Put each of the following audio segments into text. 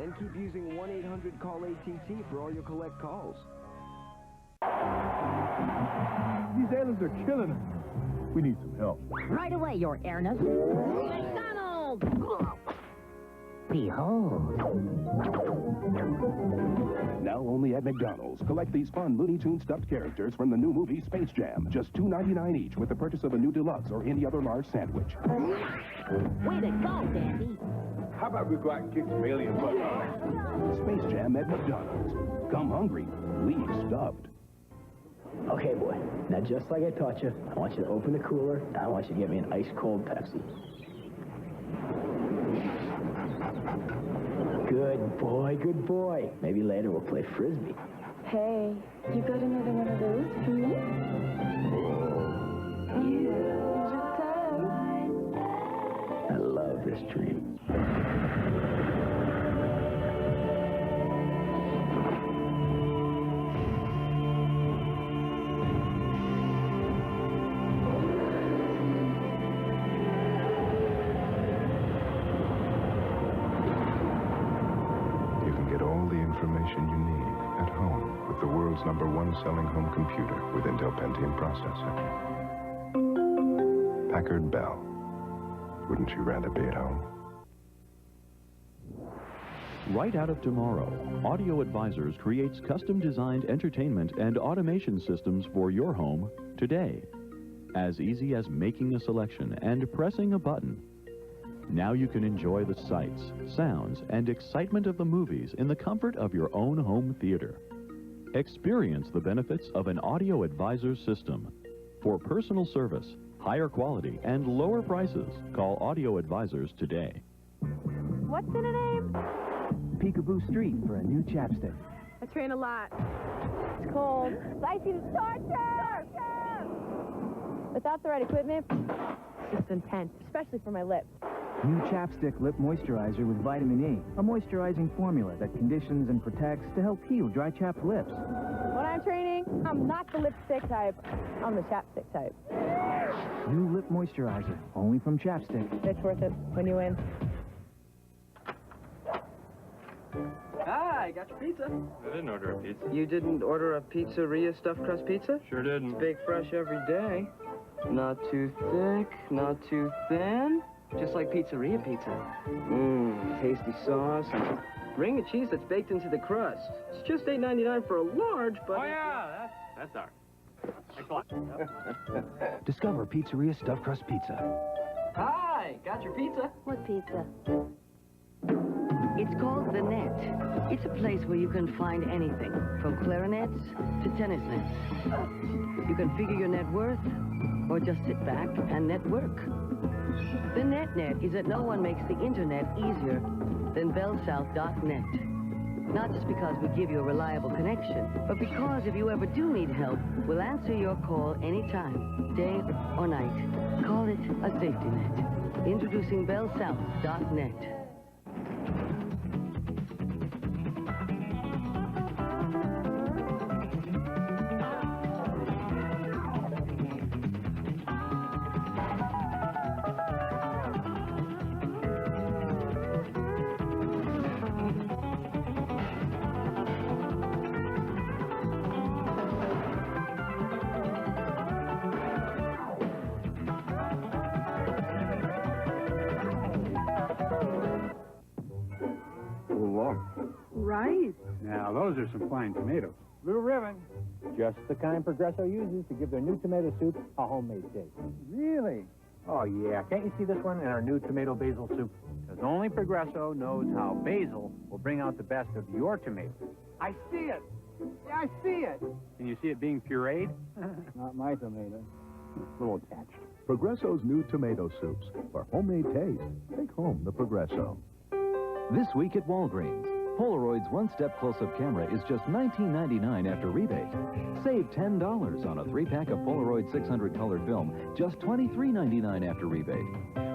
And keep using 1-800-CALL-ATT for all your collect calls. These aliens are killing us. We need some help. Right away, Your Airness. McDonald's! Behold. Now only at McDonald's. Collect these fun Looney Tunes stuffed characters from the new movie Space Jam. Just $2.99 each with the purchase of a new deluxe or any other large sandwich. Way to go, Dandy. How about we go out and kick some alien butt? Space Jam at McDonald's. Come hungry, leave stuffed. Okay, boy. Now, just like I taught you, I want you to open the cooler, and I want you to get me an ice-cold Pepsi. Good boy, good boy. Maybe later we'll play Frisbee. Hey, you got another one of those for me? I love this dream. Information you need at home with the world's #1 selling home computer with Intel Pentium processor. Packard Bell. Wouldn't you rather be at home? Right out of tomorrow, Audio Advisors creates custom-designed entertainment and automation systems for your home today. As easy as making a selection and pressing a button. Now you can enjoy the sights, sounds, and excitement of the movies in the comfort of your own home theater. Experience the benefits of an Audio Advisors system. For personal service, higher quality, and lower prices, call Audio Advisors today. What's in a name? Peekaboo Street for a new chapstick. I train a lot. It's cold. Dicey to torture! Without the right equipment, it's just intense, especially for my lips. New chapstick lip moisturizer with vitamin E, a moisturizing formula that conditions and protects to help heal dry chapped lips. When I'm training, I'm not the lipstick type. I'm the chapstick type. New lip moisturizer, only from Chapstick. It's worth it when you win. Hi, got your pizza. I didn't order a pizza. You didn't order a pizzeria stuffed crust pizza? Sure didn't. It's big, fresh every day. Not too thick, not too thin. Just like pizzeria pizza. Mmm, tasty sauce. Ring of cheese that's baked into the crust. It's just $8.99 for a large, but... Oh, yeah, that's ours. Thanks a lot. Discover Pizzeria Stuffed Crust Pizza. Hi, got your pizza? What pizza? It's called The Net. It's a place where you can find anything, from clarinets to tennis nets. You can figure your net worth, or just sit back and network. The Net is that no one makes the internet easier than bellsouth.net. Not just because we give you a reliable connection, but because if you ever do need help, we'll answer your call anytime, day or night. Call it a safety net. Introducing bellsouth.net. Right. Now, those are some fine tomatoes. Blue ribbon. Just the kind Progresso uses to give their new tomato soup a homemade taste. Really? Oh, yeah. Can't you see this one in our new tomato basil soup? Because only Progresso knows how basil will bring out the best of your tomatoes. I see it. Yeah, I see it. Can you see it being pureed? Not my tomato. A little attached. Progresso's new tomato soups. For homemade taste, take home the Progresso. This week at Walgreens, Polaroid's one-step close-up camera is just $19.99 after rebate. Save $10 on a 3-pack of Polaroid 600 colored film, just $23.99 after rebate.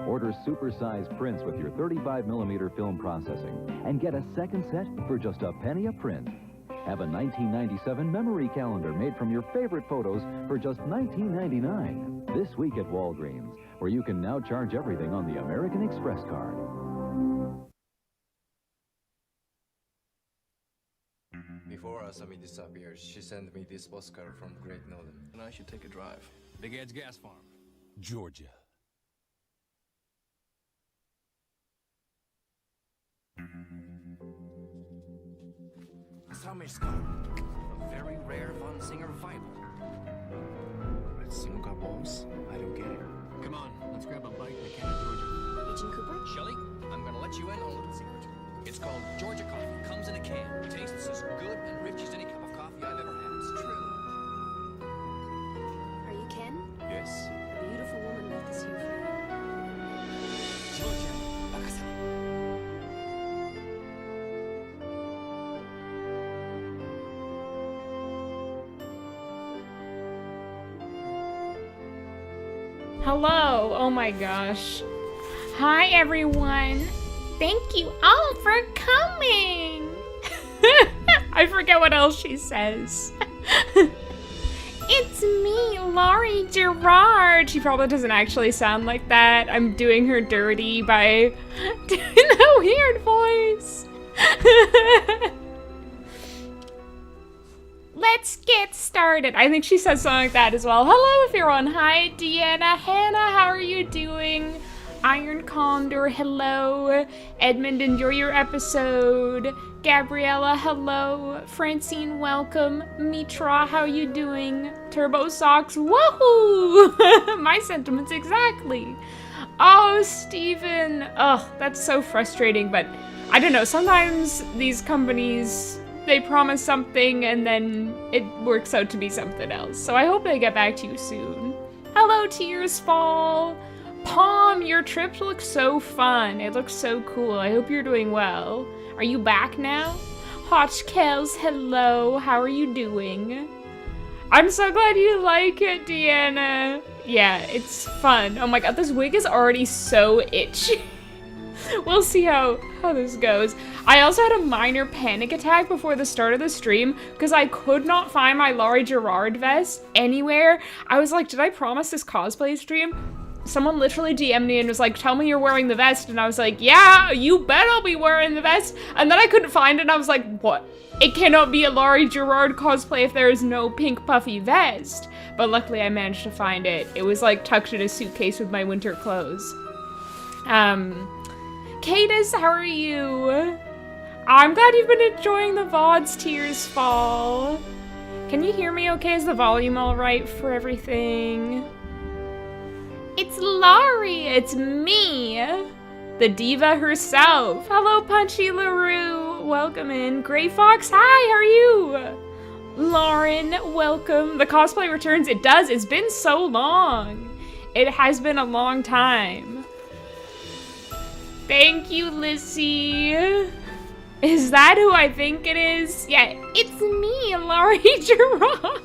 Order super-sized prints with your 35mm film processing and get a second set for just a penny a print. Have a 1997 memory calendar made from your favorite photos for just $19.99. This week at Walgreens, where you can now charge everything on the American Express card. Before Asami disappeared, she sent me this postcard from Great Northern. And I should take a drive. Big Ed's Gas Farm, Georgia. Summer's come. A very rare Von Singer revival. Red Singer bombs? I don't get it. Come on, let's grab a bite in a can of Georgia. Agent Cooper? Shelly, I'm gonna let you in on a little secret. It's called Georgia coffee. Comes in a can. Tastes as good and rich as any cup of coffee I've ever had. It's true. Are you Ken? Yes. A beautiful woman left this here for you. Georgia, Bakasa. Hello. Oh my gosh. Hi everyone. Thank you all for coming. I forget what else she says. It's me, Laurie Girard. She probably doesn't actually sound like that. I'm doing her dirty by doing a weird voice. Let's get started. I think she says something like that as well. Hello everyone. Hi Deanna, Hannah, how are you doing? Iron Condor, hello. Edmund, enjoy your episode. Gabriella, hello. Francine, welcome. Mitra, how you doing? Turbo Socks, woohoo! My sentiments exactly. Oh, Steven. Oh, that's so frustrating, but I don't know. Sometimes these companies, they promise something and then it works out to be something else. So I hope they get back to you soon. Hello, Tears Fall. Palm, your trip looks so fun. It looks so cool. I hope you're doing well. Are you back now? Hotchkels, hello. How are you doing? I'm so glad you like it, Deanna. Yeah, it's fun. Oh my god, this wig is already so itchy. We'll see how this goes. I also had a minor panic attack before the start of the stream because I could not find my Laurie Girard vest anywhere. I was like, did I promise this cosplay stream? Someone literally DM'd me and was like, tell me you're wearing the vest. And I was like, yeah, you bet I'll be wearing the vest. And then I couldn't find it and I was like, what? It cannot be a Laurie Girard cosplay if there is no pink puffy vest. But luckily I managed to find it. It was like tucked in a suitcase with my winter clothes. Cadis, how are you? I'm glad you've been enjoying the VODs, Tears Fall. Can you hear me okay? Is the volume all right for everything? It's Laurie, it's me, the diva herself. Hello, Punchy LaRue, welcome in. Gray Fox, hi, how are you? Lauren, welcome. The cosplay returns, it does, it's been so long. It has been a long time. Thank you, Lissy. Is that who I think it is? Yeah, it's me, Laurie Girard.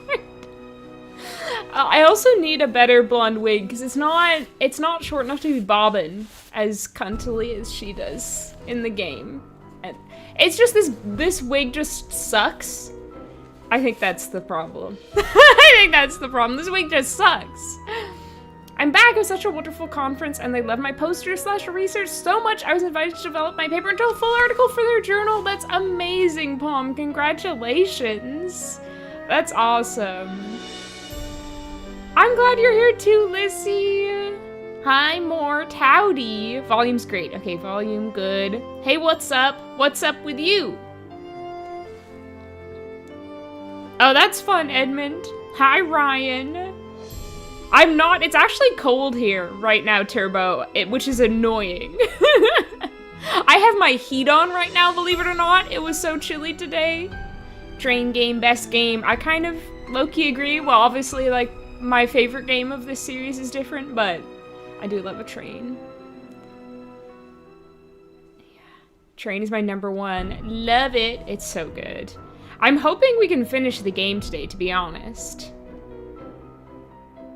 I also need a better blonde wig because it's not short enough to be bobbing as cuntily as she does in the game. And it's just this wig just sucks. I think that's the problem. I think that's the problem. This wig just sucks. I'm back. It was such a wonderful conference and they loved my poster/research so much I was invited to develop my paper into a full article for their journal. That's amazing, Palm. Congratulations. That's awesome. I'm glad you're here too, Lissy. Hi, Mort. Howdy. Volume's great. Okay, volume good. Hey, what's up? What's up with you? Oh, that's fun, Edmund. Hi, Ryan. I'm not. It's actually cold here right now, Turbo, which is annoying. I have my heat on right now, believe it or not. It was so chilly today. Train game, best game. I kind of low-key agree. Well, obviously, like, my favorite game of this series is different, but I do love a train. Yeah. Train is my #1. Love it. It's so good. I'm hoping we can finish the game today, to be honest.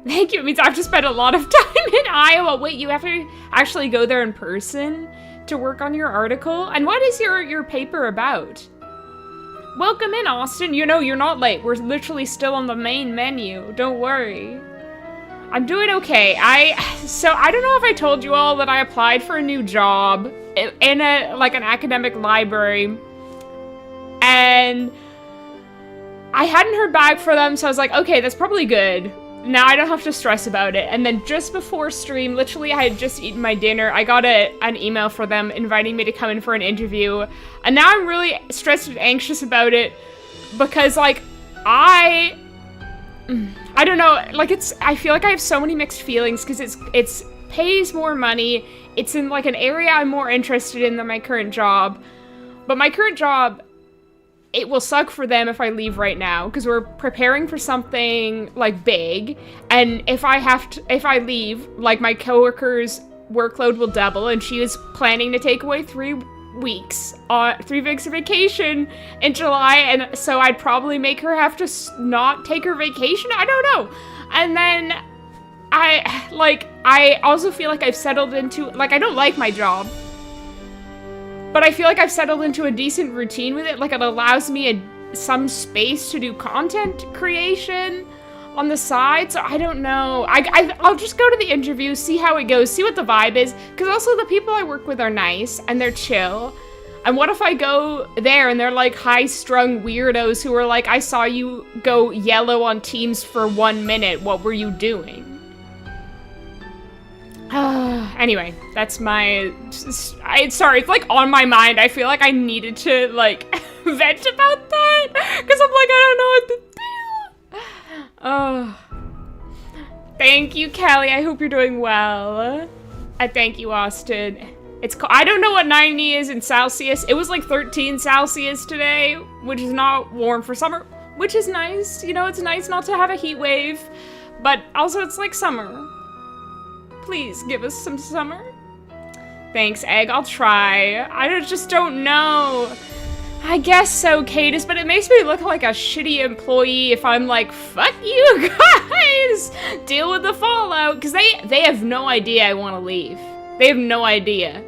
Thank you. It means I have to spend a lot of time in Iowa. Wait, you have to actually go there in person to work on your article? And what is your paper about? Welcome in, Austin. You know, you're not late. We're literally still on the main menu. Don't worry. I'm doing okay. So I don't know if I told you all that I applied for a new job in an academic library. And I hadn't heard back from them, so I was like, okay, that's probably good. Now I don't have to stress about it. And then just before stream, literally I had just eaten my dinner, I got an email for them inviting me to come in for an interview. And now I'm really stressed and anxious about it because, like, I don't know, like, I feel like I have so many mixed feelings because it's pays more money. It's in, like, an area I'm more interested in than my current job. But my current job, it will suck for them if I leave right now, because we're preparing for something, like, big, and if I leave, like, my coworker's workload will double, and she is planning to take away 3 weeks of vacation in July, and so I'd probably make her have to not take her vacation? I don't know. And then, I also feel like I've settled into, like, I don't like my job, but I feel like I've settled into a decent routine with it. Like, it allows me some space to do content creation on the side. So I don't know. I'll just go to the interview, see how it goes, see what the vibe is. Because also the people I work with are nice and they're chill. And what if I go there and they're like high-strung weirdos who are like, I saw you go yellow on Teams for 1 minute. What were you doing? Anyway, that's my... sorry, it's like on my mind. I feel like I needed to, like, vent about that. Because I'm like, I don't know what to do. Thank you, Kelly. I hope you're doing well. Thank you, Austin. I don't know what 90 is in Celsius. It was like 13 Celsius today, which is not warm for summer, which is nice. You know, it's nice not to have a heat wave, but also it's like summer. Please give us some summer. Thanks, Egg. I'll try. I just don't know. I guess so, Cadis, but it makes me look like a shitty employee if I'm like, fuck you guys! Deal with the fallout. Because they have no idea I want to leave. They have no idea.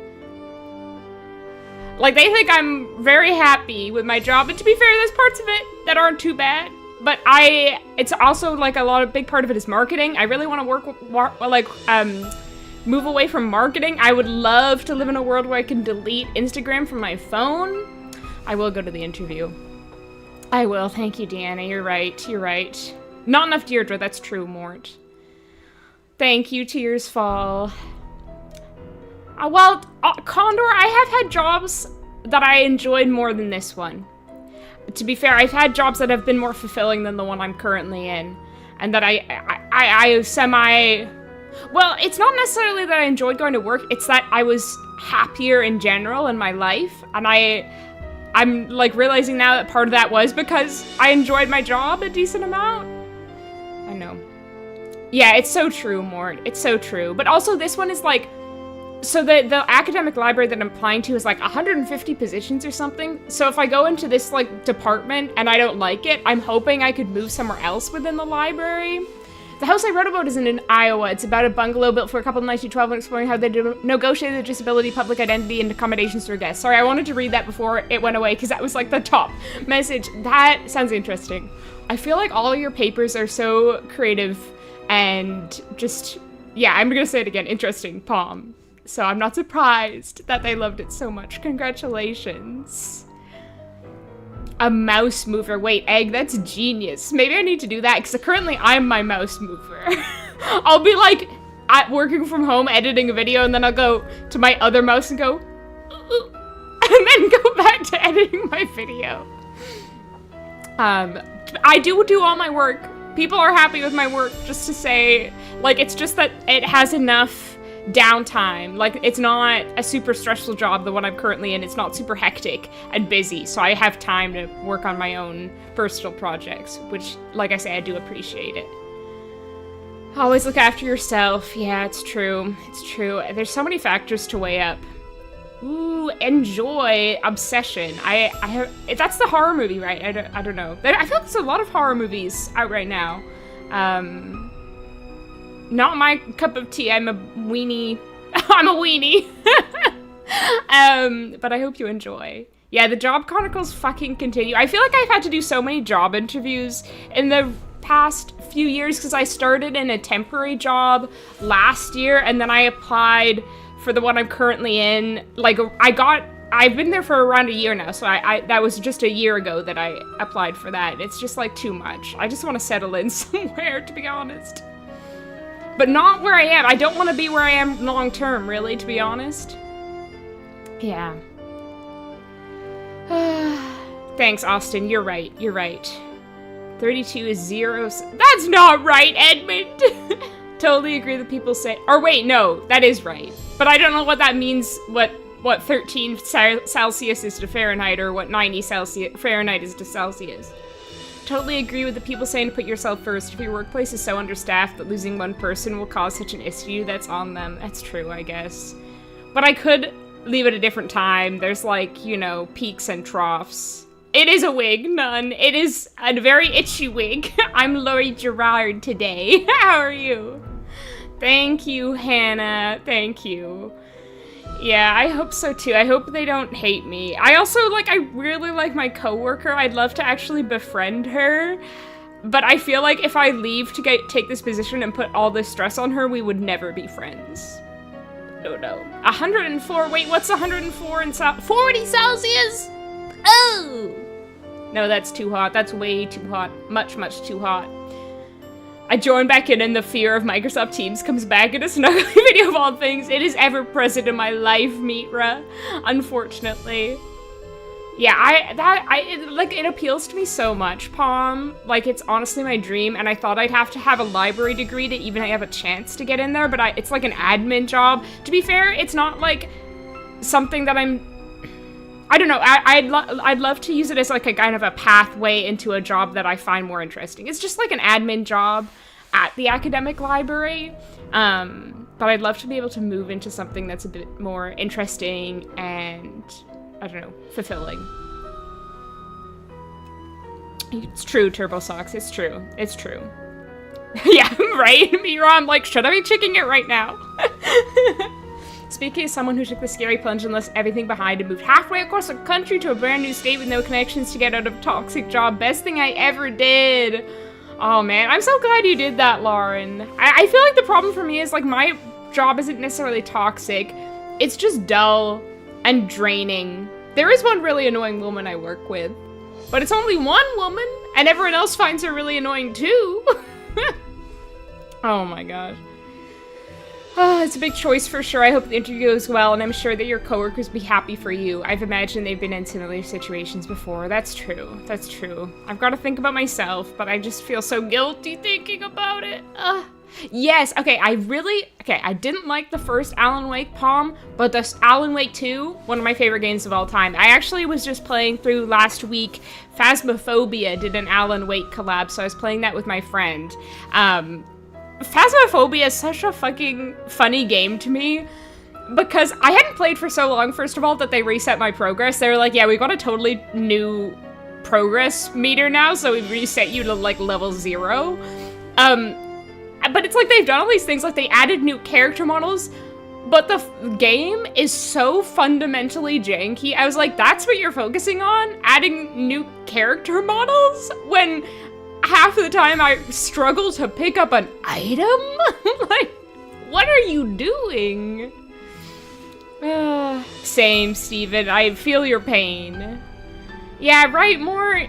Like, they think I'm very happy with my job. And to be fair, there's parts of it that aren't too bad. But it's also, like, a big part of it is marketing. I really want to move away from marketing. I would love to live in a world where I can delete Instagram from my phone. I will go to the interview. I will. Thank you, Deanna. You're right. You're right. Not enough Deirdre. That's true, Mort. Thank you, Tears Fall. Condor, I have had jobs that I enjoyed more than this one. To be fair, I've had jobs that have been more fulfilling than the one I'm currently in. And that I semi... Well, it's not necessarily that I enjoyed going to work, it's that I was happier in general in my life. And I'm, like, realizing now that part of that was because I enjoyed my job a decent amount. I know. Yeah, it's so true, Mort. It's so true. But also, this one is, like... So the academic library that I'm applying to is like 150 positions or something. So if I go into this like department and I don't like it, I'm hoping I could move somewhere else within the library. The house I wrote about is in Iowa. It's about a bungalow built for a couple in 1912 and exploring how they negotiated disability, public identity, and accommodations for guests. Sorry, I wanted to read that before it went away because that was like the top message. That sounds interesting. I feel like all of your papers are so creative and just, yeah, I'm gonna say it again, interesting, Palm. So I'm not surprised that they loved it so much. Congratulations. A mouse mover. Wait, Egg, that's genius. Maybe I need to do that because currently I'm my mouse mover. I'll be like working from home editing a video and then I'll go to my other mouse and go and then go back to editing my video. I do all my work. People are happy with my work, just to say, like, it's just that it has enough downtime. Like, it's not a super stressful job, the one I'm currently in. It's not super hectic and busy, so I have time to work on my own personal projects, which, like I say, I do appreciate it. Always look after yourself. Yeah, it's true. It's true. There's so many factors to weigh up. Ooh, enjoy Obsession. I have... That's the horror movie, right? I don't know. I feel like there's a lot of horror movies out right now. Not my cup of tea. I'm a weenie. I'm a weenie. But I hope you enjoy. Yeah, the job chronicles fucking continue. I feel like I've had to do so many job interviews in the past few years because I started in a temporary job last year and then I applied for the one I'm currently in. Like, I I've been there for around a year now, so that was just a year ago that I applied for that. It's just like too much. I just want to settle in somewhere, to be honest. But not where I am. I don't want to be where I am long term, really, to be honest. Yeah. Thanks, Austin. You're right. You're right. 32 is 0. That's not right, Edmund! Totally agree that people say... Or wait, no. That is right. But I don't know what that means, what 13 Celsius is to Fahrenheit, or what 90 Fahrenheit is to Celsius. Totally agree with the people saying to put yourself first. If your workplace is so understaffed that losing one person will cause such an issue, that's on them. That's true, I guess. But I could leave at a different time. There's like, you know, peaks and troughs. It is a wig, none. It is a very itchy wig. I'm Lori Girard today. How are you? Thank you, Hannah. Thank you. Yeah, I hope so too. I hope they don't hate me. I also, I really like my coworker. I'd love to actually befriend her. But I feel like if I leave to take this position and put all this stress on her, we would never be friends. Oh no. 104, wait, what's 104 in 40 Celsius? Oh! No, that's too hot. That's way too hot. Much, much too hot. I join back in and the fear of Microsoft Teams comes back in a snuggly video of all things. It is ever present in my life, Mitra. Unfortunately. Yeah, it appeals to me so much, Palm. Like, it's honestly my dream, and I thought I'd have to have a library degree to even have a chance to get in there, but it's like an admin job. To be fair, it's not like something that I don't know, I'd love to use it as like a kind of a pathway into a job that I find more interesting. It's just like an admin job at the academic library, but I'd love to be able to move into something that's a bit more interesting and, I don't know, fulfilling. It's true, Turbo Socks, it's true. It's true. Yeah, right? Mira, I'm like, should I be checking it right now? Speaking as someone who took the scary plunge and left everything behind and moved halfway across the country to a brand new state with no connections to get out of a toxic job, best thing I ever did. Oh man, I'm so glad you did that, Lauren. I feel like the problem for me is like my job isn't necessarily toxic. It's just dull and draining. There is one really annoying woman I work with, but it's only one woman and everyone else finds her really annoying too. Oh my gosh. It's a big choice for sure. I hope the interview goes well, and I'm sure that your coworkers will be happy for you. I've imagined they've been in similar situations before. That's true. That's true. I've got to think about myself, but I just feel so guilty thinking about it. Yes, okay, I didn't like the first Alan Wake, Palm, but this Alan Wake 2, one of my favorite games of all time. I actually was just playing through last week. Phasmophobia did an Alan Wake collab, so I was playing that with my friend. Phasmophobia is such a fucking funny game to me because I hadn't played for so long, first of all, that they reset my progress. They were like, yeah, we got a totally new progress meter now, so we reset you to like level 0. But it's like they've done all these things, like they added new character models, but the game is so fundamentally janky. I was like, that's what you're focusing on? Adding new character models? When half of the time I struggle to pick up an item? Like, what are you doing? Same, Steven. I feel your pain. Yeah, right, more...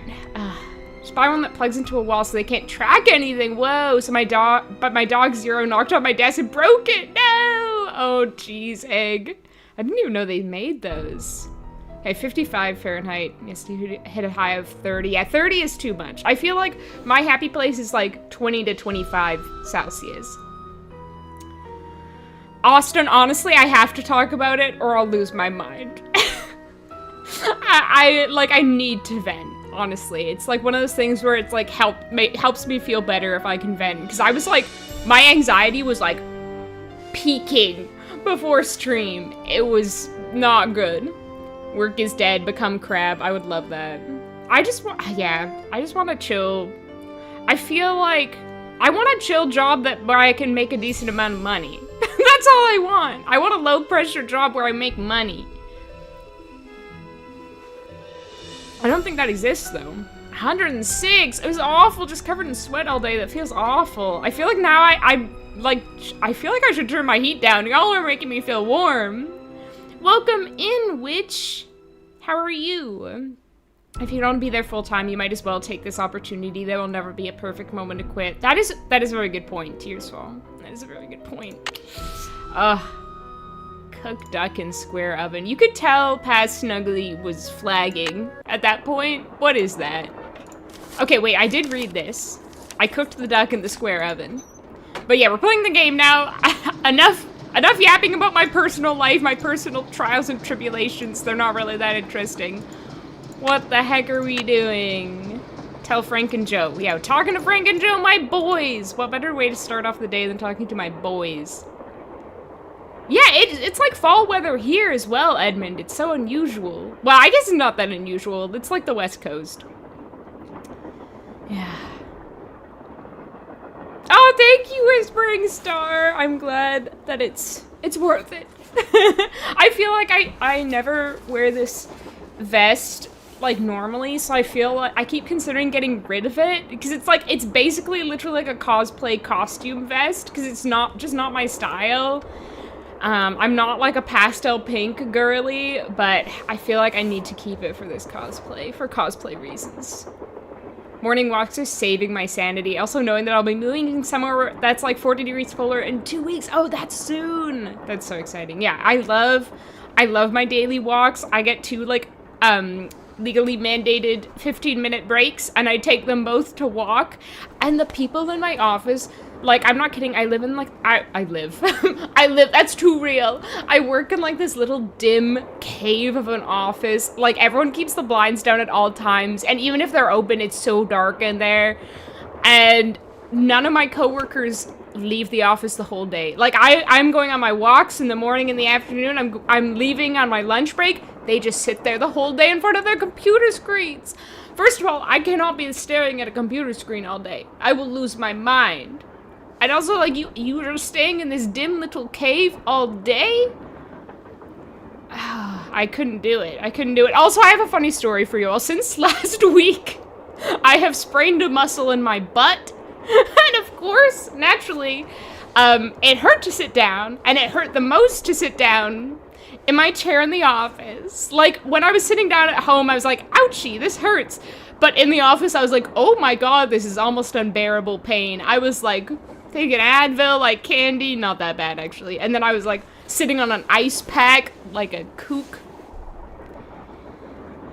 just buy one that plugs into a wall so they can't track anything. Whoa, so my dog Zero knocked on my desk and broke it. No! Oh, jeez, egg. I didn't even know they made those. Okay, 55 Fahrenheit. Yes, you hit a high of 30. Yeah, 30 is too much. I feel like my happy place is like 20 to 25 Celsius. Austin, honestly, I have to talk about it or I'll lose my mind. I need to vent, honestly. It's like one of those things where it's like helps me feel better if I can vent. Because I was like, my anxiety was like peaking before stream. It was not good. Work is dead, become crab. I would love that. I just want to chill. I feel like I want a chill job where I can make a decent amount of money. That's all I want. I want a low pressure job where I make money. I don't think that exists though. 106, it was awful, just covered in sweat all day. That feels awful. I feel like now I feel like I should turn my heat down. Y'all are making me feel warm. Welcome in, Witch. How are you? If you don't be there full time, you might as well take this opportunity. There will never be a perfect moment to quit. That is a very good point, Tearsfall. That is a very good point. Cooked duck in square oven. You could tell Past Snuggly was flagging at that point. What is that? Okay, wait, I did read this. I cooked the duck in the square oven. But yeah, we're playing the game now. Enough yapping about my personal life, my personal trials and tribulations. They're not really that interesting. What the heck are we doing? Tell Frank and Joe. Yeah, talking to Frank and Joe, my boys. What better way to start off the day than talking to my boys? Yeah, it's like fall weather here as well, Edmund. It's so unusual. Well, I guess it's not that unusual. It's like the West Coast. Yeah. Oh, thank you, Whispering Star. I'm glad that it's worth it. I feel like I never wear this vest like normally, so I feel like I keep considering getting rid of it because it's basically literally like a cosplay costume vest because it's just not my style. I'm not like a pastel pink girly, but I feel like I need to keep it for this cosplay, for cosplay reasons. Morning walks are saving my sanity. Also knowing that I'll be moving somewhere that's like 40 degrees cooler in 2 weeks. Oh, that's soon. That's so exciting. Yeah, I love my daily walks. I get 2 like legally mandated 15-minute breaks and I take them both to walk. And the people in my office, like, I'm not kidding, I live in, like, I live, that's too real. I work in, like, this little dim cave of an office. Like, everyone keeps the blinds down at all times, and even if they're open, it's so dark in there. And none of my coworkers leave the office the whole day. Like, I'm going on my walks in the morning and the afternoon, I'm leaving on my lunch break. They just sit there the whole day in front of their computer screens. First of all, I cannot be staring at a computer screen all day. I will lose my mind. And also, like, you are staying in this dim little cave all day? I couldn't do it. I couldn't do it. Also, I have a funny story for you all. Since last week, I have sprained a muscle in my butt. And of course, naturally, it hurt to sit down. And it hurt the most to sit down in my chair in the office. Like, when I was sitting down at home, I was like, ouchie, this hurts. But in the office, I was like, oh my god, this is almost unbearable pain. I was like, taking Advil, like candy, not that bad actually. And then I was like sitting on an ice pack like a kook.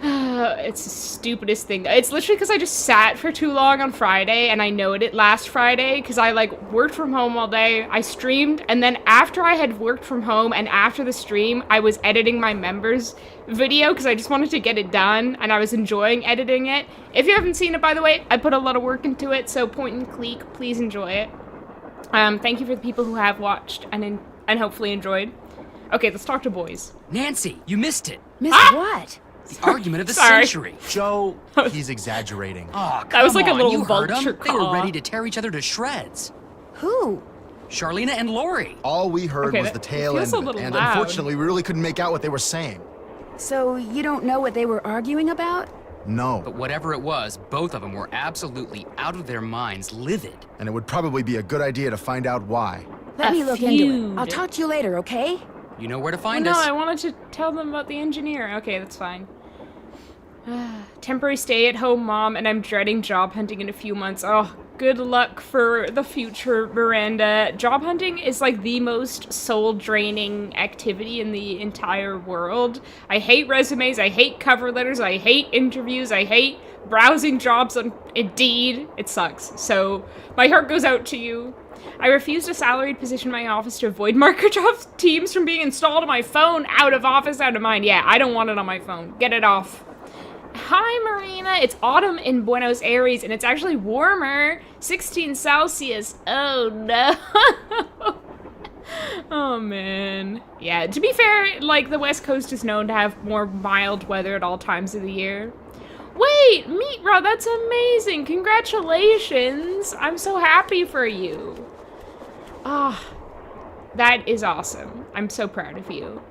It's the stupidest thing. It's literally because I just sat for too long on Friday, and I noted it last Friday because I like worked from home all day. I streamed, and then after I had worked from home and after the stream, I was editing my members video because I just wanted to get it done, and I was enjoying editing it. If you haven't seen it, by the way, I put a lot of work into it, so point and click, please enjoy it. Thank you for the people who have watched and hopefully enjoyed. Okay, let's talk to boys. Nancy, you missed it. Missed what? The argument of the century. Joe, he's exaggerating. Oh, come that was like on. a little You heard vulture them. They were ready to tear each other to shreds. Who? Charlena and Lori. All we heard was the tail end of it, and unfortunately, we really couldn't make out what they were saying. So you don't know what they were arguing about? No. But whatever it was, both of them were absolutely out of their minds, livid. And it would probably be a good idea to find out why. Let me look into it. I'll talk to you later, okay? You know where to find us. us. No, I wanted to tell them about the engineer. Okay, that's fine. Temporary stay-at-home mom, and I'm dreading job hunting in a few months. Oh, good luck for the future, Miranda. Job hunting is like the most soul-draining activity in the entire world. I hate resumes, I hate cover letters, I hate interviews, I hate browsing jobs on Indeed. It sucks. So, my heart goes out to you. I refused a salaried position in my office to avoid Microsoft Teams from being installed on my phone. Out of office, out of mind. Yeah, I don't want it on my phone. Get it off. Hi, Marina. It's autumn in Buenos Aires, and it's actually warmer. 16 Celsius. Oh, no. Oh, man. Yeah, to be fair, like, the West Coast is known to have more mild weather at all times of the year. Wait, Meat Rod, that's amazing. Congratulations. I'm so happy for you. Ah, that is awesome. I'm so proud of you.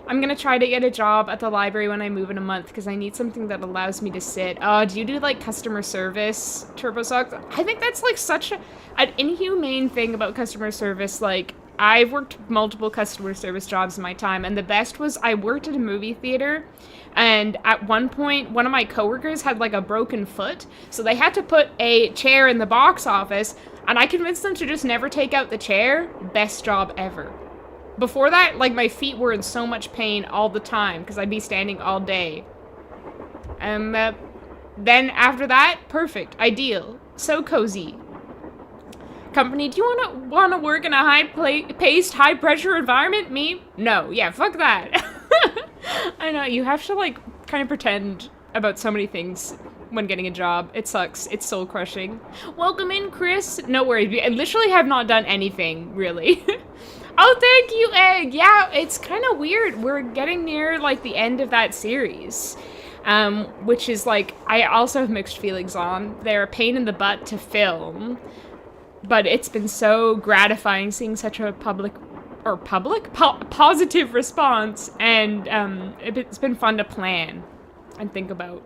I'm gonna try to get a job at the library when I move in a month because I need something that allows me to sit. Do you do like customer service, TurboSox? I think that's like such an inhumane thing about customer service. Like, I've worked multiple customer service jobs in my time, and the best was I worked at a movie theater, and at one point, one of my coworkers had like a broken foot, so they had to put a chair in the box office, and I convinced them to just never take out the chair. Best job ever. Before that, like, my feet were in so much pain all the time, because I'd be standing all day. And then after that, perfect, ideal, so cozy. Company, do you want to work in a high-paced, high-pressure environment? Me? No. Yeah, fuck that. I know, you have to, like, kind of pretend about so many things when getting a job. It sucks. It's soul-crushing. Welcome in, Chris. No worries. I literally have not done anything, really. Oh, thank you, Egg. Yeah, it's kind of weird. We're getting near, like, the end of that series. Which is, like, I also have mixed feelings on. They're a pain in the butt to film. But it's been so gratifying seeing such a positive response, and it's been fun to plan and think about.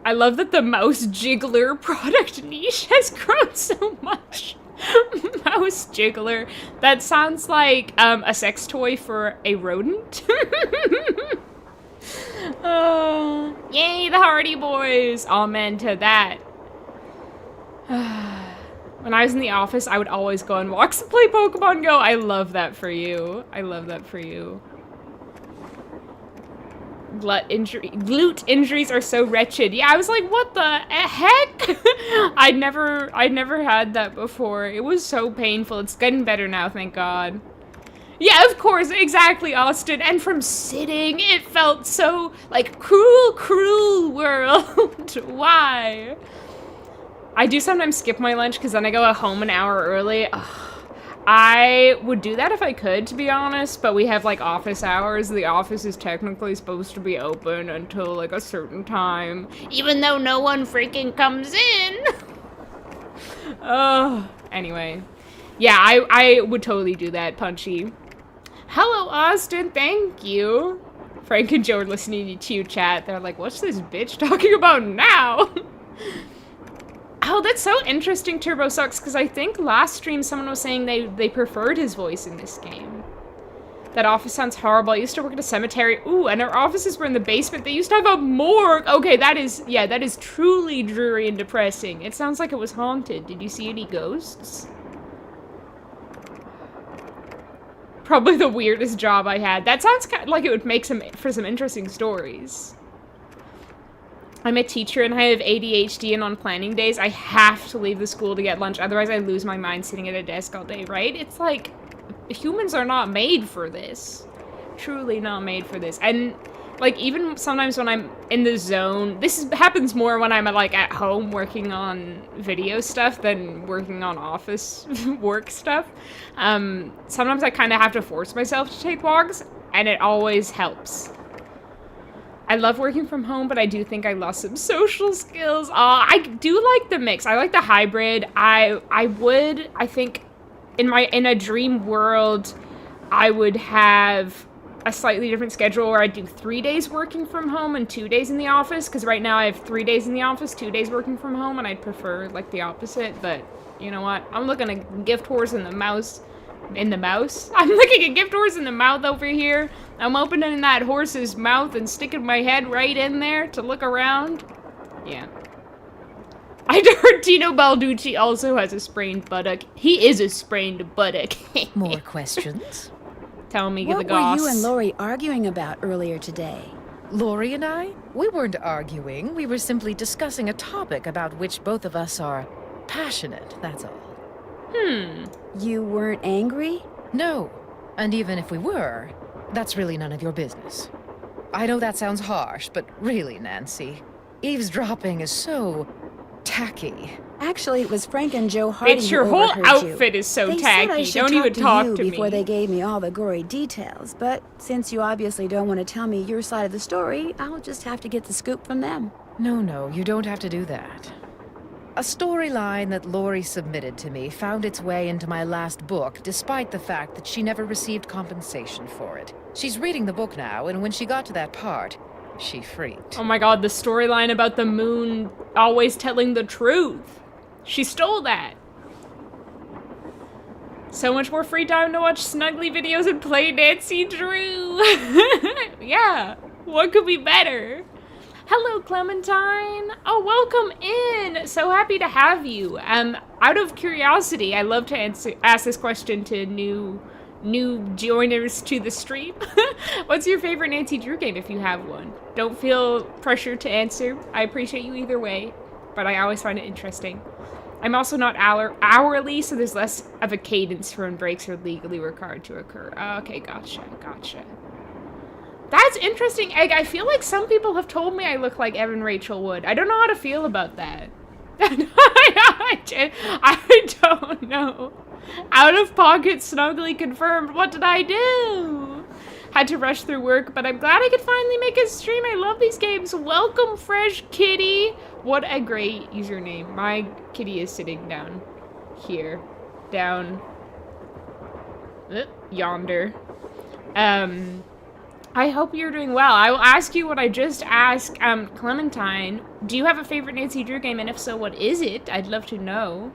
I love that the mouse jiggler product niche has grown so much. Mouse jiggler. That sounds like a sex toy for a rodent. Oh, yay, the Hardy Boys. Amen to that. When I was in the office, I would always go on walks to play Pokemon Go. I love that for you. I love that for you. Glute injuries are so wretched. Yeah, I was like, what the heck? I'd never had that before. It was so painful. It's getting better now, thank God. Yeah, of course, exactly, Austin. And from sitting, it felt so, like, cruel, cruel world. Why? I do sometimes skip my lunch because then I go home an hour early. Ugh. I would do that if I could, to be honest, but we have, like, office hours. The office is technically supposed to be open until, like, a certain time, even though no one freaking comes in. Oh, anyway. Yeah, I would totally do that, Punchy. Hello, Austin, thank you. Frank and Joe are listening to you chat. They're like, what's this bitch talking about now? Oh, that's so interesting, Turbo Sucks, because I think last stream someone was saying they preferred his voice in this game. That office sounds horrible. I used to work at a cemetery. Ooh, and our offices were in the basement. They used to have a morgue. Okay, that is truly dreary and depressing. It sounds like it was haunted. Did you see any ghosts? Probably the weirdest job I had. That sounds kind of like it would make for some interesting stories. I'm a teacher and I have ADHD, and on planning days, I have to leave the school to get lunch. Otherwise, I lose my mind sitting at a desk all day, right? It's like, humans are not made for this. Truly not made for this. And, like, even sometimes when I'm in the zone, this happens more when I'm, like, at home working on video stuff than working on office work stuff. Sometimes I kind of have to force myself to take walks, and it always helps. I love working from home, but I do think I lost some social skills. I do like the mix. I like the hybrid. I think in a dream world, I would have a slightly different schedule where I do 3 days working from home and 2 days in the office, because right now I have 3 days in the office, 2 days working from home, and I'd prefer like the opposite. But you know what? I'm looking at gift horse in the mouse. I'm looking at gift horse in the mouth over here. I'm opening that horse's mouth and sticking my head right in there to look around. Yeah. I heard Tino Balducci also has a sprained buttock. He is a sprained buttock. More questions? Tell me the goss. What were you and Lori arguing about earlier today? Lori and I? We weren't arguing. We were simply discussing a topic about which both of us are passionate, that's all. You weren't angry? No. And even if we were, that's really none of your business. I know that sounds harsh, but really, Nancy, eavesdropping is so tacky. Actually, it was Frank and Joe Hardy Bitch, your whole outfit is so tacky. Don't even talk to me. Before they gave me all the gory details, but since you obviously don't want to tell me your side of the story, I'll just have to get the scoop from them. No, you don't have to do that. A storyline that Lori submitted to me found its way into my last book, despite the fact that she never received compensation for it. She's reading the book now, and when she got to that part, she freaked. Oh my god, the storyline about the moon always telling the truth. She stole that. So much more free time to watch snuggly videos and play Nancy Drew. Yeah, what could be better? Hello, Clementine. Oh, welcome in. So happy to have you. Out of curiosity, I love to ask this question to new joiners to the stream. What's your favorite Nancy Drew game if you have one? Don't feel pressured to answer. I appreciate you either way, but I always find it interesting. I'm also not hourly, so there's less of a cadence for when breaks are legally required to occur. Okay, gotcha. That's interesting, Egg. I feel like some people have told me I look like Evan Rachel Wood. I don't know how to feel about that. I don't know. Out of pocket, snuggly confirmed. What did I do? Had to rush through work, but I'm glad I could finally make a stream. I love these games. Welcome, Fresh Kitty. What a great username. My kitty is sitting down here. Down yonder. I hope you're doing well. I will ask you what I just asked Clementine. Do you have a favorite Nancy Drew game? And if so, what is it? I'd love to know.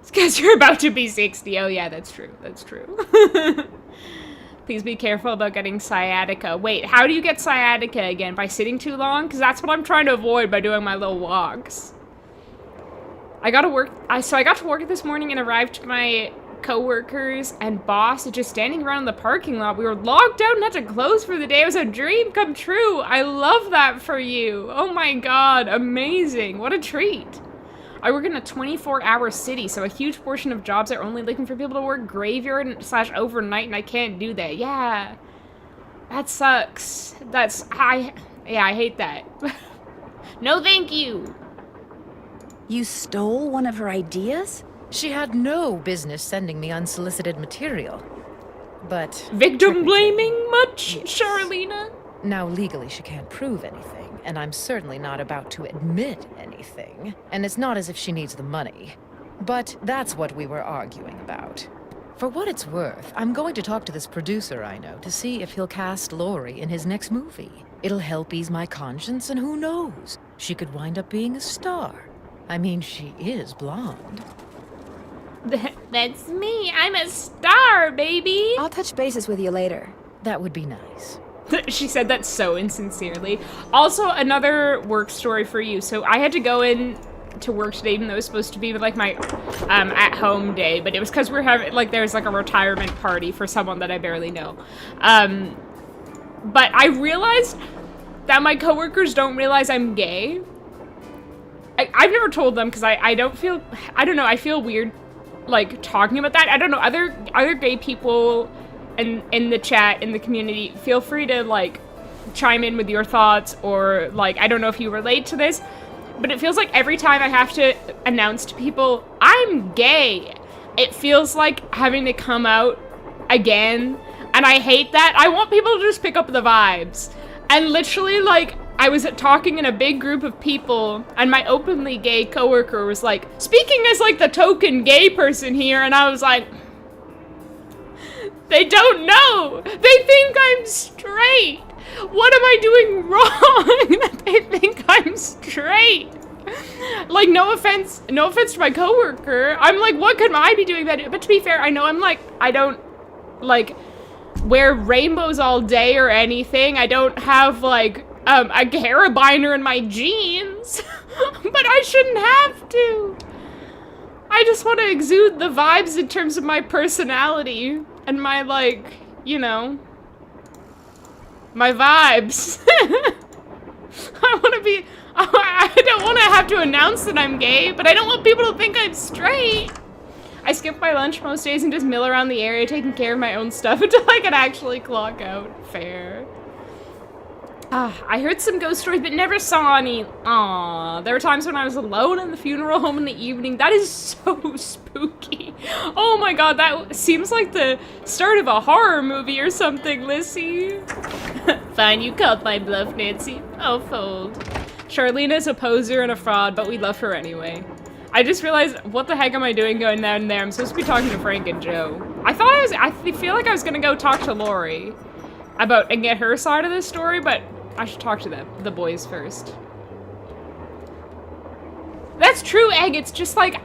It's because you're about to be 60. Oh, yeah, that's true. That's true. Please be careful about getting sciatica. Wait, how do you get sciatica again? By sitting too long? Because that's what I'm trying to avoid by doing my little walks. I got to work. So I got to work this morning and arrived to my co-workers and boss just standing around the parking lot. We were locked out and had to close for the day. It was a dream come true. I love that for you. Oh my god, amazing. What a treat. I work in a 24-hour city, so a huge portion of jobs are only looking for people to work graveyard / overnight, and I can't do that. Yeah, that sucks. I hate that. No thank you. You stole one of her ideas? She had no business sending me unsolicited material. But... Victim blaming much, yes. Charlena? Now, legally, she can't prove anything, and I'm certainly not about to admit anything. And it's not as if she needs the money. But that's what we were arguing about. For what it's worth, I'm going to talk to this producer I know to see if he'll cast Laurie in his next movie. It'll help ease my conscience, and who knows? She could wind up being a star. I mean, she is blonde. That's me. I'm a star, baby. I'll touch bases with you later. That would be nice. She said that so insincerely. Also, another work story for you. So I had to go in to work today, even though it was supposed to be like my at-home day, but it was because we're having there's like a retirement party for someone that I barely know. But I realized that my coworkers don't realize I'm gay. I've never told them because I don't know, I feel weird like talking about that. I don't know, other gay people in the chat, in the community, feel free to like chime in with your thoughts, or like, I don't know if you relate to this, but it feels like every time I have to announce to people I'm gay, it feels like having to come out again, and I hate that. I want people to just pick up the vibes. And literally, like, I was talking in a big group of people, and my openly gay coworker was like, speaking as like the token gay person here, and I was like, they don't know. They think I'm straight. What am I doing wrong that they think I'm straight? Like, no offense to my coworker. I'm like, what could I be doing that? But to be fair, I know I don't like wear rainbows all day or anything. I don't have like a carabiner in my jeans, but I shouldn't have to. I just want to exude the vibes in terms of my personality and my, like, you know, my vibes. I don't want to have to announce that I'm gay, but I don't want people to think I'm straight. I skip my lunch most days and just mill around the area taking care of my own stuff until I can actually clock out. Fair. I heard some ghost stories, but never saw any. Aww. There were times when I was alone in the funeral home in the evening. That is so spooky. Oh my god, that seems like the start of a horror movie or something, Lissy. Fine, you called my bluff, Nancy. I'll fold. Charlena's a poser and a fraud, but we love her anyway. I just realized, what the heck am I doing going down there? I'm supposed to be talking to Frank and Joe. I feel like I was gonna go talk to Laurie and get her side of this story, but I should talk to the boys first. That's true, Egg. It's just like,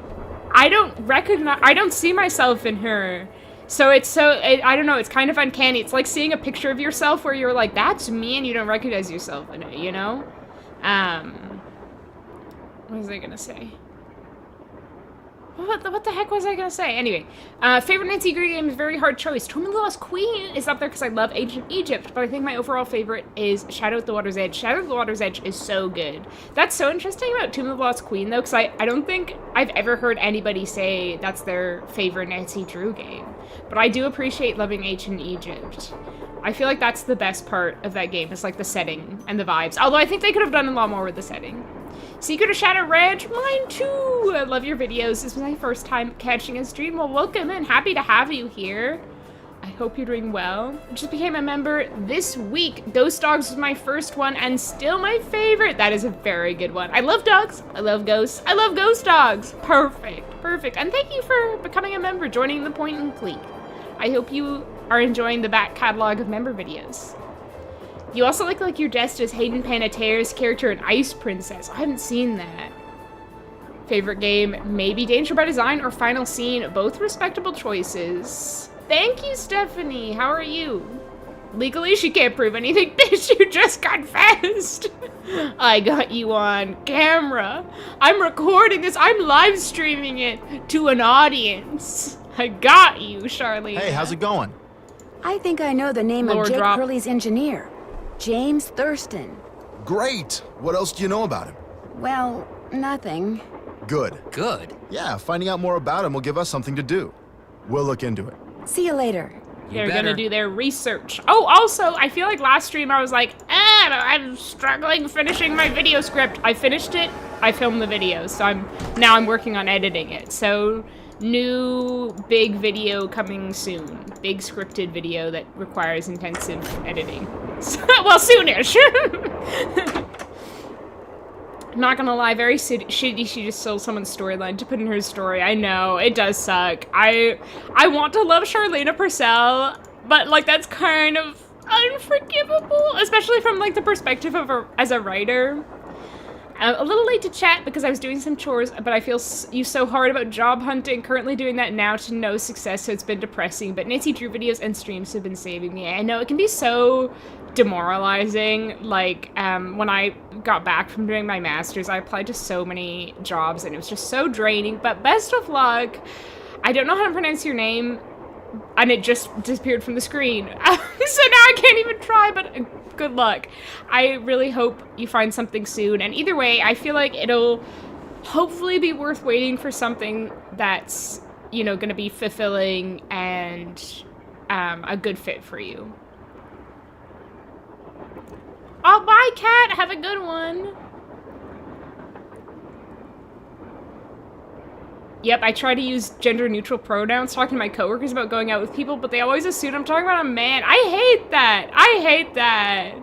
I don't see myself in her. So I don't know, it's kind of uncanny. It's like seeing a picture of yourself where you're like, that's me, and you don't recognize yourself in it, you know? What was I gonna say? What the heck was I gonna say? Anyway, favorite Nancy Drew game is very hard choice. Tomb of the Lost Queen is up there because I love Ancient Egypt, but I think my overall favorite is Shadow at the Water's Edge. Shadow at the Water's Edge is so good. That's so interesting about Tomb of the Lost Queen, though, because I don't think I've ever heard anybody say that's their favorite Nancy Drew game. But I do appreciate loving Ancient Egypt. I feel like that's the best part of that game, is like the setting and the vibes. Although I think they could have done a lot more with the setting. Secret of Shadow Ranch, mine too! I love your videos. This was my first time catching a stream. Well, welcome and happy to have you here. I hope you're doing well. I just became a member this week. Ghost Dogs was my first one and still my favorite. That is a very good one. I love dogs. I love ghosts. I love Ghost Dogs. Perfect. Perfect. And thank you for becoming a member, joining the Point and Click. I hope you are enjoying the back catalog of member videos. You also like your dressed as Hayden Panettiere's character in Ice Princess. I haven't seen that. Favorite game, maybe Danger by Design or Final Scene. Both respectable choices. Thank you, Stephanie. How are you? Legally, she can't prove anything, bitch. You just confessed. I got you on camera. I'm recording this. I'm live streaming it to an audience. I got you, Charlene. Hey, how's it going? I think I know the name Lower of Jake drop. Hurley's engineer. James Thurston. Great. What else do you know about him? Well, nothing. Good. Good? Yeah, finding out more about him will give us something to do. We'll look into it. See you later. They're gonna do their research. Oh, also, I feel like last stream I was like, I'm struggling finishing my video script. I finished it, I filmed the video, so now I'm working on editing it. So, new big video coming soon. Big scripted video that requires intensive editing. Well, soonish. Not gonna lie, very shitty she just stole someone's storyline to put in her story. I know, it does suck. I want to love Charlena Purcell, but like that's kind of unforgivable, especially from like the perspective of as a writer. A little late to chat because I was doing some chores, but I feel you so hard about job hunting. Currently doing that now to no success, so it's been depressing. But Nancy Drew videos and streams have been saving me. I know it can be so demoralizing. Like, when I got back from doing my master's, I applied to so many jobs and it was just so draining. But best of luck. I don't know how to pronounce your name, and it just disappeared from the screen. So now I can't even try, but good luck. I really hope you find something soon. And either way, I feel like it'll hopefully be worth waiting for something that's, you know, going to be fulfilling and a good fit for you. Oh, bye, Kat. Have a good one. Yep, I try to use gender-neutral pronouns talking to my coworkers about going out with people, but they always assume I'm talking about a man. I hate that. I hate that.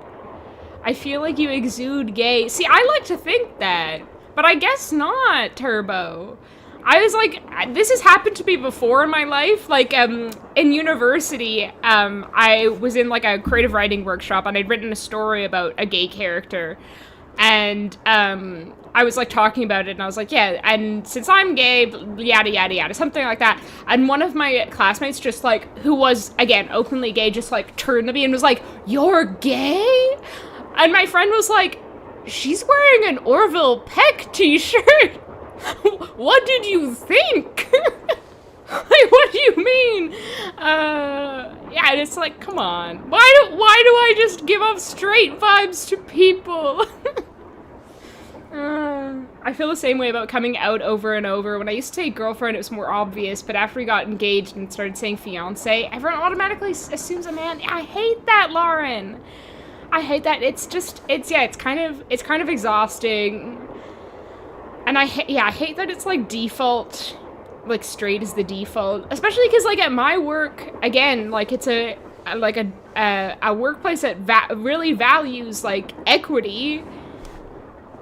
I feel like you exude gay. See, I like to think that, but I guess not, Turbo. I was like, this has happened to me before in my life. Like, in university, I was in like a creative writing workshop and I'd written a story about a gay character. And, I was like talking about it and I was like, yeah, and since I'm gay, yada, yada, yada, something like that. And one of my classmates just like, who was, again, openly gay, just like turned to me and was like, "You're gay?" And my friend was like, "She's wearing an Orville Peck t-shirt. What did you think?" Like, what do you mean? Yeah, and it's like, come on. Why do I just give off straight vibes to people? I feel the same way about coming out over and over. When I used to say girlfriend, it was more obvious, but after we got engaged and started saying fiance, everyone automatically assumes a man. I hate that, Lauren. I hate that. It's kind of exhausting. And I hate that it's like default, like straight is the default, especially because like at my work, again, like it's a workplace that really values like equity.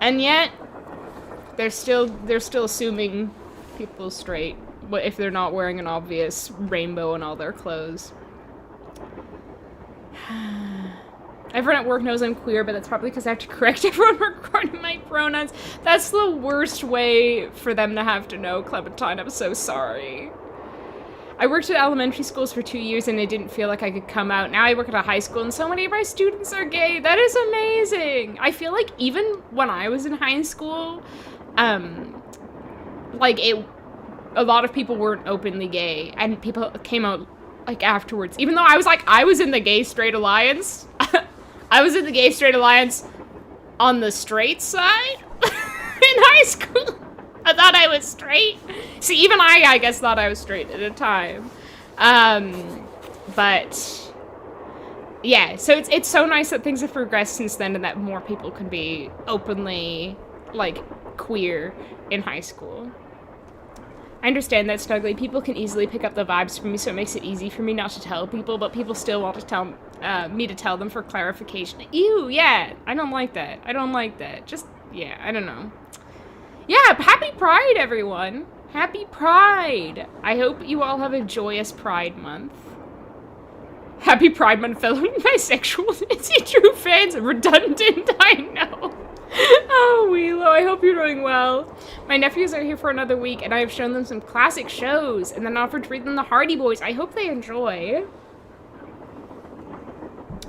And yet, they're still assuming people straight if they're not wearing an obvious rainbow in all their clothes. Everyone at work knows I'm queer, but that's probably because I have to correct everyone regarding my pronouns. That's the worst way for them to have to know, Clementine. I'm so sorry. I worked at elementary schools for 2 years and it didn't feel like I could come out. Now I work at a high school and so many of my students are gay. That is amazing. I feel like even when I was in high school, like a lot of people weren't openly gay and people came out like afterwards. Even though I was in the gay straight alliance. I was in the gay straight alliance on the straight side in high school. I thought I was straight. See, even I guess thought I was straight at a time. But yeah, so it's so nice that things have progressed since then and that more people can be openly like queer in high school. I understand that, Snuggly. People can easily pick up the vibes from me, so it makes it easy for me not to tell people, but people still want to tell me to tell them for clarification. Ew, yeah, I don't like that. I don't like that. Just, yeah, I don't know. Yeah, happy Pride, everyone. Happy Pride. I hope you all have a joyous Pride Month. Happy Pride Month, fellow bisexual Nancy Drew fans. Redundant, I know. Oh, Wheelo, I hope you're doing well. My nephews are here for another week, and I have shown them some classic shows, and then offered to read them the Hardy Boys. I hope they enjoy.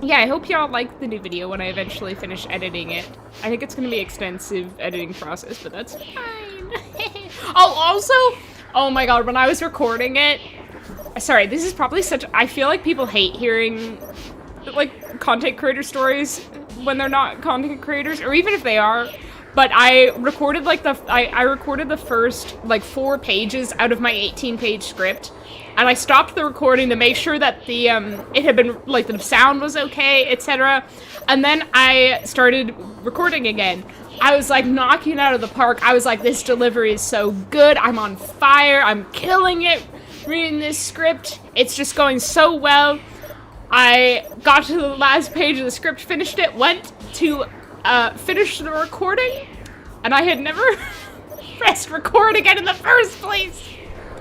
Yeah, I hope y'all like the new video when I eventually finish editing it. I think it's going to be an extensive editing process, but that's fine. Oh, also, oh my god, when I was recording it, sorry, this is probably such, I feel like people hate hearing, like, content creator stories when they're not content creators, or even if they are, but I recorded, like, I recorded the first, like, 4 pages out of my 18-page script, and I stopped the recording to make sure that the, it had been, like, the sound was okay, etc., and then I started recording again. I was, like, knocking it out of the park. I was like, this delivery is so good, I'm on fire, I'm killing it, reading this script, it's just going so well. I got to the last page of the script, finished it, went to finish the recording, and I had never pressed record again in the first place.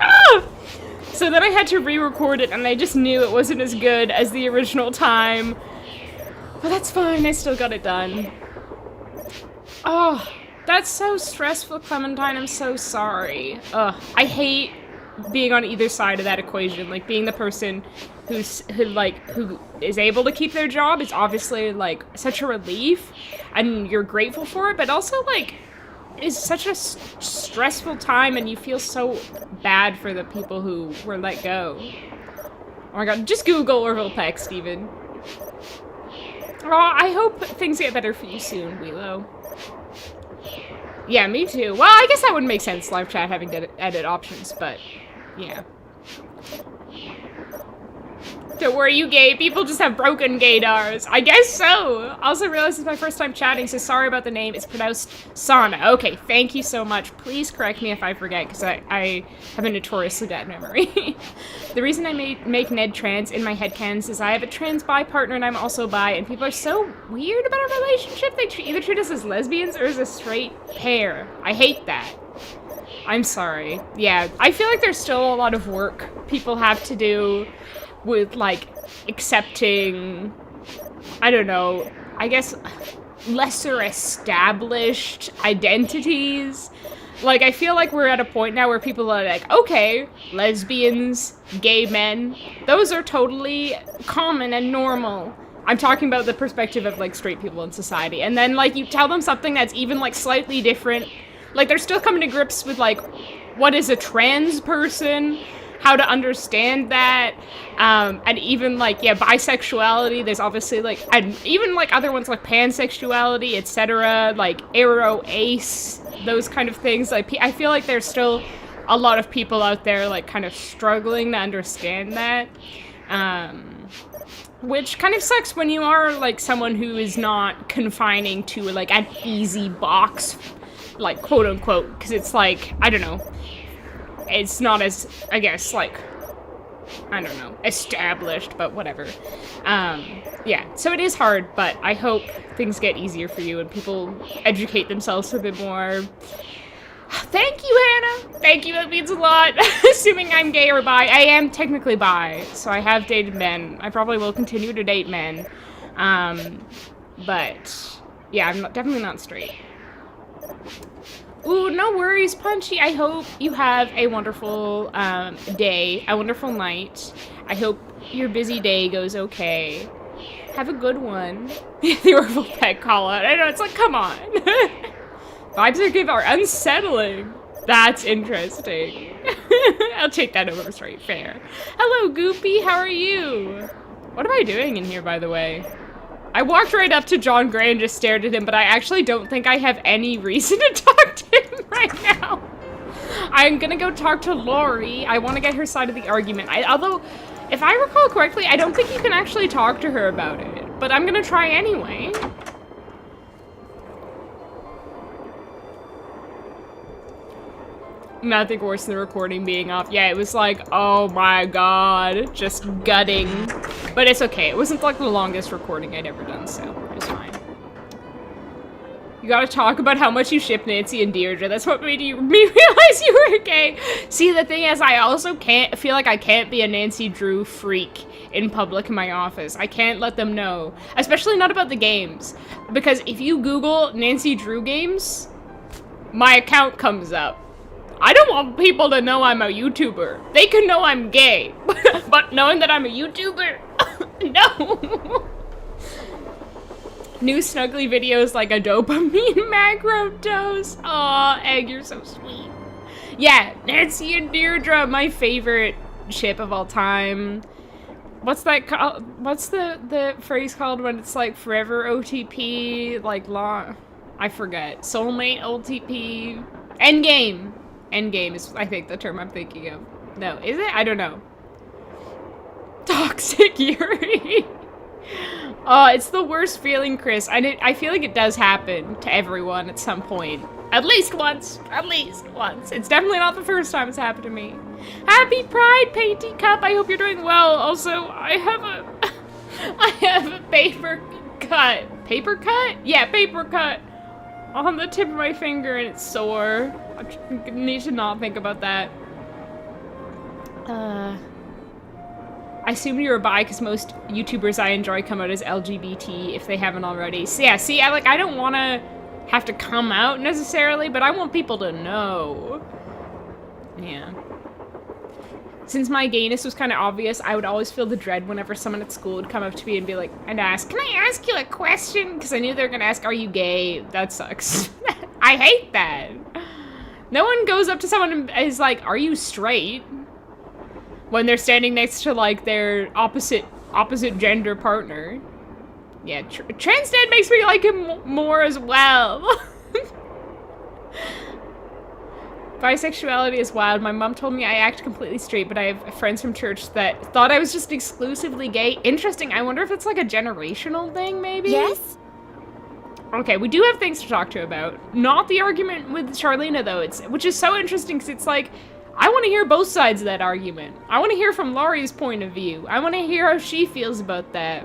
Ah! So then I had to re-record it, and I just knew it wasn't as good as the original time. But that's fine, I still got it done. Oh, that's so stressful, Clementine, I'm so sorry. Ugh, I hate being on either side of that equation, like being the person who is able to keep their job is obviously like such a relief and you're grateful for it, but also like it's such a stressful time and you feel so bad for the people who were let go. Oh my god, just Google Orville Peck, Steven. Oh, I hope things get better for you soon, Wheelo. Yeah, me too. Well, I guess that wouldn't make sense, live chat having edit options, but yeah. Don't worry, you gay. People just have broken gaydars. I guess so. Also realized it's my first time chatting, so sorry about the name. It's pronounced Sana. Okay, thank you so much. Please correct me if I forget, because I have a notoriously bad memory. The reason I make Ned trans in my headcanons is I have a trans bi partner and I'm also bi, and people are so weird about our relationship. They either treat us as lesbians or as a straight pair. I hate that. I'm sorry. Yeah, I feel like there's still a lot of work people have to do with, like, accepting, I don't know, I guess, lesser established identities. Like, I feel like we're at a point now where people are like, okay, lesbians, gay men, those are totally common and normal. I'm talking about the perspective of, like, straight people in society. And then, like, you tell them something that's even, like, slightly different. Like, they're still coming to grips with, like, what is a trans person? How to understand that, and even, like, yeah, bisexuality, there's obviously, like, and even, like, other ones, like, pansexuality, etc., like, aro, ace, those kind of things, like, I feel like there's still a lot of people out there, like, kind of struggling to understand that, which kind of sucks when you are, like, someone who is not confining to, like, an easy box, like, quote-unquote, because it's, like, I don't know, it's not as, I guess, like, I don't know, established, but whatever. Yeah, so it is hard, but I hope things get easier for you and people educate themselves a bit more. Thank you, Hannah! Thank you, that means a lot. Assuming I'm gay or bi. I am technically bi, so I have dated men. I probably will continue to date men. But yeah, I'm definitely not straight. Ooh, no worries, Punchy. I hope you have a wonderful day, a wonderful night. I hope your busy day goes okay. Have a good one. The Orville pet call out. I know, it's like, come on. Vibes I give are unsettling. That's interesting. I'll take that over straight fair. Hello, Goopy. How are you? What am I doing in here, by the way? I walked right up to John Gray and just stared at him, but I actually don't think I have any reason to talk to him right now. I'm gonna go talk to Lori. I want to get her side of the argument. Although, if I recall correctly, I don't think you can actually talk to her about it. But I'm gonna try anyway. Nothing worse than the recording being off. Yeah, it was like, oh my god, just gutting. But it's okay. It wasn't like the longest recording I'd ever done, so it was fine. You gotta talk about how much you ship Nancy and Deirdre. That's what made me realize you were gay. See, the thing is, I also feel like I can't be a Nancy Drew freak in public in my office. I can't let them know. Especially not about the games. Because if you Google Nancy Drew games, my account comes up. I don't want people to know I'm a YouTuber. They can know I'm gay. But knowing that I'm a YouTuber, no. New snuggly videos like a dopamine macro dose. Aw, Egg, you're so sweet. Yeah, Nancy and Deirdre, my favorite ship of all time. What's that called? What's the phrase called when it's like forever OTP, like long? I forget. Soulmate OTP. Endgame. Endgame is, I think, the term I'm thinking of. No, is it? I don't know. Toxic Yuri. Oh, it's the worst feeling, Chris. I feel like it does happen to everyone at some point. At least once. At least once. It's definitely not the first time it's happened to me. Happy Pride, Painty Cup. I hope you're doing well. Also, I have a paper cut. Paper cut? Yeah, paper cut. On the tip of my finger and it's sore. I need to not think about that. I assume you're bi because most YouTubers I enjoy come out as LGBT if they haven't already. So yeah, see, I don't want to have to come out necessarily, but I want people to know. Yeah. Since my gayness was kind of obvious, I would always feel the dread whenever someone at school would come up to me and be like, and ask, can I ask you a question? Because I knew they were going to ask, are you gay? That sucks. I hate that. No one goes up to someone and is like, are you straight? When they're standing next to, like, their opposite gender partner. Yeah, trans dad makes me like him more as well. Bisexuality is wild. My mom told me I act completely straight, but I have friends from church that thought I was just exclusively gay. Interesting. I wonder if it's like a generational thing, maybe? Yes? Okay, we do have things to talk to about. Not the argument with Charlena, though, which is so interesting because it's like, I want to hear both sides of that argument. I want to hear from Laurie's point of view. I want to hear how she feels about that.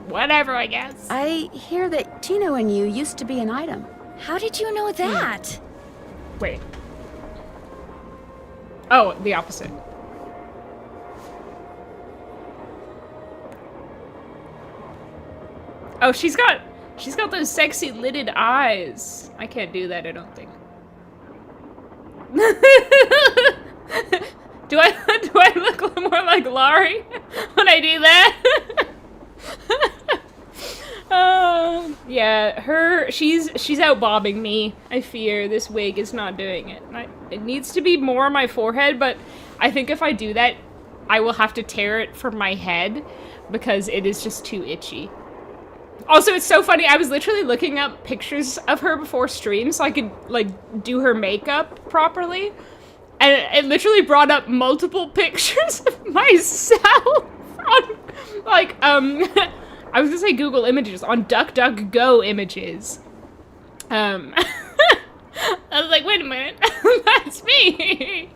Whatever, I guess. I hear that Tino and you used to be an item. How did you know that? Wait. Oh, the opposite. Oh, she's got those sexy lidded eyes. I can't do that, I don't think. Do I look more like Laurie when I do that? Yeah, she's out bobbing me. I fear this wig is not doing it. It needs to be more on my forehead, but I think if I do that, I will have to tear it from my head because it is just too itchy. Also, it's so funny. I was literally looking up pictures of her before stream so I could, like, do her makeup properly. And it literally brought up multiple pictures of myself on, like, I was gonna say Google Images, on DuckDuckGo Images. I was like, wait a minute, that's me!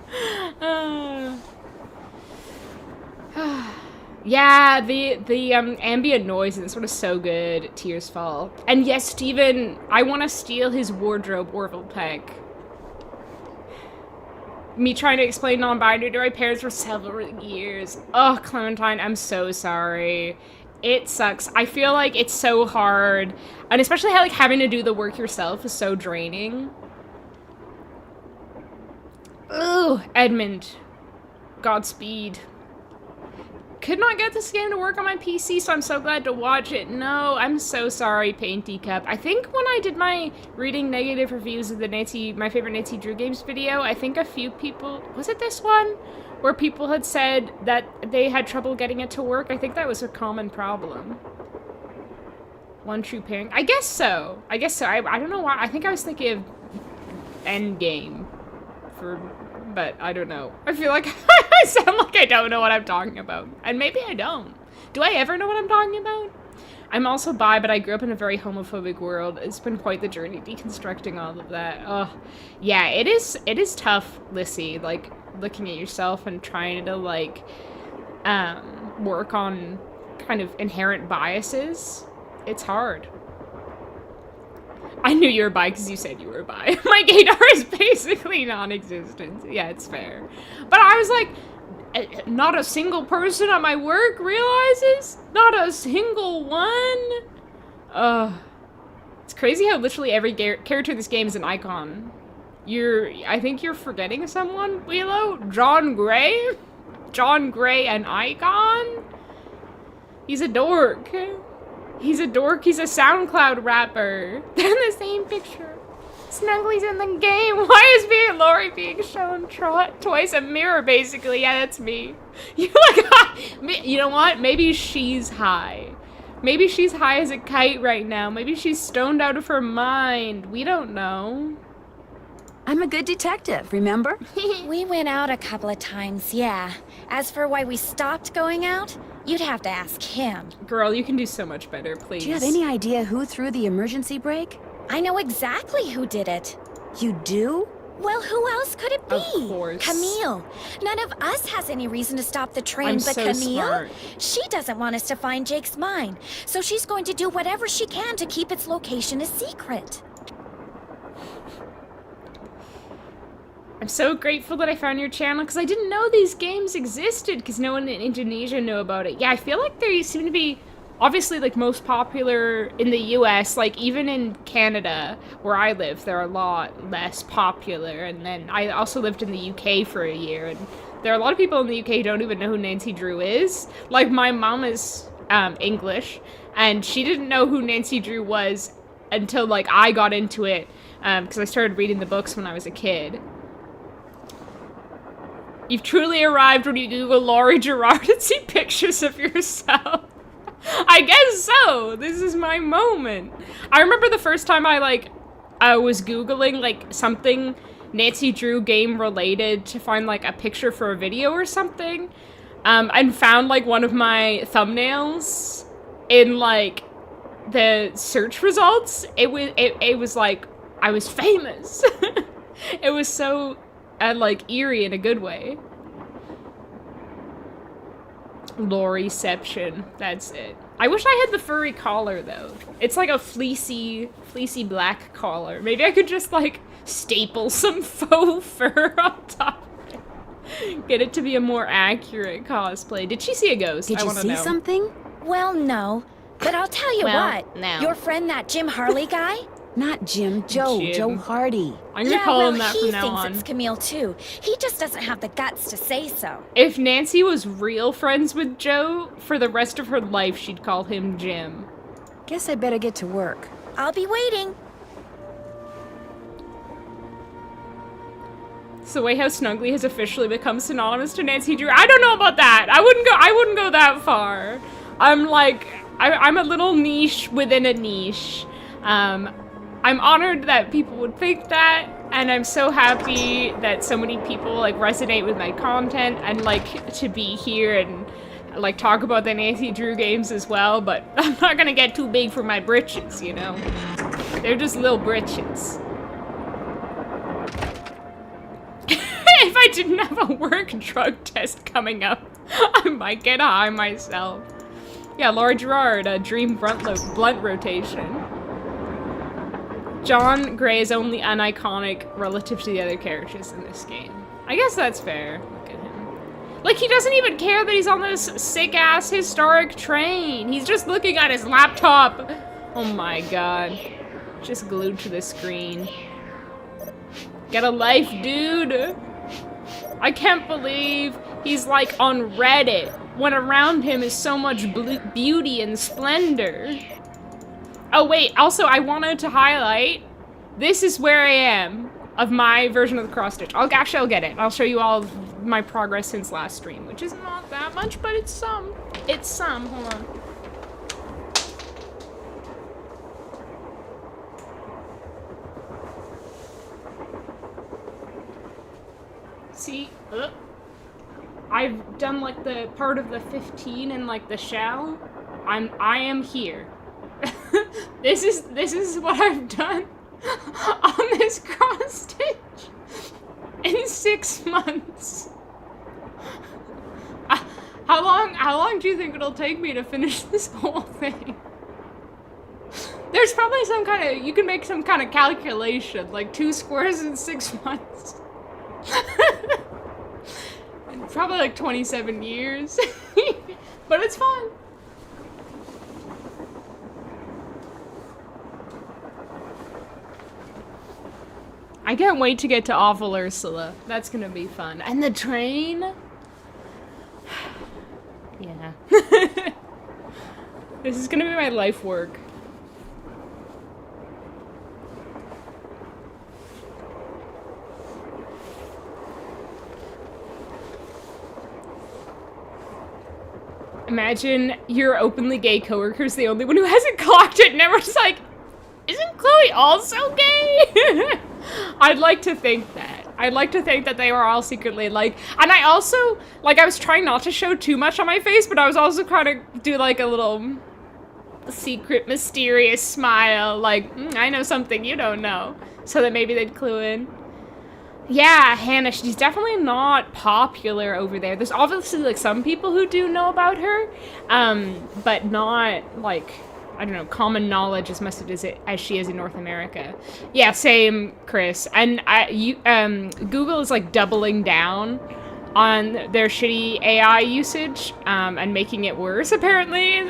Yeah, the ambient noise is sort of so good, Tears Fall. And yes, Steven, I want to steal his wardrobe, Orville Peck. Me trying to explain non-binary to my parents for several years. Oh, Clementine, I'm so sorry. It sucks. I feel like it's so hard, and especially how like having to do the work yourself is so draining. Ooh, Edmund. Godspeed. Could not get this game to work on my PC, so I'm so glad to watch it. No, I'm so sorry, Painty Cup. I think when I did my reading negative reviews of the my favorite Nancy Drew games video, I think a few people, was it this one? Where people had said that they had trouble getting it to work. I think that was a common problem. One true pairing. I guess so. I don't know why. I think I was thinking of Endgame but I don't know. I feel like I sound like I don't know what I'm talking about. And maybe I don't. Do I ever know what I'm talking about? I'm also bi, but I grew up in a very homophobic world. It's been quite the journey deconstructing all of that. Oh, yeah, it is tough, Lissy, like, looking at yourself and trying to, like, work on kind of inherent biases. It's hard. I knew you were bi because you said you were bi. My gaydar is basically non-existent. Yeah, it's fair. But I was like, not a single person at my work realizes? Not a single one? It's crazy how literally every character in this game is an icon. I think you're forgetting someone, Wheelo? John Gray? John Gray, an icon? He's a dork. He's a dork, he's a SoundCloud rapper. They're in the same picture. Snuggly's in the game. Why is Lori being shown twice? A mirror, basically. Yeah, that's me. You know what? Maybe she's high. Maybe she's high as a kite right now. Maybe she's stoned out of her mind. We don't know. I'm a good detective, remember? We went out a couple of times, yeah. As for why we stopped going out, you'd have to ask him. Girl, you can do so much better, please. Do you have any idea who threw the emergency brake? I know exactly who did it. You do? Well, who else could it be? Of course. Camille. None of us has any reason to stop the train but Camille. Smart. She doesn't want us to find Jake's mine, so she's going to do whatever she can to keep its location a secret. I'm so grateful that I found your channel because I didn't know these games existed because no one in Indonesia knew about it. Yeah, I feel like they seem to be obviously like most popular in the US, like even in Canada where I live, they're a lot less popular. And then I also lived in the UK for a year, and there are a lot of people in the UK who don't even know who Nancy Drew is. Like my mom is English, and she didn't know who Nancy Drew was until like I got into it because I started reading the books when I was a kid. You've truly arrived when you Google Laurie Girard and see pictures of yourself. I guess so. This is my moment. I remember the first time I was Googling like something Nancy Drew game related to find like a picture for a video or something, and found like one of my thumbnails in like the search results. It was like I was famous. It was so like eerie in a good way. Loriception, that's it. I wish I had the furry collar though. It's like a fleecy black collar. Maybe I could just like staple some faux fur on top of it. Get it to be a more accurate cosplay. Did she see a ghost? Did you see something? Well, no. But I'll tell you what. No. Your friend, that Jim Harley guy? Not Jim, Joe Hardy. I'm gonna call him that from now on. He thinks it's Camille too. He just doesn't have the guts to say so. If Nancy was real friends with Joe, for the rest of her life she'd call him Jim. Guess I better get to work. I'll be waiting. It's the way how Snuggly has officially become synonymous to Nancy Drew. I don't know about that. I wouldn't go that far. I'm like, I'm a little niche within a niche. I'm honored that people would think that, and I'm so happy that so many people like resonate with my content and like to be here and like talk about the Nancy Drew games as well, but I'm not gonna get too big for my britches, you know? They're just little britches. If I didn't have a work drug test coming up, I might get high myself. Yeah, Laurie Girard, a dream blunt rotation. John Gray is only uniconic relative to the other characters in this game. I guess that's fair. Look at him. Like, he doesn't even care that he's on this sick-ass historic train. He's just looking at his laptop. Oh my god. Just glued to the screen. Get a life, dude. I can't believe he's, like, on Reddit when around him is so much beauty and splendor. Oh, wait. Also, I wanted to highlight, this is where I am of my version of the cross-stitch. I'll get it. I'll show you all my progress since last stream, which is not that much, but it's some. It's some. Hold on. See? I've done, like, the part of the 15 and, like, the shell. I am here. This is what I've done on this cross-stitch in 6 months. How long do you think it'll take me to finish this whole thing? There's probably some kind of, you can make some kind of calculation, like 2 squares in 6 months. Probably like 27 years. But it's fun. I can't wait to get to Awful Ursula. That's gonna be fun. And the train? Yeah. This is gonna be my life work. Imagine your openly gay coworker's the only one who hasn't clocked it, and everyone's like, isn't Chloe also gay? I'd like to think that. I'd like to think that they were all secretly like, and I also, like, I was trying not to show too much on my face, but I was also trying to do like a little secret, mysterious smile, like, I know something you don't know, so that maybe they'd clue in. Yeah, Hannah, she's definitely not popular over there. There's obviously, like, some people who do know about her, but not, like, I don't know, common knowledge as much as she is in North America. Yeah, same, Chris. And Google is, like, doubling down on their shitty AI usage, and making it worse, apparently,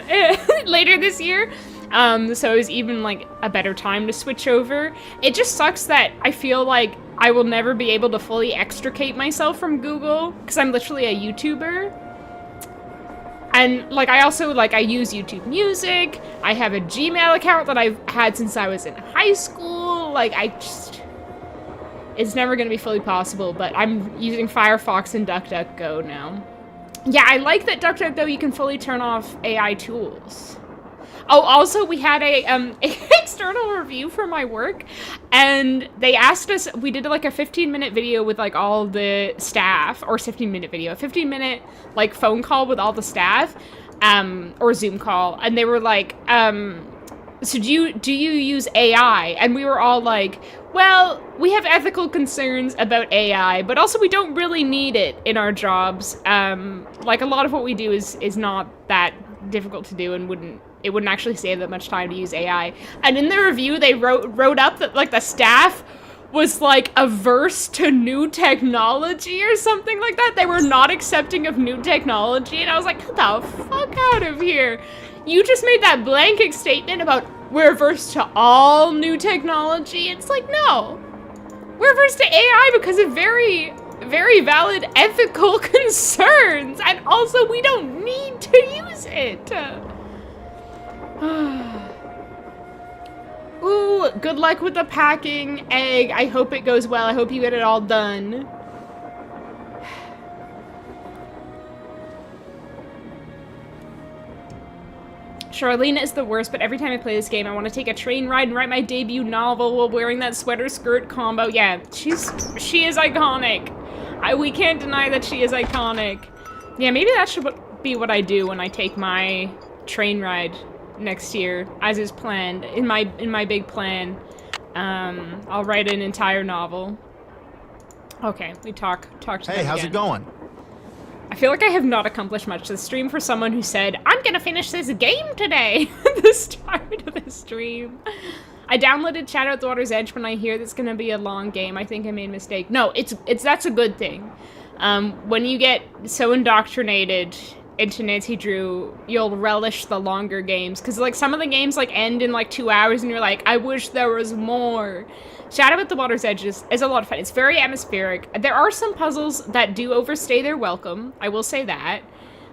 later this year. So it was even, like, a better time to switch over. It just sucks that I feel like I will never be able to fully extricate myself from Google, because I'm literally a YouTuber. And, like, I also, like, I use YouTube Music. I have a Gmail account that I've had since I was in high school. Like, it's never going to be fully possible, but I'm using Firefox and DuckDuckGo now. Yeah, I like that DuckDuckGo, you can fully turn off AI tools. Oh, also, we had a external review for my work, and they asked us, we did like a 15-minute video with like all the staff, or 15-minute video, a 15-minute like phone call with all the staff, or Zoom call, and they were like, so do you use AI? And we were all like, well, we have ethical concerns about AI, but also we don't really need it in our jobs. Like, a lot of what we do is not that difficult to do, and it wouldn't actually save that much time to use AI. And in the review, they wrote up that, like, the staff was, like, averse to new technology or something like that. They were not accepting of new technology, and I was like, get the fuck out of here. You just made that blanket statement about we're averse to all new technology. It's like, no. We're averse to AI because of very, very valid ethical concerns, and also we don't need to use it. Ooh, good luck with the packing, Egg. I hope it goes well. I hope you get it all done. Charlene is the worst, but every time I play this game, I want to take a train ride and write my debut novel while wearing that sweater skirt combo. Yeah, she is iconic. We can't deny that she is iconic. Yeah, maybe that should be what I do when I take my train ride next year, as is planned. In my big plan, I'll write an entire novel. Okay, we talk to them Hey, how's again. it going? I feel like I have not accomplished much this stream for someone who said, I'm gonna finish this game today at the start of the stream. I downloaded Shadow at the Water's Edge when I hear that's gonna be a long game. I think I made a mistake. No, that's a good thing. When you get so indoctrinated into Nancy Drew, you'll relish the longer games. Because, like, some of the games, like, end in, like, 2 hours, and you're like, I wish there was more. Shadow at the Water's Edge is a lot of fun. It's very atmospheric. There are some puzzles that do overstay their welcome. I will say that.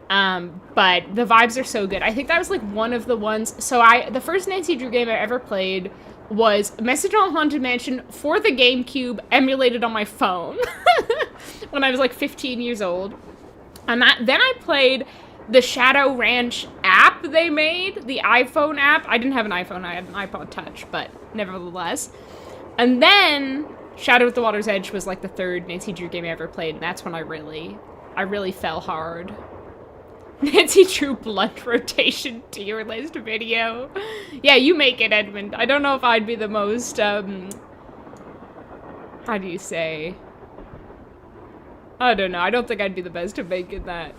But the vibes are so good. I think that was, like, one of the ones. So the first Nancy Drew game I ever played was Message on Haunted Mansion for the GameCube, emulated on my phone when I was, like, 15 years old. And then I played the Shadow Ranch app they made, the iPhone app. I didn't have an iPhone, I had an iPod Touch, but nevertheless. And then Shadow at the Water's Edge was like the third Nancy Drew game I ever played, and that's when I really fell hard. Nancy Drew blunt rotation tier list video. Yeah, you make it, Edmund. I don't know if I'd be the most, how do you say? I don't know. I don't think I'd be the best at making that.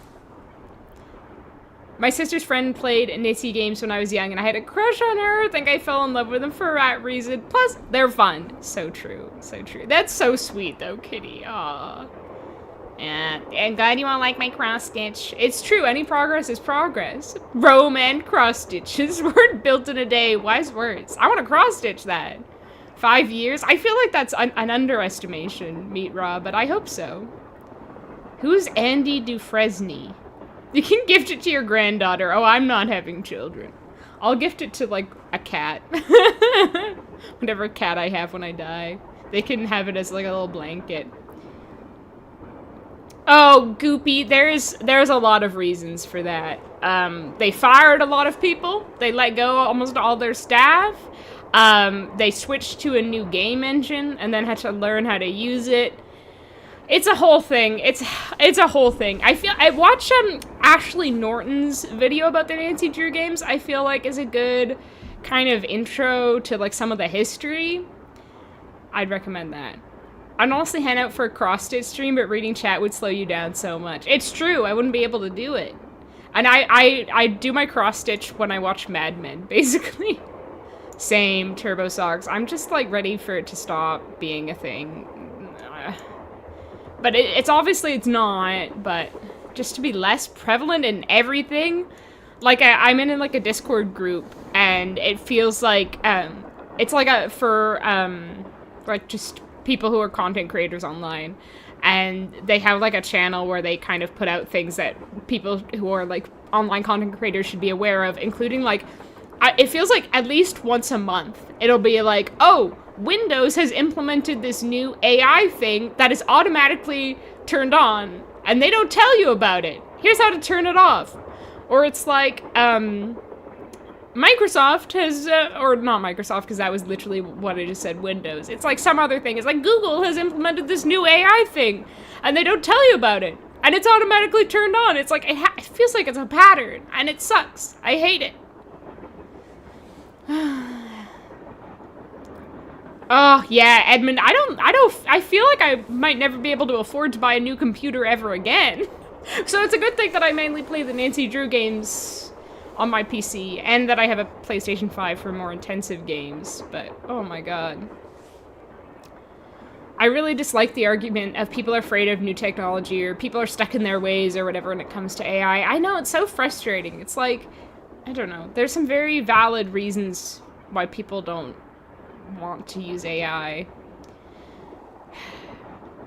My sister's friend played Nancy games when I was young, and I had a crush on her. I think I fell in love with them for that reason. Plus, they're fun. So true. So true. That's so sweet, though, Kitty. Aww. And glad you all like my cross-stitch. It's true. Any progress is progress. Rome and cross-stitches weren't built in a day. Wise words. I want to cross-stitch that. 5 years? I feel like that's an underestimation, Meat Raw, but I hope so. Who's Andy Dufresne? You can gift it to your granddaughter. Oh, I'm not having children. I'll gift it to, like, a cat. Whatever cat I have when I die. They can have it as, like, a little blanket. Oh, Goopy, there's a lot of reasons for that. They fired a lot of people. They let go almost all their staff. They switched to a new game engine and then had to learn how to use it. It's a whole thing. It's a whole thing. I watched Ashley Norton's video about the Nancy Drew games. I feel like is a good kind of intro to like some of the history. I'd recommend that. I'd honestly hand out for a cross-stitch stream, but reading chat would slow you down so much. It's true. I wouldn't be able to do it. And I do my cross-stitch when I watch Mad Men, basically. Same, Turbo Socks. I'm just like ready for it to stop being a thing. But it's obviously it's not, but just to be less prevalent in everything. Like I'm in like a Discord group, and it feels like it's like for like just people who are content creators online, and they have like a channel where they kind of put out things that people who are like online content creators should be aware of, including like it feels like at least once a month it'll be like, oh, Windows has implemented this new AI thing that is automatically turned on, and they don't tell you about it. Here's how to turn it off. Or it's like, Microsoft has, or not Microsoft, because that was literally what I just said, Windows. It's like some other thing. It's like Google has implemented this new AI thing, and they don't tell you about it. And it's automatically turned on. It's like, it feels like it's a pattern, and it sucks. I hate it. Oh, yeah, Edmund, I feel like I might never be able to afford to buy a new computer ever again. So it's a good thing that I mainly play the Nancy Drew games on my PC, and that I have a PlayStation 5 for more intensive games, but oh my god. I really dislike the argument of people are afraid of new technology, or people are stuck in their ways, or whatever when it comes to AI. I know, it's so frustrating. It's like, I don't know, there's some very valid reasons why people don't want to use AI.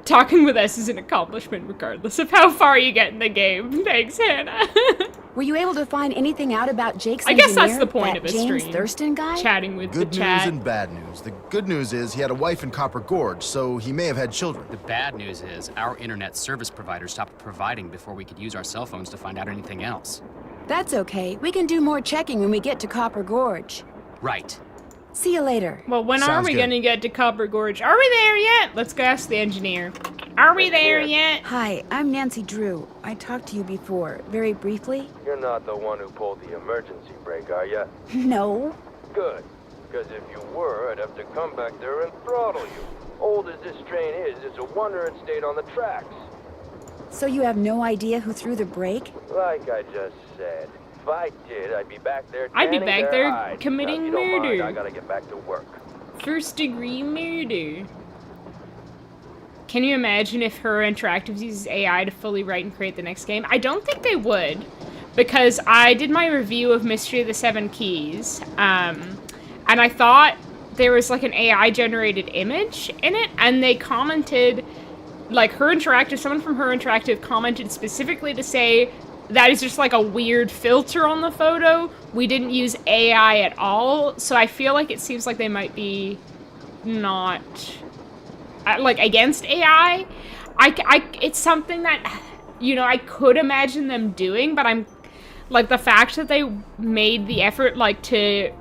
Talking with us is an accomplishment regardless of how far you get in the game. Thanks, Hannah. Were you able to find anything out about Jake's I guess that's the point of a James stream. Thurston guy? Chatting with good the chat. Good news and bad news. The good news is he had a wife in Copper Gorge, so he may have had children. The bad news is our internet service provider stopped providing before we could use our cell phones to find out anything else. That's okay. We can do more checking when we get to Copper Gorge. Right. See you later. Well, when are we gonna get to Copper Gorge? Are we there yet? Let's go ask the engineer. Are we there yet? Hi, I'm Nancy Drew. I talked to you before, very briefly. You're not the one who pulled the emergency brake, are you? No. Good. Because if you were, I'd have to come back there and throttle you. Old as this train is, it's a wonder it stayed on the tracks. So you have no idea who threw the brake? Like I just said. If I did, I'd be back there committing murder. I gotta get back to work. First degree murder. can you imagine if Her Interactives uses AI to fully write and create the next game? I don't think they would, because I did my review of Mystery of the Seven Keys, and I thought there was like an AI-generated image in it, and they commented, like Her Interactive, someone from Her Interactive commented specifically to say that is just like a weird filter on the photo. We didn't use AI at all, so I feel like it seems like they might be not like against AI. It's something that, you know, I could imagine them doing, but I'm like, the fact that they made the effort like to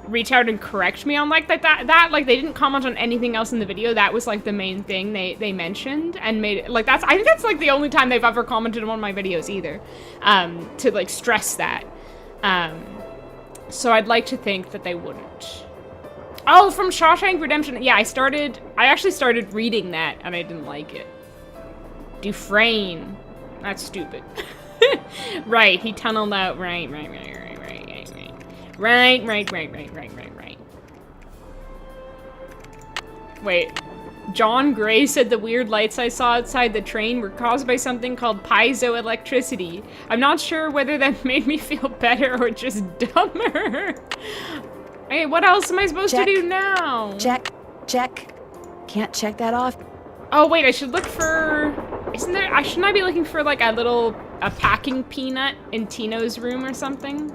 reach out and correct me on like that like they didn't comment on anything else in the video. That was like the main thing they mentioned and made it like, I think that's like the only time they've ever commented on one of my videos either, to like stress that. So I'd like to think that they wouldn't. Oh, from Shawshank Redemption. Yeah, I actually started reading that and I didn't like it. Dufresne. That's stupid. Right, he tunneled out. Right. Wait, John Gray said the weird lights I saw outside the train were caused by something called piezoelectricity. I'm not sure whether that made me feel better or just dumber. Hey, what else am I supposed to do now? Check. Can't check that off. Oh wait, I should look for... shouldn't I be looking for like a packing peanut in Tino's room or something?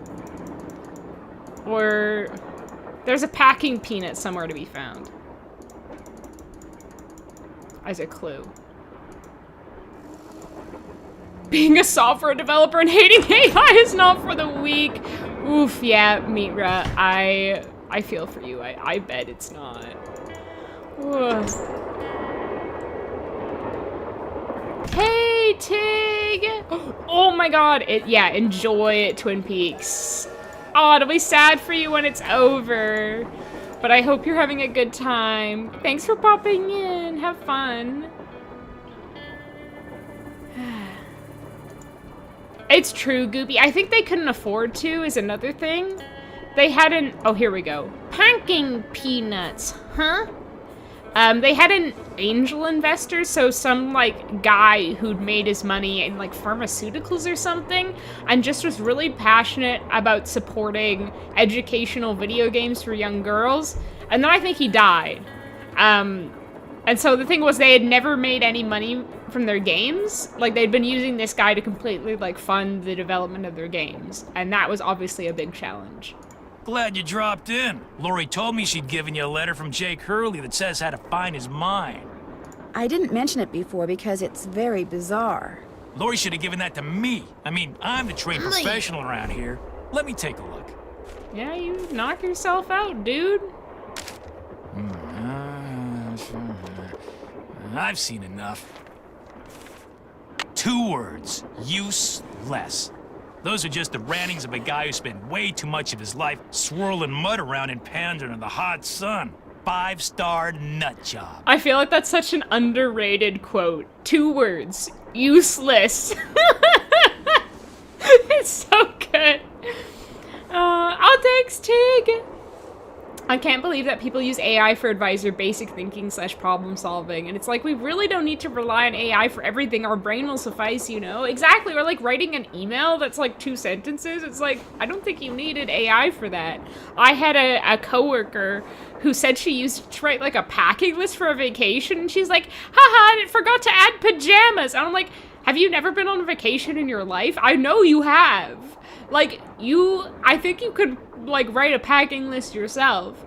Or there's a packing peanut somewhere to be found. As a clue. Being a software developer and hating AI is not for the weak. Oof, yeah, Mitra, I feel for you. I bet it's not. Oof. Hey, Tig! Oh my god, yeah, enjoy Twin Peaks. Oh, it'll be sad for you when it's over. But I hope you're having a good time. Thanks for popping in. Have fun. It's true, Goopy. I think they couldn't afford to is another thing. They had an... Oh, here we go. Packing peanuts, huh? They had an angel investor, so some, like, guy who'd made his money in, like, pharmaceuticals or something, and just was really passionate about supporting educational video games for young girls, and then I think he died. And so the thing was, they had never made any money from their games. Like, they'd been using this guy to completely, like, fund the development of their games, and that was obviously a big challenge. Glad you dropped in. Lori told me she'd given you a letter from Jake Hurley that says how to find his mine. I didn't mention it before because it's very bizarre. Lori should have given that to me. I mean, I'm the trained professional around here. Let me take a look. Yeah, you knock yourself out, dude. I've seen enough. 2 words. Useless. Those are just the rantings of a guy who spent way too much of his life swirling mud around in Pandora in the hot sun. 5-star nut job. I feel like that's such an underrated quote. 2 words. Useless. It's so good. Oh, thanks, Tig. I can't believe that people use AI for advice or basic thinking / problem solving. And it's like, we really don't need to rely on AI for everything. Our brain will suffice, you know? Exactly. Or like writing an email that's like 2 sentences. It's like, I don't think you needed AI for that. I had a coworker who said she used it to write like a packing list for a vacation. And she's like, haha, I forgot to add pajamas. And I'm like, have you never been on a vacation in your life? I know you have. Like, I think you could, like, write a packing list yourself.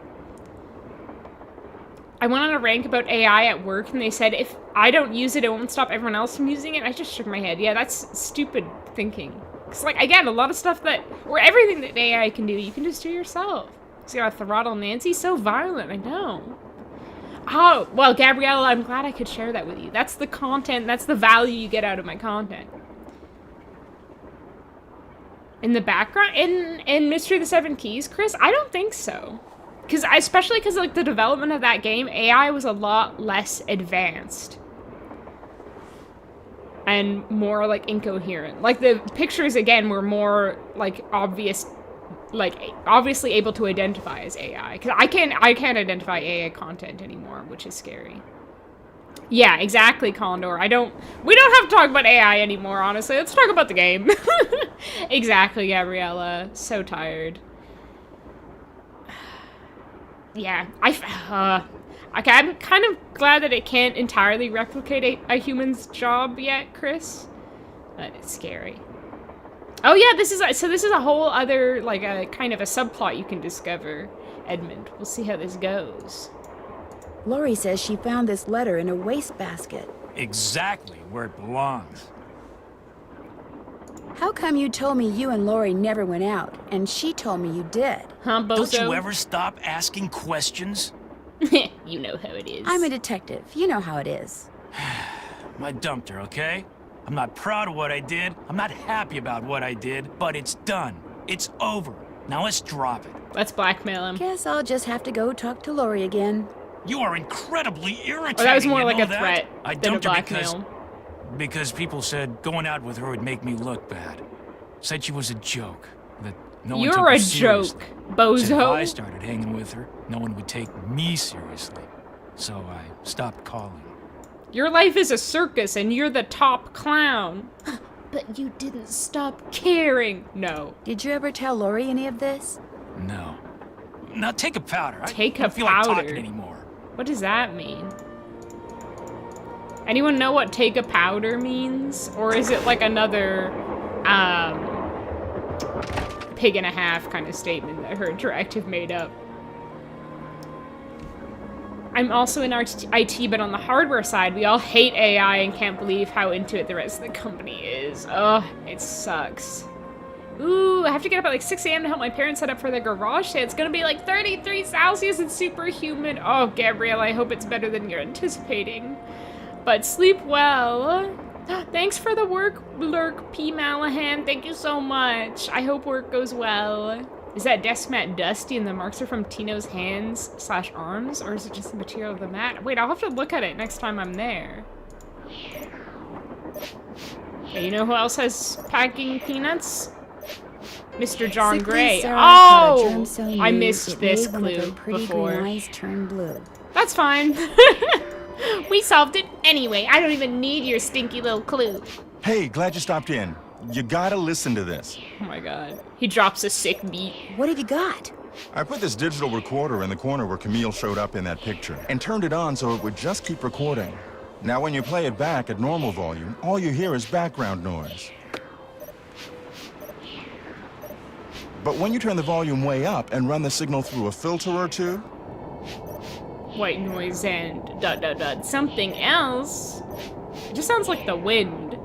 I went on a rant about AI at work, and they said, if I don't use it, it won't stop everyone else from using it. I just shook my head. Yeah, that's stupid thinking. Because, like, again, a lot of stuff or everything that AI can do, you can just do yourself. So you gotta throttle Nancy. So violent, I know. Oh, well, Gabriella, I'm glad I could share that with you. That's the content, that's the value you get out of my content. In the background, in Mystery of the Seven Keys, Chris? I don't think so. Especially because, like, the development of that game, AI was a lot less advanced. And more, like, incoherent. Like, the pictures, again, were more, like, obviously able to identify as AI. Because I can't identify AI content anymore, which is scary. Yeah, exactly, Condor. We don't have to talk about AI anymore, honestly. Let's talk about the game. Exactly, Gabriella. So tired. Yeah, I'm kind of glad that it can't entirely replicate a human's job yet, Chris. But it's scary. Oh yeah, this is a whole other, like, a kind of a subplot you can discover, Edmund. We'll see how this goes. Lori says she found this letter in a wastebasket. Exactly where it belongs. How come you told me you and Lori never went out, and she told me you did? Huh, bozo? Don't you ever stop asking questions? You know how it is. I'm a detective. You know how it is. I dumped her, okay? I'm not proud of what I did. I'm not happy about what I did, but it's done. It's over. Now let's drop it. Let's blackmail him. Guess I'll just have to go talk to Lori again. You are incredibly irritating. Oh, that was more like a that? threat I than a dumped her blackmail. because people said going out with her would make me look bad. Said she was a joke. That no one took You're her a seriously. joke, bozo. Said if I started hanging with her, no one would take me seriously. So I stopped calling. Your life is a circus and you're the top clown. But you didn't stop caring. No. Did you ever tell Lori any of this? No. Now take a powder. Take I a don't feel like powder. talking anymore. What does that mean? Anyone know what take a powder means? Or is it like another, pig and a half kind of statement that her interactive made up? I'm also in IT, but on the hardware side, we all hate AI and can't believe how into it the rest of the company is. Ugh, it sucks. Ooh, I have to get up at like 6 a.m. to help my parents set up for their garage sale. It's gonna be like 33 Celsius and super humid. Oh, Gabrielle, I hope it's better than you're anticipating. But sleep well. Thanks for the work, Lurk P. Malahan. Thank you so much. I hope work goes well. Is that desk mat dusty and the marks are from Tino's hands/arms? Or is it just the material of the mat? Wait, I'll have to look at it next time I'm there. Okay, you know who else has packing peanuts? Mr. John Gray. Oh! I missed this clue before. Green eyes turn blue. That's fine. We solved it anyway. I don't even need your stinky little clue. Hey, glad you stopped in. You gotta listen to this. Oh my god. He drops a sick beat. What have you got? I put this digital recorder in the corner where Camille showed up in that picture and turned it on so it would just keep recording. Now when you play it back at normal volume, all you hear is background noise. But when you turn the volume way up and run the signal through a filter or two... White noise and ... something else. It just sounds like the wind.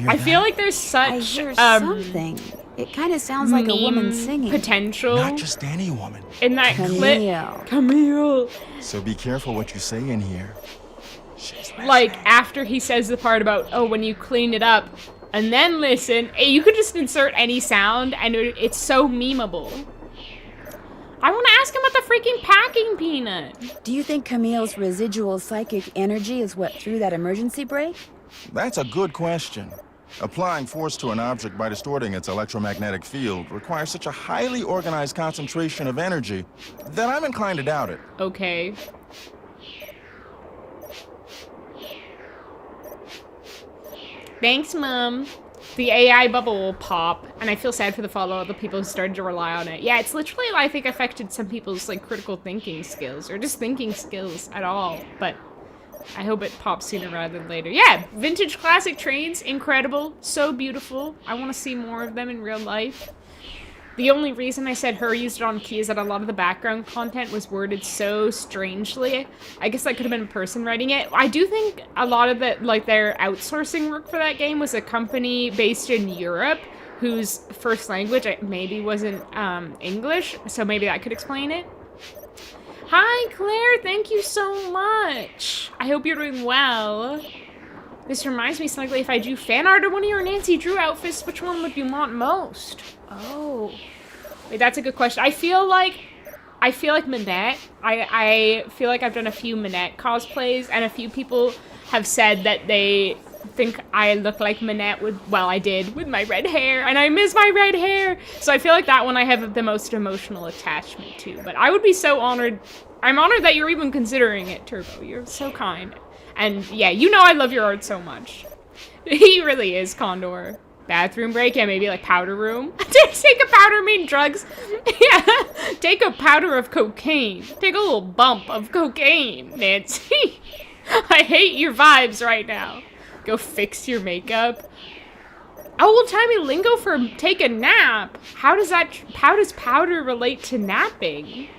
I feel like there's such I hear something. It kind of sounds like a woman singing. Potential. Not just any woman. In that clip. Camille. So be careful what you say in here. Like, after he says the part about, oh, when you clean it up, and then listen, you could just insert any sound, and it's so memeable. I want to ask him about the freaking packing peanut. Do you think Camille's residual psychic energy is what threw that emergency brake? That's a good question. Applying force to an object by distorting its electromagnetic field requires such a highly organized concentration of energy that I'm inclined to doubt it. Okay. Thanks, Mom. The AI bubble will pop, and I feel sad for the follow-up of people who started to rely on it. Yeah, it's literally, I think, affected some people's, like, critical thinking skills, or just thinking skills at all, but I hope it pops sooner rather than later. Yeah, vintage classic trains, incredible, so beautiful. I want to see more of them in real life. The only reason I said her used it on key is that a lot of the background content was worded so strangely. I guess that could have been a person writing it. I do think a lot of the, like, their outsourcing work for that game was a company based in Europe whose first language maybe wasn't English, so maybe that could explain it. Hi, Claire, thank you so much. I hope you're doing well. This reminds me, Snuggly, if I drew fan art of one of your Nancy Drew outfits, which one would you want most? Oh. Wait, that's a good question. I feel like Manette. I feel like I've done a few Manette cosplays, and a few people have said that they think I look like Minette with, well, I did with my red hair, and I miss my red hair. So I feel like that one I have the most emotional attachment to. But I would be so honored. I'm honored that you're even considering it, Turbo. You're so kind. And yeah, you know I love your art so much. He really is, Condor. Bathroom break? Yeah, maybe like powder room. Take a powder mean drugs. Yeah, take a powder of cocaine. Take a little bump of cocaine, Nancy. I hate your vibes right now. Go fix your makeup. Old-timey lingo for take a nap. How does powder relate to napping?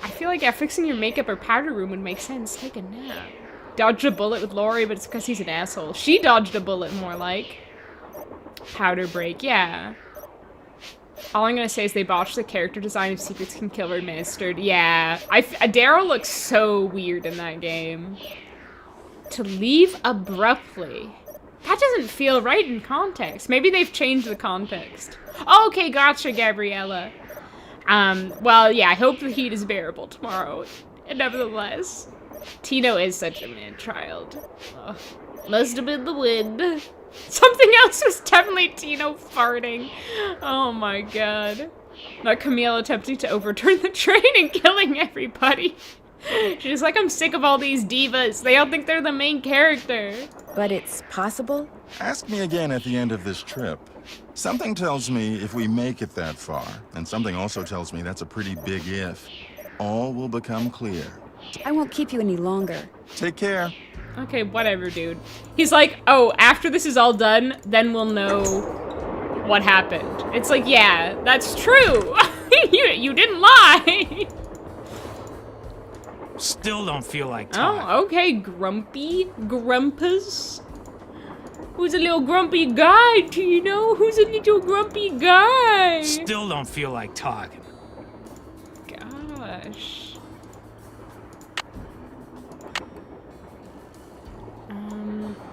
I feel like fixing your makeup or powder room would make sense. Take a nap. Dodged a bullet with Laurie, but it's because he's an asshole. She dodged a bullet, more like. Powder break, yeah. All I'm gonna say is they botched the character design of Secrets Can Kill Remastered. Yeah, Daryl looks so weird in that game. To leave abruptly. That doesn't feel right in context. Maybe they've changed the context. Okay, gotcha, Gabriella. Well, yeah, I hope the heat is bearable tomorrow. Nevertheless, Tino is such a man-child. Must have been the wind. Something else was definitely Tino farting. Oh my god. Not Camille attempting to overturn the train and killing everybody. She's like, I'm sick of all these divas. They all think they're the main character. But it's possible? Ask me again at the end of this trip. Something tells me if we make it that far, and something also tells me that's a pretty big if, all will become clear. I won't keep you any longer. Take care. Okay, whatever, dude. He's like, oh, after this is all done, then we'll know what happened. It's like, yeah, that's true. you didn't lie. Still don't feel like talking. Oh, okay, grumpy. Grumpus. Who's a little grumpy guy, Tino? Who's a little grumpy guy? Still don't feel like talking. Gosh.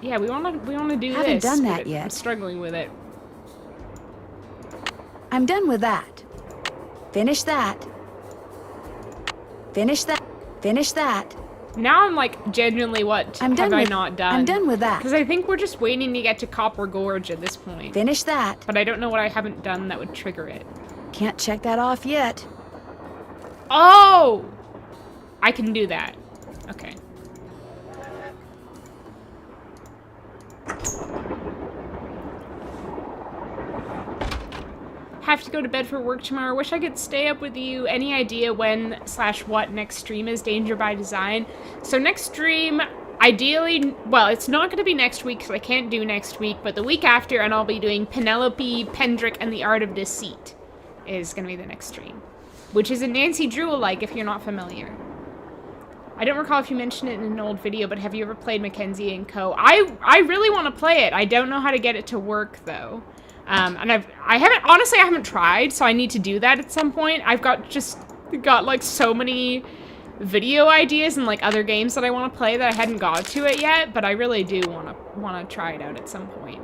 Yeah, we wanna do this. Haven't done that yet. I'm struggling with it. I'm done with that. Finish that. Finish that. Finish that. Now I'm like, genuinely, what have I not done? I'm done with that. Because I think we're just waiting to get to Copper Gorge at this point. Finish that. But I don't know what I haven't done that would trigger it. Can't check that off yet. Oh! I can do that. Okay. Have to go to bed for work tomorrow. Wish I could stay up with you. Any idea when/what next stream is? Danger by Design. So next stream, ideally, well, it's not going to be next week because I can't do next week, but the week after, and I'll be doing Penelope, Pendrick, and the Art of Deceit is going to be the next stream, which is a Nancy Drew-alike if you're not familiar. I don't recall if you mentioned it in an old video, but have you ever played Mackenzie & Co? I really want to play it. I don't know how to get it to work though. And I haven't tried, so I need to do that at some point. I've got like so many video ideas and like other games that I want to play that I hadn't got to it yet, but I really do want to try it out at some point.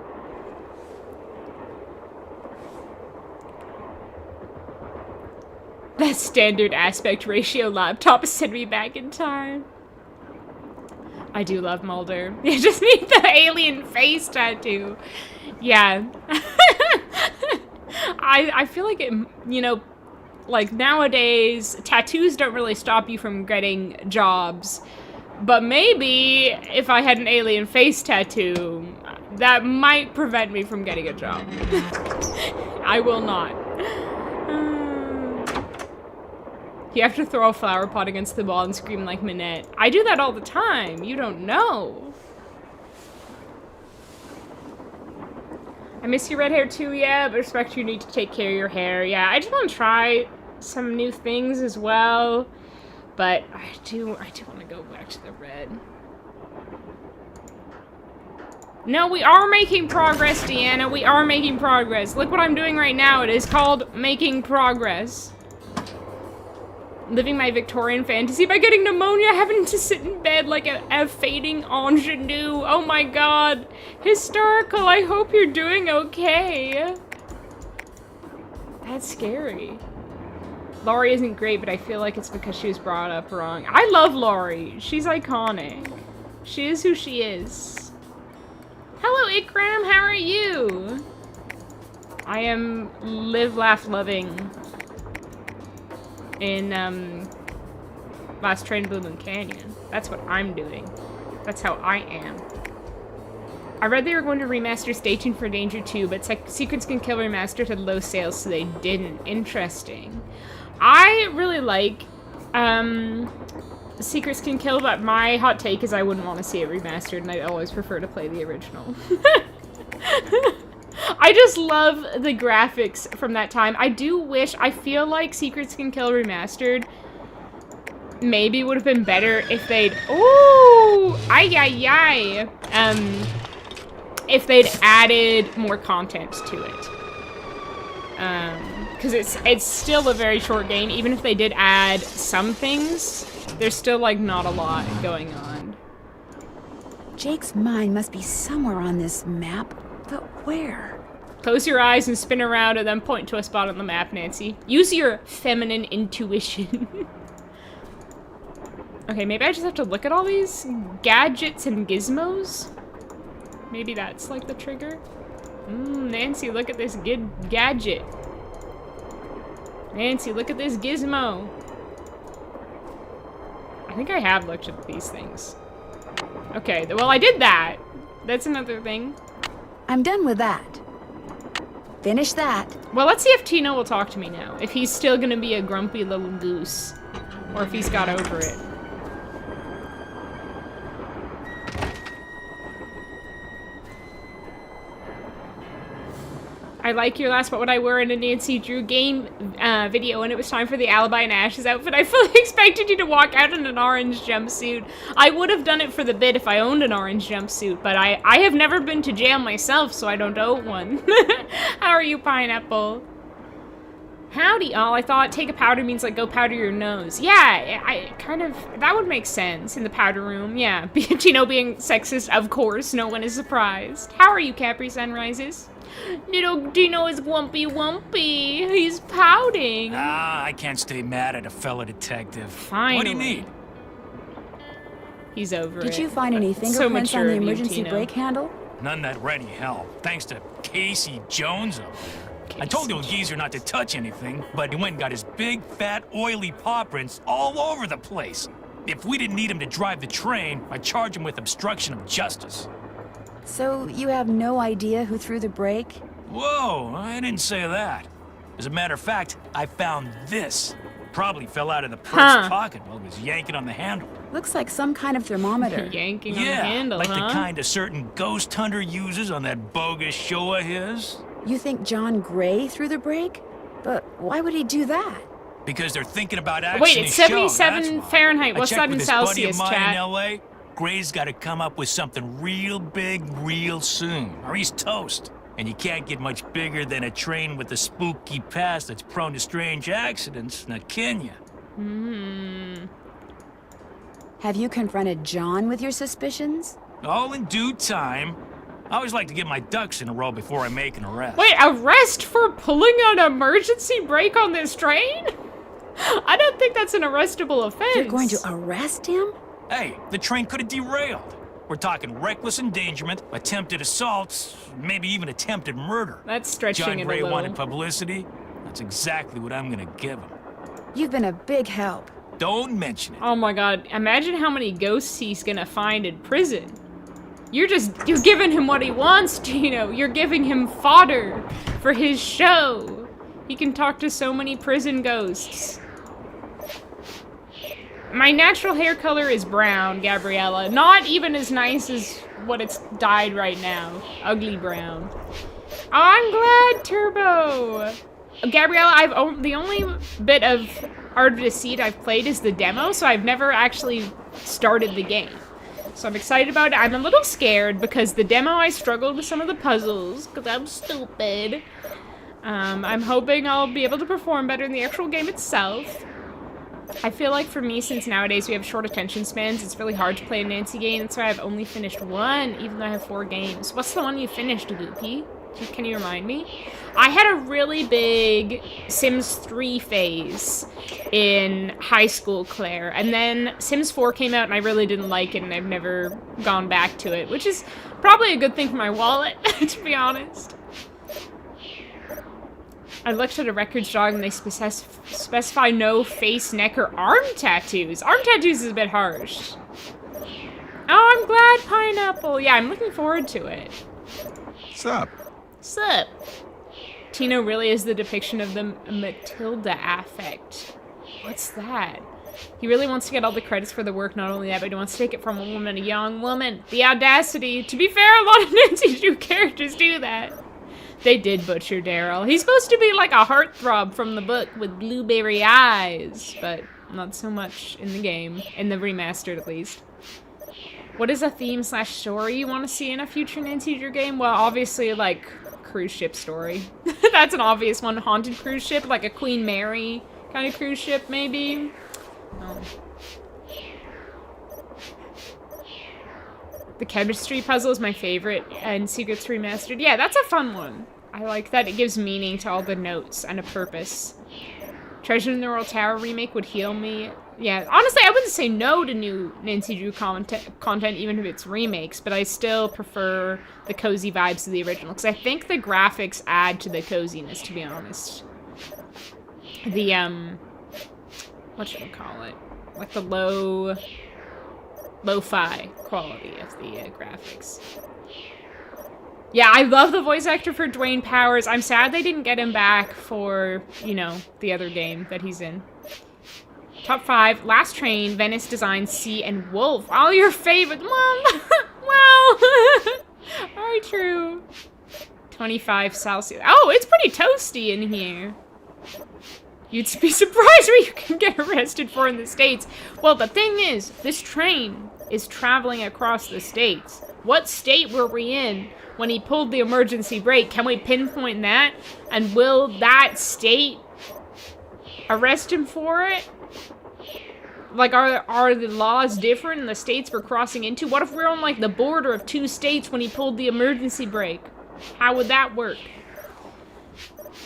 That standard aspect ratio laptop sent me back in time. I do love Mulder. You just need the alien face tattoo. Yeah. I feel like it, you know, like nowadays, tattoos don't really stop you from getting jobs. But maybe if I had an alien face tattoo, that might prevent me from getting a job. I will not. You have to throw a flower pot against the wall and scream like Minette. I do that all the time. You don't know. I miss your red hair too, yeah, but respect you need to take care of your hair. Yeah, I just want to try some new things as well. But I do want to go back to the red. No, we are making progress, Deanna. We are making progress. Look what I'm doing right now. It is called making progress. Living my Victorian fantasy by getting pneumonia, having to sit in bed like a fading ingenue. Oh my god. Historical, I hope you're doing okay. That's scary. Laurie isn't great, but I feel like it's because she was brought up wrong. I love Laurie. She's iconic. She is who she is. Hello, Ikram. How are you? I am live, laugh, loving in Last Train to Blue Moon Canyon. That's what I'm doing. That's how I am. I read they were going to remaster Stay Tuned for Danger 2, but Secrets Can Kill Remastered had low sales, so they didn't. Interesting. I really like Secrets Can Kill, but my hot take is I wouldn't want to see it remastered, and I always prefer to play the original. I just love the graphics from that time. I do wish, I feel like Secrets Can Kill Remastered maybe would have been better if they'd, ooh, ay. If they'd added more content to it. Because it's still a very short game. Even if they did add some things, there's still, like, not a lot going on. Jake's mind must be somewhere on this map, but where? Close your eyes and spin around and then point to a spot on the map, Nancy. Use your feminine intuition. Okay, maybe I just have to look at all these gadgets and gizmos? Maybe that's, like, the trigger? Nancy, look at this good gadget. Nancy, look at this gizmo. I think I have looked at these things. Okay, well, I did that. That's another thing. I'm done with that. Finish that. Well, let's see if Tino will talk to me now. If he's still gonna be a grumpy little goose. Or if he's got over it. I like your last, but what I wore in a Nancy Drew game video when it was time for the Alibi and Ashes outfit. I fully expected you to walk out in an orange jumpsuit. I would have done it for the bit if I owned an orange jumpsuit, but I have never been to jail myself, so I don't own one. How are you, Pineapple? Howdy, all. I thought take a powder means like go powder your nose. Yeah, I kind of, that would make sense in the powder room. Yeah, Tino being sexist, of course, no one is surprised. How are you, Capri Sunrises? Little Dino is wumpy. He's pouting. Ah, I can't stay mad at a fella detective. Finally. What do you need? He's over it. Did you find any fingerprints on the emergency brake handle? None that were any help, thanks to Casey Jones over there. I told the old geezer not to touch anything, but he went and got his big, fat, oily paw prints all over the place. If we didn't need him to drive the train, I'd charge him with obstruction of justice. So you have no idea who threw the brake? Whoa, I didn't say that. As a matter of fact, I found this. Probably fell out of the pert's pocket while he was yanking on the handle. Looks like some kind of thermometer. Yanking on the handle, like the kind a certain ghost hunter uses on that bogus show of his. You think John Gray threw the brake? But why would he do that? Because they're thinking about action. Wait, it's 77 Fahrenheit. What's that in Celsius, chat? In LA. Gray's got to come up with something real big real soon, or he's toast. And you can't get much bigger than a train with a spooky past that's prone to strange accidents, now can you? Have you confronted John with your suspicions? All in due time. I always like to get my ducks in a row before I make an arrest. Wait, arrest for pulling an emergency brake on this train? I don't think that's an arrestable offense. You're going to arrest him? Hey, the train could have derailed. We're talking reckless endangerment, attempted assaults, maybe even attempted murder. That's stretching John it a Gray little. wanted publicity. That's exactly what I'm gonna give him. You've been a big help. Don't mention it. Oh my god, imagine how many ghosts he's gonna find in prison. You're giving him what he wants, Tino. You're giving him fodder for his show. He can talk to so many prison ghosts. My natural hair color is brown, Gabriella. Not even as nice as what it's dyed right now. Ugly brown. Oh, I'm glad, Turbo. Gabriella, the only bit of Art of Deceit I've played is the demo, so I've never actually started the game. So I'm excited about it. I'm a little scared because the demo I struggled with some of the puzzles because I'm stupid. I'm hoping I'll be able to perform better in the actual game itself. I feel like for me, since nowadays we have short attention spans, it's really hard to play a Nancy game. That's why I've only finished one, even though I have 4 games. What's the one you finished, Goopy? Can you remind me? I had a really big Sims 3 phase in high school, Claire, and then Sims 4 came out and I really didn't like it and I've never gone back to it, which is probably a good thing for my wallet, to be honest. I looked at a records dog and they specify no face, neck, or arm tattoos. Arm tattoos is a bit harsh. Oh, I'm glad, Pineapple. Yeah, I'm looking forward to it. Sup? Sup? Tino really is the depiction of the Matilda affect. What's that? He really wants to get all the credits for the work, not only that, but he wants to take it from a woman, a young woman. The audacity. To be fair, a lot of Nancy Drew characters do that. They did butcher Daryl. He's supposed to be like a heartthrob from the book with blueberry eyes, but not so much in the game, in the remastered at least. What is a theme/story you want to see in a future Nancy Drew game? Well, obviously, like, cruise ship story. That's an obvious one. Haunted cruise ship, like a Queen Mary kind of cruise ship, maybe. Oh. The chemistry puzzle is my favorite, and Secrets Remastered. Yeah, that's a fun one. I like that it gives meaning to all the notes and a purpose. Treasure in the Royal Tower remake would heal me. Yeah, honestly, I wouldn't say no to new Nancy Drew content, even if it's remakes, but I still prefer the cozy vibes of the original, because I think the graphics add to the coziness, to be honest. The, what should I call it? Like the lo-fi quality of the graphics. Yeah, I love the voice actor for Dwayne Powers. I'm sad they didn't get him back for, you know, the other game that he's in. Top 5, Last Train, Venice Design, Sea, and Wolf. All your favorite. Mom! Well, very true. 25 Celsius. Oh, it's pretty toasty in here. You'd be surprised what you can get arrested for in the States. Well, the thing is, this train is traveling across the States. What state were we in when he pulled the emergency brake? Can we pinpoint that? And will that state arrest him for it? Like, are the laws different in the states we're crossing into? What if we're on, like, the border of 2 states when he pulled the emergency brake? How would that work?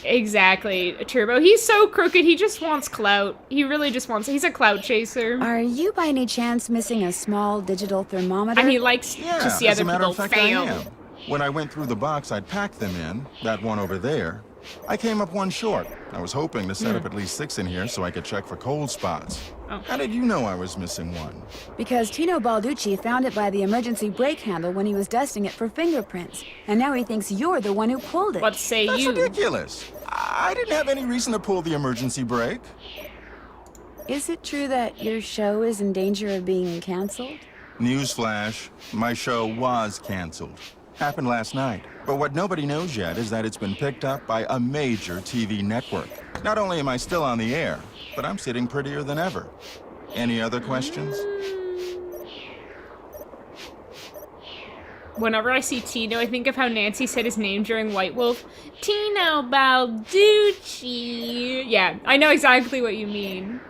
Exactly, Turbo. He's so crooked, he just wants clout. He really just wants... He's a clout chaser. Are you by any chance missing a small digital thermometer? And he likes to see other people fail. I am. When I went through the box I'd packed them in, that one over there, I came up 1 short. I was hoping to set up at least 6 in here so I could check for cold spots. Oh. How did you know I was missing 1? Because Tino Balducci found it by the emergency brake handle when he was dusting it for fingerprints. And now he thinks you're the one who pulled it. What say That's you? ridiculous. I didn't have any reason to pull the emergency brake. Is it true that your show is in danger of being canceled? Newsflash, my show was canceled. Happened last night. But what nobody knows yet is that it's been picked up by a major TV network. Not only am I still on the air, but I'm sitting prettier than ever. Any other questions? Whenever I see Tino, I think of how Nancy said his name during White Wolf. Tino Balducci. Yeah, I know exactly what you mean.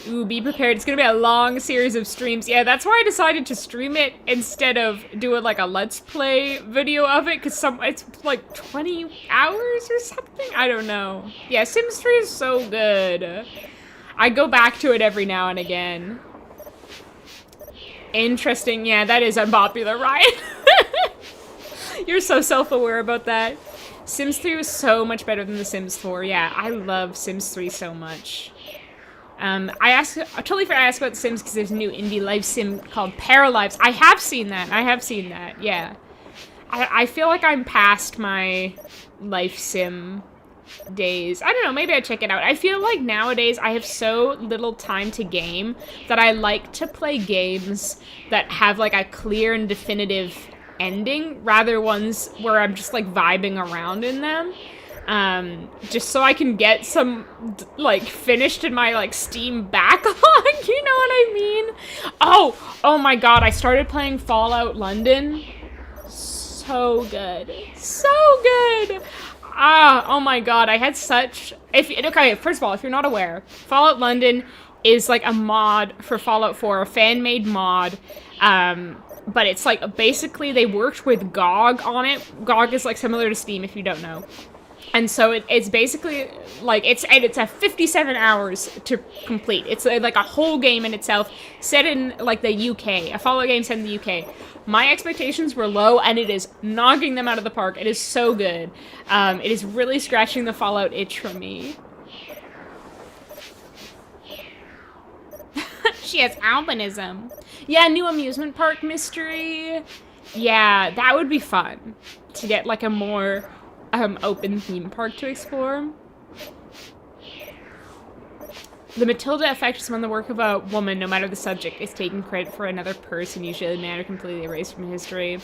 Ooh, be prepared. It's gonna be a long series of streams. Yeah, that's why I decided to stream it instead of doing like a Let's Play video of it, because it's like 20 hours or something? I don't know. Yeah, Sims 3 is so good. I go back to it every now and again. Interesting. Yeah, that is unpopular, Ryan. You're so self-aware about that. Sims 3 was so much better than The Sims 4. Yeah, I love Sims 3 so much. I totally forgot to ask about The Sims because there's a new indie life sim called Paralives. I have seen that. Yeah. I feel like I'm past my life sim days. I don't know, maybe I'd check it out. I feel like nowadays I have so little time to game that I like to play games that have like a clear and definitive ending rather ones where I'm just like vibing around in them. Just so I can get some, like, finished in my, like, Steam backlog, you know what I mean? Oh my god, I started playing Fallout London. So good. So good! Oh my god, I had such... Okay, first of all, if you're not aware, Fallout London is, like, a mod for Fallout 4, a fan-made mod, but it's like basically they worked with GOG on it. GOG is like similar to Steam if you don't know. And so it's basically like it's a 57 hours to complete. It's like a whole game in itself, set in like the UK. A Fallout game set in the UK. My expectations were low, and it is knocking them out of the park. It is so good. It is really scratching the Fallout itch for me. She has albinism. Yeah, new amusement park mystery. Yeah, that would be fun to get like a more open theme park to explore. The Matilda effect is when the work of a woman, no matter the subject, is taking credit for another person, usually in a manner completely erased from history.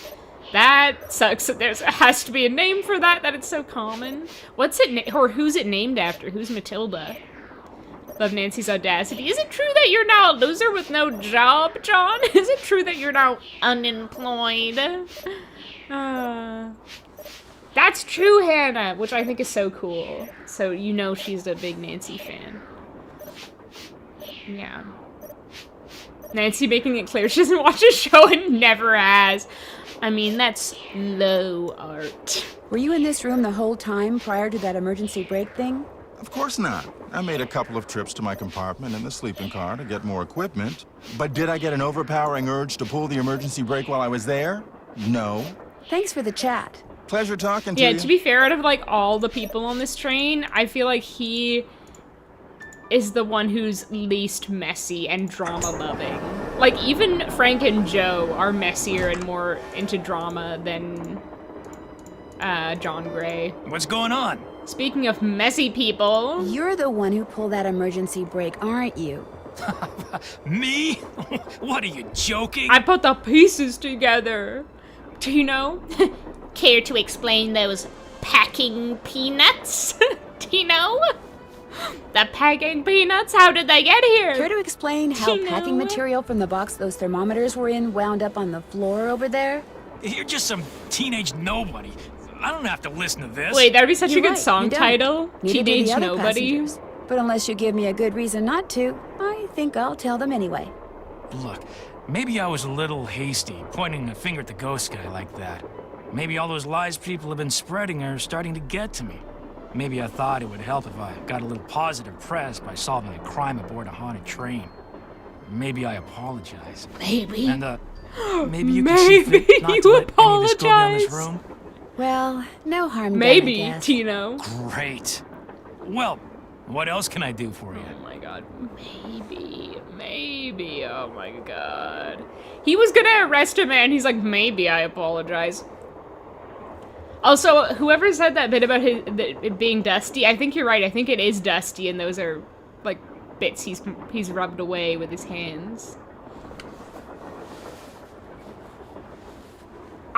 That sucks that there has to be a name for that, it's so common. What's it, or who's it named after? Who's Matilda? Love Nancy's audacity. Is it true that you're now a loser with no job, John? Is it true that you're now unemployed? That's true, Hannah, which I think is so cool. So you know she's a big Nancy fan. Yeah. Nancy making it clear she doesn't watch a show and never has. I mean, that's low art. Were you in this room the whole time prior to that emergency brake thing? Of course not. I made a couple of trips to my compartment in the sleeping car to get more equipment. But did I get an overpowering urge to pull the emergency brake while I was there? No. Thanks for the chat. Pleasure talking to you. Yeah, to be fair, out of like all the people on this train, I feel like he is the one who's least messy and drama-loving. Like, even Frank and Joe are messier and more into drama than John Gray. What's going on? Speaking of messy people... You're the one who pulled that emergency brake, aren't you? Me? What, are you joking? I put the pieces together. Do you know? Care to explain those packing peanuts? Do you know? The packing peanuts? How did they get here? Care to explain how packing material from the box those thermometers were in wound up on the floor over there? You're just some teenage nobody. I don't have to listen to this. Wait, that'd be such a good song title. Teenage Nobody. Passengers. But unless you give me a good reason not to, I think I'll tell them anyway. Look, maybe I was a little hasty, pointing a finger at the ghost guy like that. Maybe all those lies people have been spreading are starting to get to me. Maybe I thought it would help if I got a little positive press by solving a crime aboard a haunted train. Maybe I apologize. Maybe. And, maybe you can see fit not to let any of this go down this room? Well, no harm done, Maybe, I guess. Tino. Great. Well, what else can I do for you? Oh my god. Maybe. Oh my god. He was gonna arrest him and he's like, maybe I apologize. Also, whoever said that bit about it being dusty, I think you're right. I think it is dusty and those are like bits he's rubbed away with his hands.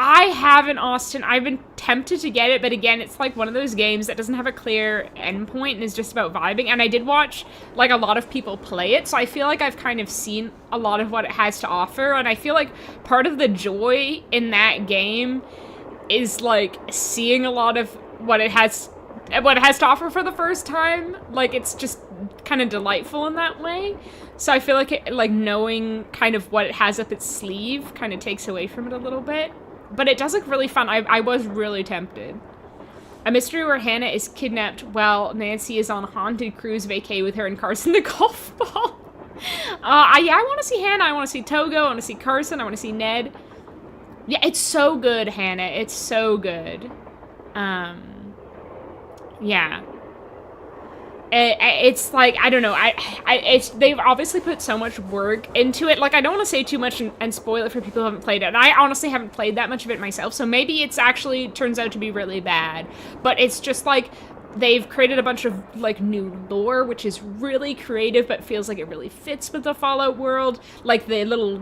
I haven't, Austin. I've been tempted to get it, but again, it's like one of those games that doesn't have a clear endpoint and is just about vibing. And I did watch like a lot of people play it, so I feel like I've kind of seen a lot of what it has to offer. And I feel like part of the joy in that game is like seeing a lot of what it has to offer for the first time. Like it's just kind of delightful in that way. So I feel like like knowing kind of what it has up its sleeve kind of takes away from it a little bit. But it does look really fun. I was really tempted. A mystery where Hannah is kidnapped while Nancy is on a haunted cruise vacay with her and Carson the golf ball. Yeah, I want to see Hannah. I want to see Togo. I want to see Carson. I want to see Ned. Yeah, it's so good, Hannah. It's so good. Yeah. It's like, I don't know, they've obviously put so much work into it. Like, I don't want to say too much and spoil it for people who haven't played it. And I honestly haven't played that much of it myself, so maybe it's actually turns out to be really bad. But it's just like, they've created a bunch of, like, new lore, which is really creative, but feels like it really fits with the Fallout world. Like, the little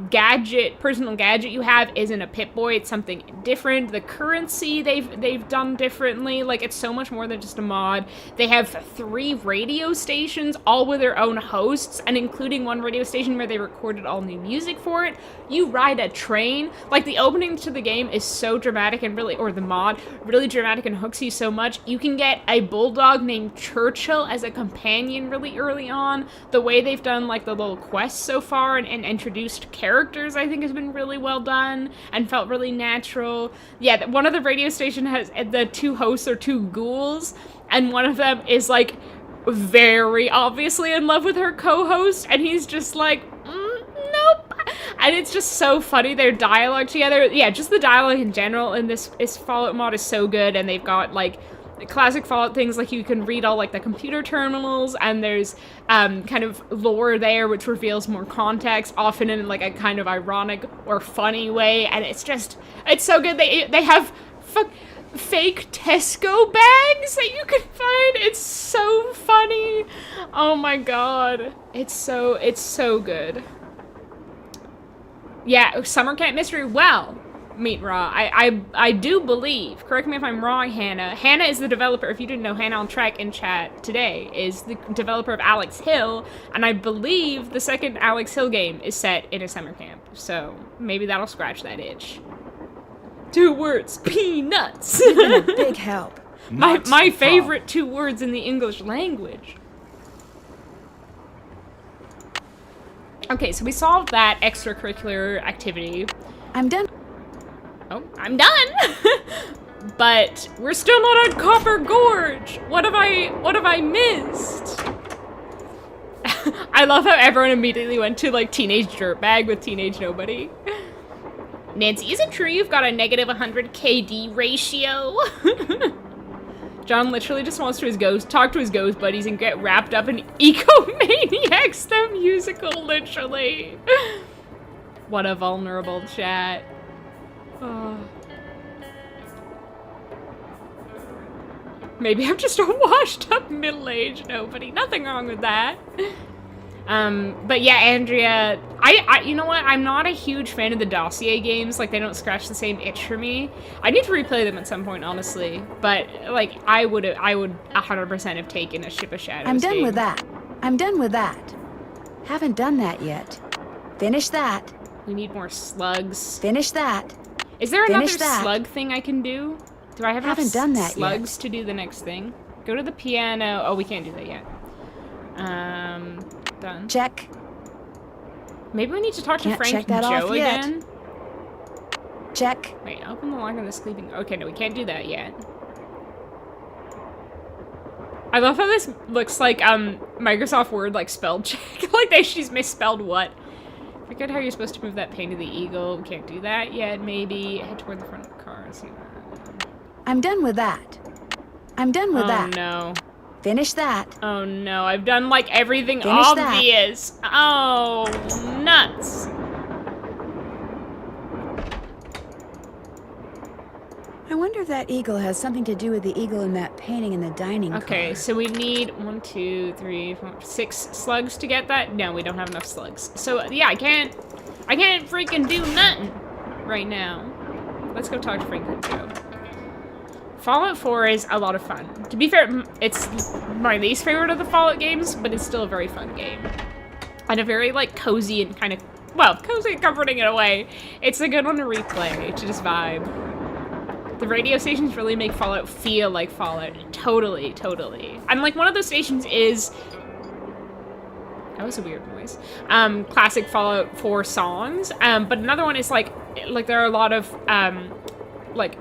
personal gadget you have isn't a Pip-Boy, it's something different. The currency they've done differently. Like, it's so much more than just a mod. They have 3 radio stations, all with their own hosts, and including one radio station where they recorded all new music for it. You ride a train. Like, the opening to the game is so dramatic and really, or the mod, really dramatic and hooks you so much. You can get a bulldog named Churchill as a companion really early on. The way they've done like the little quests so far and introduced characters, I think, has been really well done and felt really natural. Yeah, one of the radio station has, the two hosts are two ghouls, and one of them is like very obviously in love with her co-host, and he's just like, nope. And it's just so funny, their dialogue together. Yeah, just the dialogue in general in this Fallout mod is so good, and they've got like classic Fallout things, like you can read all like the computer terminals, and there's kind of lore there which reveals more context, often in like a kind of ironic or funny way, and it's so good. They have fake Tesco bags that you can find. It's so funny. Oh my god. It's so good. Yeah, Summer Camp Mystery. Well, Meat Raw, I do believe, correct me if I'm wrong, Hannah. Hannah is the developer, if you didn't know, Hannah on Track in chat today is the developer of Alex Hill, and I believe the second Alex Hill game is set in a summer camp, so maybe that'll scratch that itch. 2 words, peanuts. You've been a big help. My favorite 2 words in the English language. Okay, so we solved that extracurricular activity. I'm done. Oh, I'm done! But we're still not on Copper Gorge! What have I missed? I love how everyone immediately went to like Teenage Dirtbag with Teenage Nobody. Nancy, is it true you've got a negative 100 KD ratio? John literally just wants to talk to his ghost buddies and get wrapped up in Ecomaniacs the musical, literally. What a vulnerable chat. Oh. Maybe I'm just a washed up middle-aged nobody. Nothing wrong with that. But yeah, Andrea, I you know what? I'm not a huge fan of the dossier games. Like, they don't scratch the same itch for me. I need to replay them at some point, honestly. But like, I would 100% have taken a Ship of Shadows. I'm done with that. I'm done with that. Haven't done that yet. Finish that. We need more slugs. Finish that. Is there another slug thing I can do? Do I have enough slugs yet. to do the next thing? Go to the piano. Oh, we can't do that yet. Done. Check. Maybe we need to talk to Frank check that and Joe off yet. again. Check. Wait, open the lock on the sleeping. Okay, no, we can't do that yet. I love how this looks like Microsoft Word like spell check. Like she's misspelled what. Forget how you're supposed to move that paint of the eagle. We can't do that yet. Maybe head toward the front of the car. I'm done with that. I'm done with that. Oh no. Finish that. Oh no, I've done like everything Finish obvious. That. Oh, nuts. I wonder if that eagle has something to do with the eagle in that painting in the dining car. Okay, so we need 1, 2, 3, 4, 6 slugs to get that. No, we don't have enough slugs. So yeah, I can't freaking do nothing right now. Let's go talk to Frank and Joe. Fallout 4 is a lot of fun. To be fair, it's my least favorite of the Fallout games, but it's still a very fun game. And a very, like, cozy and kind of, well, cozy and comforting in a way. It's a good one to replay, to just vibe. The radio stations really make Fallout feel like Fallout. Totally, totally. And, like, one of those stations is... That was a weird noise. Classic Fallout 4 songs. But another one is, like there are a lot of, like,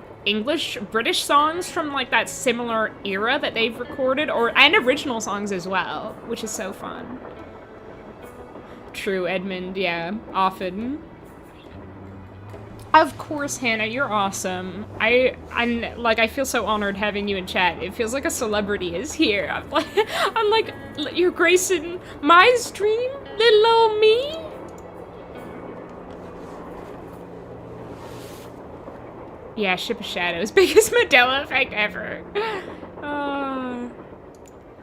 British songs from like that similar era that they've recorded, and original songs as well, which is so fun. True, Edmund, yeah, often. Of course, Hannah, you're awesome. I feel so honored having you in chat. It feels like a celebrity is here. I'm like you're gracing my stream, little old me. Yeah, Ship of Shadows, biggest Mandela effect ever.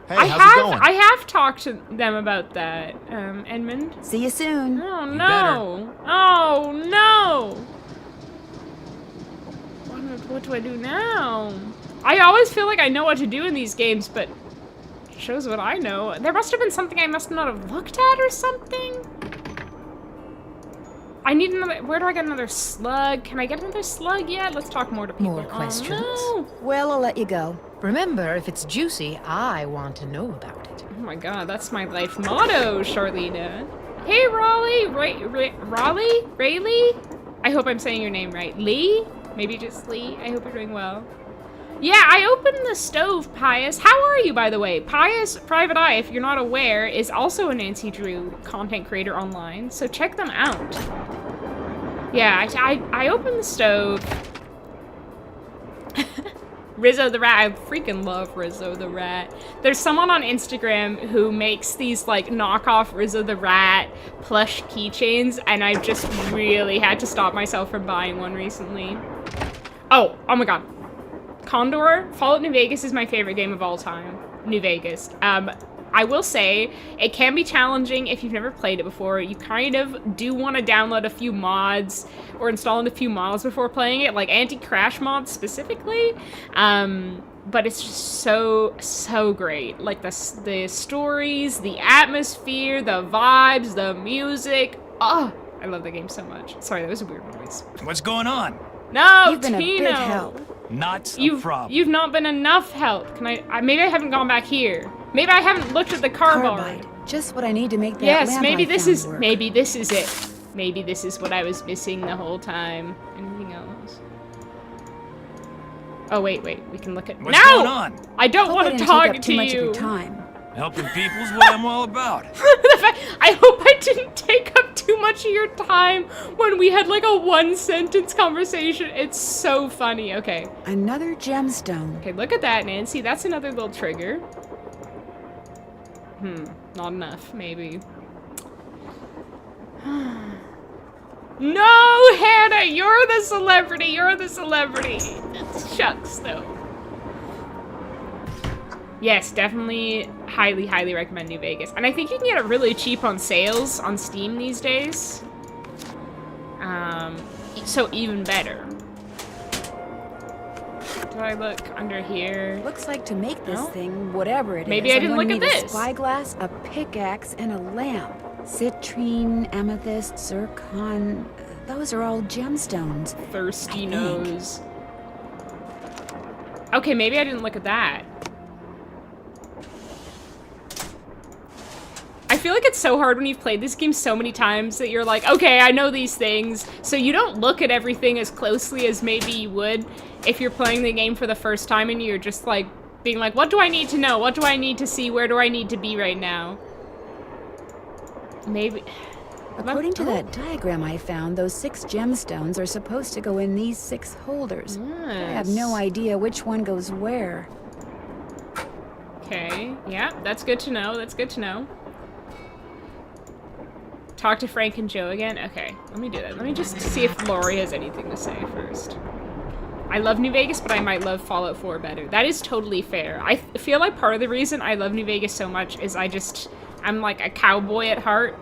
Hey, how's it going? I have talked to them about that, Edmund. See you soon. Oh no! Oh no! What do I do now? I always feel like I know what to do in these games, but it shows what I know. There must have been something I must not have looked at or something. I need another. Where do I get another slug? Can I get another slug yet? Let's talk more to people. More questions? Oh, no. Well, I'll let you go. Remember, if it's juicy, I want to know about it. Oh my god, that's my life motto, Charlena. Hey, Raleigh. Raleigh? Rayleigh? I hope I'm saying your name right. Lee? Maybe just Lee. I hope you're doing well. Yeah, I opened the stove, Pius. How are you, by the way? Pius Private Eye, if you're not aware, is also a Nancy Drew content creator online, so check them out. Yeah, I opened the stove. Rizzo the Rat. I freaking love Rizzo the Rat. There's someone on Instagram who makes these, like, knockoff Rizzo the Rat plush keychains, and I've just really had to stop myself from buying one recently. Oh my god. Condor, Fallout New Vegas is my favorite game of all time. New Vegas. I will say, it can be challenging if you've never played it before. You kind of do want to download a few mods or install a few mods before playing it, like anti-crash mods specifically. But it's just so great. Like the stories, the atmosphere, the vibes, the music. Oh, I love the game so much. Sorry, that was a weird noise. What's going on? No, You've been Tino. a big help. Not a problem. You've not been enough help. Can I maybe I haven't gone back here. Maybe I haven't looked at the carbide. Just what I need to make that yes, lamp maybe I this found is work. maybe this is it. Maybe this is what I was missing the whole time. Anything else? Oh wait, we can look at. What's going on? I don't Hope I want to didn't talk take up to too much of you. your time. Helping people's what I'm all about. I hope I didn't take up too much of your time when we had like a one-sentence conversation. It's so funny. Okay. Another gemstone. Okay, look at that, Nancy. That's another little trigger. Not enough, maybe. No, Hannah, you're the celebrity. You're the celebrity. Shucks, though. Yes, definitely highly recommend New Vegas. And I think you can get it really cheap on sales on Steam these days. So even better. Do I look under here? Looks like to make this thing, whatever it Maybe is, I didn't I'm look gonna at need this. A spyglass, a pickaxe, and a lamp. Citrine, amethyst, zircon. Those are all gemstones. Thirsty nose. Okay, maybe I didn't look at that. I feel like it's so hard when you've played this game so many times that you're like, okay, I know these things. So you don't look at everything as closely as maybe you would if you're playing the game for the first time and you're just like being like, what do I need to know? What do I need to see? Where do I need to be right now? Maybe. According to that diagram I found, those 6 gemstones are supposed to go in these 6 holders. Yes. I have no idea which one goes where. Okay, yeah, that's good to know. That's good to know. Talk to Frank and Joe again? Okay, let me do that. Let me just see if Lori has anything to say first. I love New Vegas, but I might love Fallout 4 better. That is totally fair. I feel like part of the reason I love New Vegas so much is I'm like a cowboy at heart.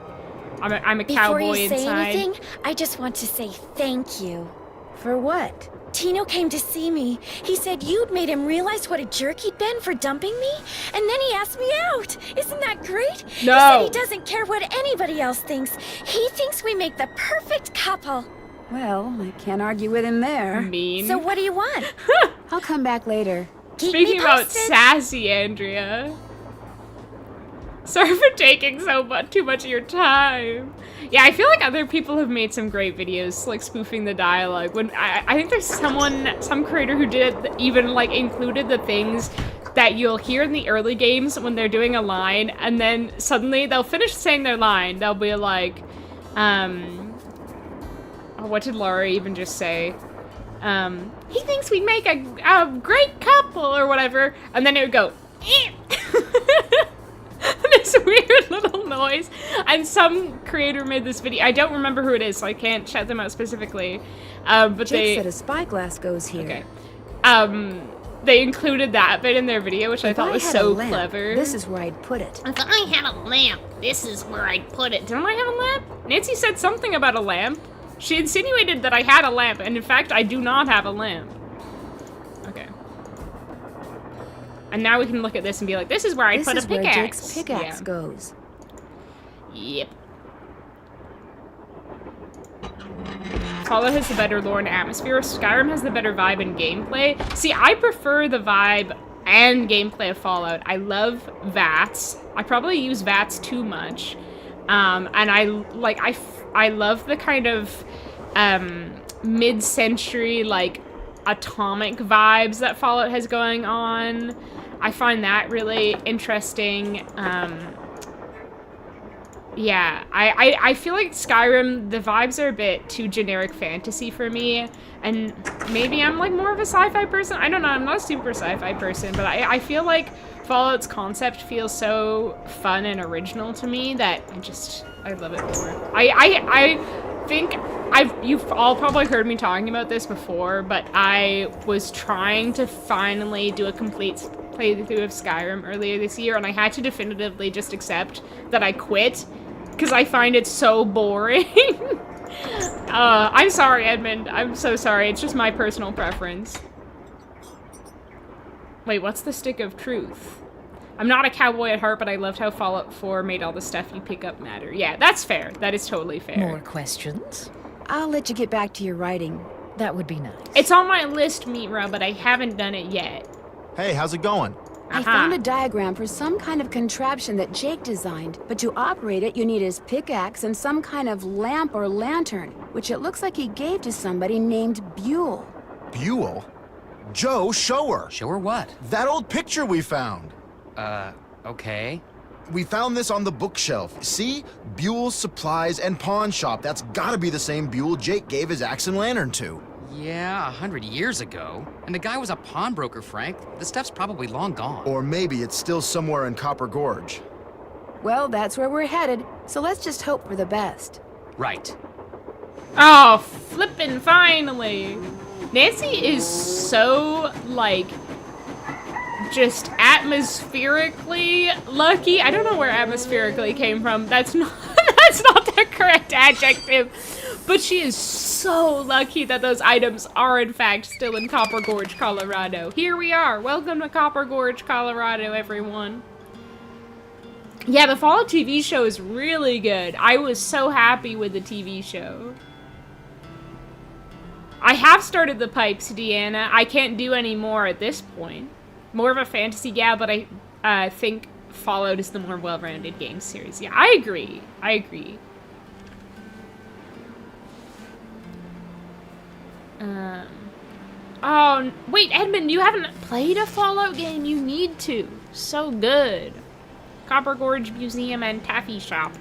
I'm a cowboy inside. Before you say anything, I just want to say thank you. For what? Tino came to see me. He said you'd made him realize what a jerk he'd been for dumping me, and then he asked me out. Isn't that great? No. He said he doesn't care what anybody else thinks. He thinks we make the perfect couple. Well, I can't argue with him there. Mean. So what do you want? I'll come back later. Keep me Speaking about posted. sassy, Andrea. Sorry for taking too much of your time. Yeah, I feel like other people have made some great videos, like spoofing the dialogue. When I think there's some creator who did even like included the things that you'll hear in the early games when they're doing a line, and then suddenly they'll finish saying their line. They'll be like, what did Laura even just say? He thinks we make a great couple or whatever, and then it would go, this weird little noise. And some creator made this video. I don't remember who it is, so I can't shout them out specifically. But Jake said a spyglass goes here. Okay. They included that bit in their video, which I thought was so clever. This is where I'd put it. If I had a lamp, this is where I'd put it. Didn't I have a lamp? Nancy said something about a lamp. She insinuated that I had a lamp, and in fact, I do not have a lamp. Okay. And now we can look at this and be like, this is where I'd put a pickaxe. This is where Jake's pickaxe goes. Yep. Fallout has the better lore and atmosphere. Skyrim has the better vibe and gameplay. See, I prefer the vibe and gameplay of Fallout. I love VATS. I probably use VATS too much. And I love the kind of mid-century, like, atomic vibes that Fallout has going on. I find that really interesting. Yeah, I feel like Skyrim, the vibes are a bit too generic fantasy for me, and maybe I'm like more of a sci-fi person. I don't know, I'm not a super sci-fi person, but I feel like Fallout's concept feels so fun and original to me that I love it more. I think you've all probably heard me talking about this before, but I was trying to finally do a complete playthrough of Skyrim earlier this year, and I had to definitively just accept that I quit because I find it so boring. I'm sorry, Edmund. I'm so sorry. It's just my personal preference. Wait, what's the stick of truth? I'm not a cowboy at heart, but I loved how Fallout 4 made all the stuff you pick up matter. Yeah, that's fair. That is totally fair. More questions? I'll let you get back to your writing. That would be nice. It's on my list, Mitra, but I haven't done it yet. Hey, how's it going? I found a diagram for some kind of contraption that Jake designed, but to operate it, you need his pickaxe and some kind of lamp or lantern, which it looks like he gave to somebody named Buell. Buell? Joe, show her. Show her what? That old picture we found. Okay. We found this on the bookshelf. See? Buell's Supplies and Pawn Shop. That's gotta be the same Buell Jake gave his axe and lantern to. Yeah, 100 years ago. And the guy was a pawnbroker, Frank. The stuff's probably long gone. Or maybe it's still somewhere in Copper Gorge. Well, that's where we're headed, so let's just hope for the best. Right. Oh, flippin' finally. Nancy is so, like, just atmospherically lucky. I don't know where atmospherically came from. That's not the correct adjective. But she is so lucky that those items are, in fact, still in Copper Gorge, Colorado. Here we are. Welcome to Copper Gorge, Colorado, everyone. Yeah, the Fallout TV show is really good. I was so happy with the TV show. I have started the pipes, Deanna. I can't do any more at this point. More of a fantasy gal, but I think Fallout is the more well-rounded game series. Yeah, I agree. I agree. Oh, wait, Edmund, you haven't played a Fallout game? You need to. So good. Copper Gorge Museum and Taffy Shop.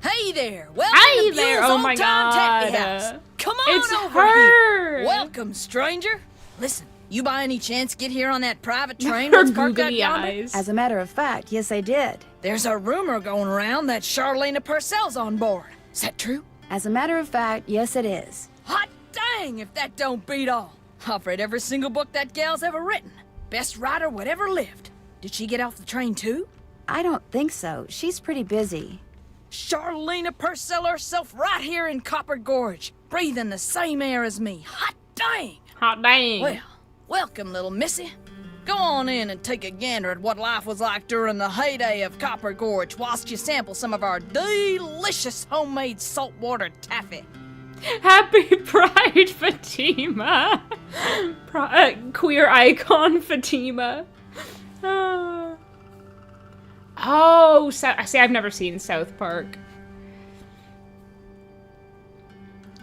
Hey there! Welcome to there! Bill's Oh my Old-Time Taffy God. House. Come on It's over her. here. Welcome, stranger. Listen, you by any chance get here on that private train Her that's parked out googly yonder? eyes. As a matter of fact, yes, I did. There's a rumor going around that Charlena Purcell's on board. Is that true? As a matter of fact, yes, it is. Hot dang if that don't beat all. I've read every single book that gal's ever written. Best writer whatever lived. Did she get off the train too? I don't think so. She's pretty busy. Charlena Purcell herself right here in Copper Gorge, breathing the same air as me. Hot dang! Hot dang. Well, welcome, little missy. Go on in and take a gander at what life was like during the heyday of Copper Gorge whilst you sample some of our delicious homemade saltwater taffy. Happy Pride, Fatima. Queer icon, Fatima. Oh, see, I've never seen South Park.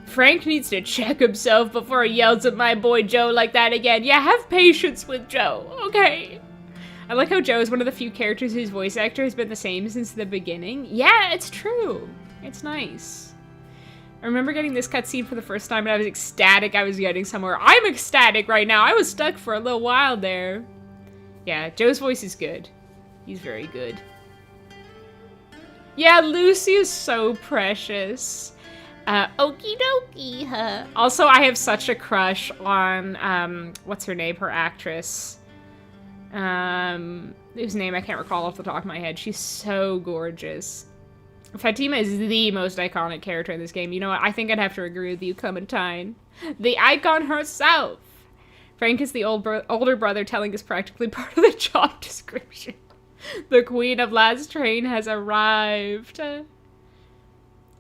Frank needs to check himself before he yells at my boy Joe like that again. Yeah, have patience with Joe, okay? I like how Joe is one of the few characters whose voice actor has been the same since the beginning. Yeah, it's true. It's nice. I remember getting this cutscene for the first time and I was ecstatic I was getting somewhere. I'm ecstatic right now. I was stuck for a little while there. Yeah, Joe's voice is good. He's very good. Yeah, Lucy is so precious. Okie dokie, huh? Also, I have such a crush on, what's her name? Her actress. Whose name I can't recall off the top of my head. She's so gorgeous. Fatima is the most iconic character in this game. You know what? I think I'd have to agree with you, Clementine. The icon herself. Frank is the older brother telling us practically part of the job description. The queen of Last Train has arrived.